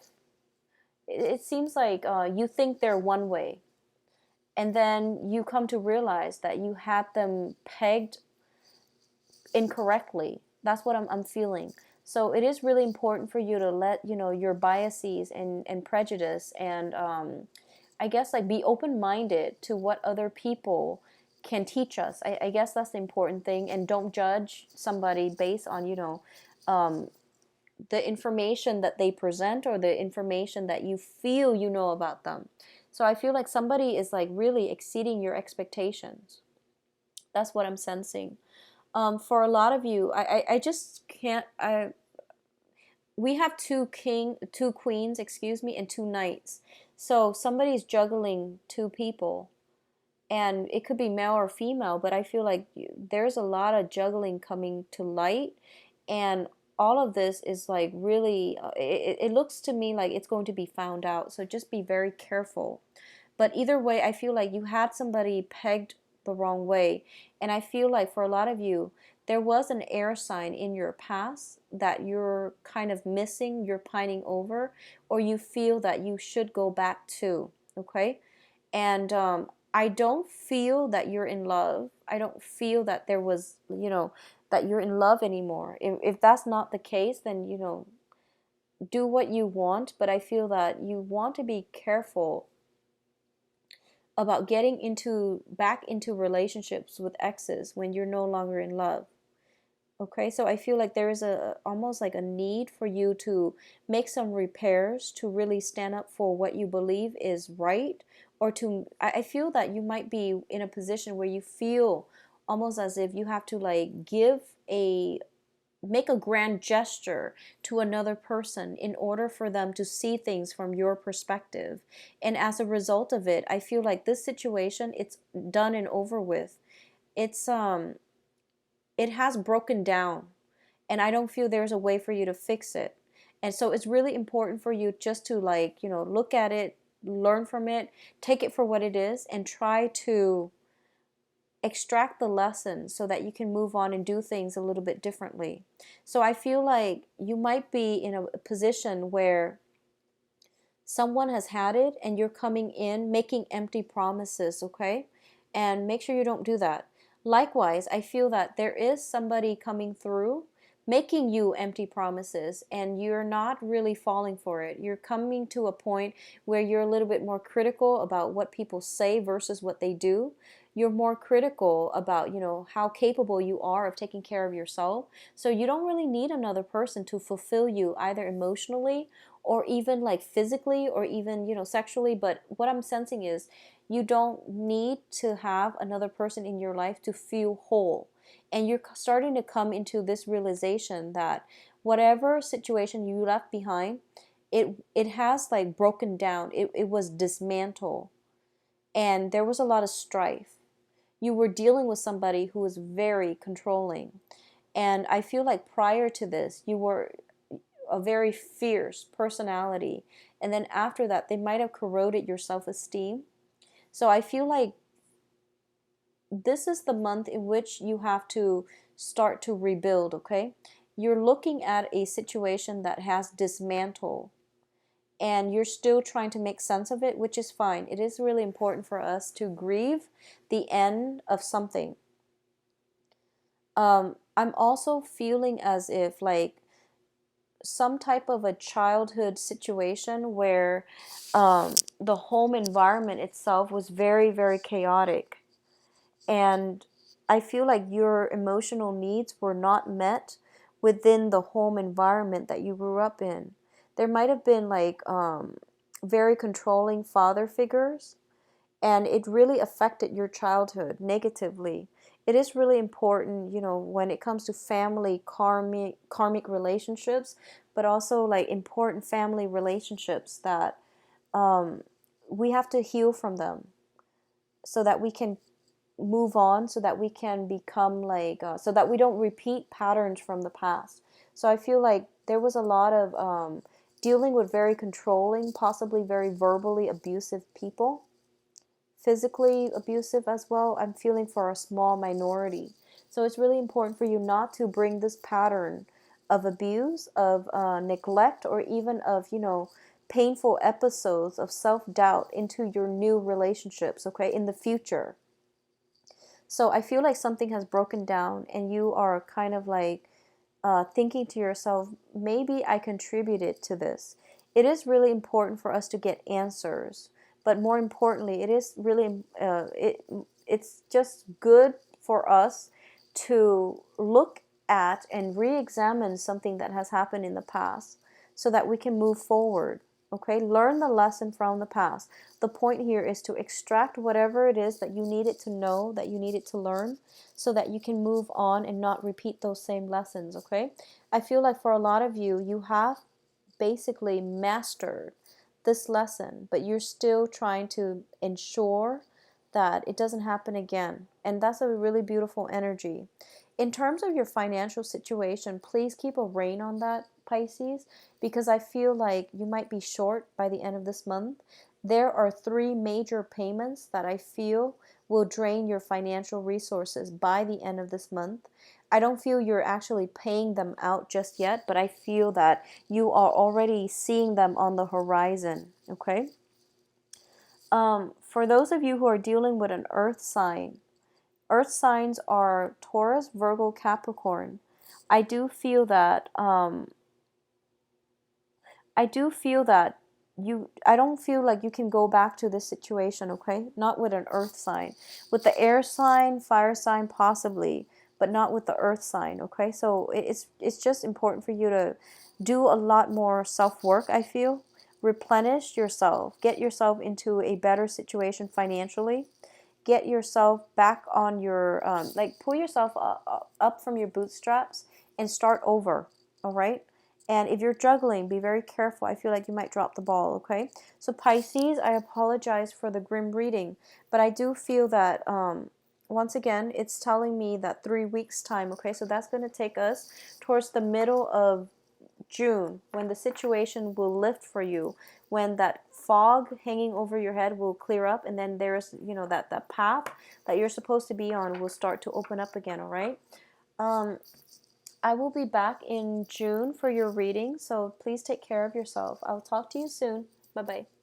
it seems like you think they're one way, and then you come to realize that you had them pegged incorrectly. That's what I'm feeling. So it is really important for you to let your biases and prejudice and I guess like be open-minded to what other people can teach us. I guess that's the important thing, and don't judge somebody based on the information that they present or the information that you feel about them. So I feel like somebody is like really exceeding your expectations. That's what I'm sensing. For a lot of you, I just can't. We have two queens, excuse me, and two knights. So somebody's juggling two people, and it could be male or female, but I feel like there's a lot of juggling coming to light, and all of this is like really, it looks to me like it's going to be found out, so just be very careful. But either way, I feel like you had somebody pegged the wrong way, and I feel like for a lot of you, there was an air sign in your past that you're kind of missing, you're pining over, or you feel that you should go back to, okay? And I don't feel that you're in love. I don't feel that there was, that you're in love anymore. If that's not the case, then, do what you want. But I feel that you want to be careful about getting back into relationships with exes when you're no longer in love. Okay, so I feel like there is almost like a need for you to make some repairs to really stand up for what you believe is right, or I feel that you might be in a position where you feel almost as if you have to like make a grand gesture to another person in order for them to see things from your perspective. And as a result of it, I feel like this situation, it's done and over with. It has broken down, and I don't feel there's a way for you to fix it. And so it's really important for you just to look at it, learn from it, take it for what it is, and try to extract the lessons so that you can move on and do things a little bit differently. So I feel like you might be in a position where someone has had it and you're coming in making empty promises, okay? And make sure you don't do that. Likewise, I feel that there is somebody coming through making you empty promises, and you're not really falling for it. You're coming to a point where you're a little bit more critical about what people say versus what they do. You're more critical about, how capable you are of taking care of yourself. So you don't really need another person to fulfill you, either emotionally or even like physically or even, sexually. But what I'm sensing is you don't need to have another person in your life to feel whole. And you're starting to come into this realization that whatever situation you left behind, it has like broken down. It was dismantled. And there was a lot of strife. You were dealing with somebody who was very controlling. And I feel like prior to this, you were a very fierce personality. And then after that, they might have corroded your self-esteem. So I feel like this is the month in which you have to start to rebuild, okay? You're looking at a situation that has dismantled, and you're still trying to make sense of it, which is fine. It is really important for us to grieve the end of something. I'm also feeling as if like some type of a childhood situation where the home environment itself was very, very chaotic. And I feel like your emotional needs were not met within the home environment that you grew up in. There might have been like very controlling father figures, and it really affected your childhood negatively. It is really important, you know, when it comes to family karmic relationships, but also like important family relationships that um, we have to heal from them so that we can move on, so that we can become like so that we don't repeat patterns from the past. So I feel like there was a lot of dealing with very controlling, possibly very verbally abusive people, physically abusive as well. I'm feeling for a small minority. So it's really important for you not to bring this pattern of abuse, of neglect, or even of, you know, painful episodes of self-doubt into your new relationships, okay, in the future. So I feel like something has broken down and you are kind of like thinking to yourself, maybe I contributed to this. It is really important for us to get answers, but more importantly, it is really it's just good for us to look at and re-examine something that has happened in the past so that we can move forward. Okay, learn the lesson from the past. The point here is to extract whatever it is that you needed to know, that you needed to learn, so that you can move on and not repeat those same lessons. Okay, I feel like for a lot of you, you have basically mastered this lesson, but you're still trying to ensure that it doesn't happen again. And that's a really beautiful energy. In terms of your financial situation, please keep a rein on that, Pisces, because I feel like you might be short by the end of this month. There are 3 major payments that I feel will drain your financial resources by the end of this month. I don't feel you're actually paying them out just yet, but I feel that you are already seeing them on the horizon, okay? For those of you who are dealing with an earth signs are Taurus, Virgo, Capricorn. I do feel that I don't feel like you can go back to this situation, okay? Not with an earth sign. With the air sign, fire sign, possibly, but not with the earth sign, okay? So it's just important for you to do a lot more self-work, I feel. Replenish yourself. Get yourself into a better situation financially. Get yourself back on your, like pull yourself up from your bootstraps and start over, all right? And if you're juggling, be very careful. I feel like you might drop the ball, okay? So Pisces, I apologize for the grim reading, but I do feel that, once again, it's telling me that 3 weeks time, okay? So that's going to take us towards the middle of June, when the situation will lift for you, when that fog hanging over your head will clear up, and then there's, you know, that path that you're supposed to be on will start to open up again, all right? I will be back in June for your reading, so please take care of yourself. I'll talk to you soon. Bye-bye.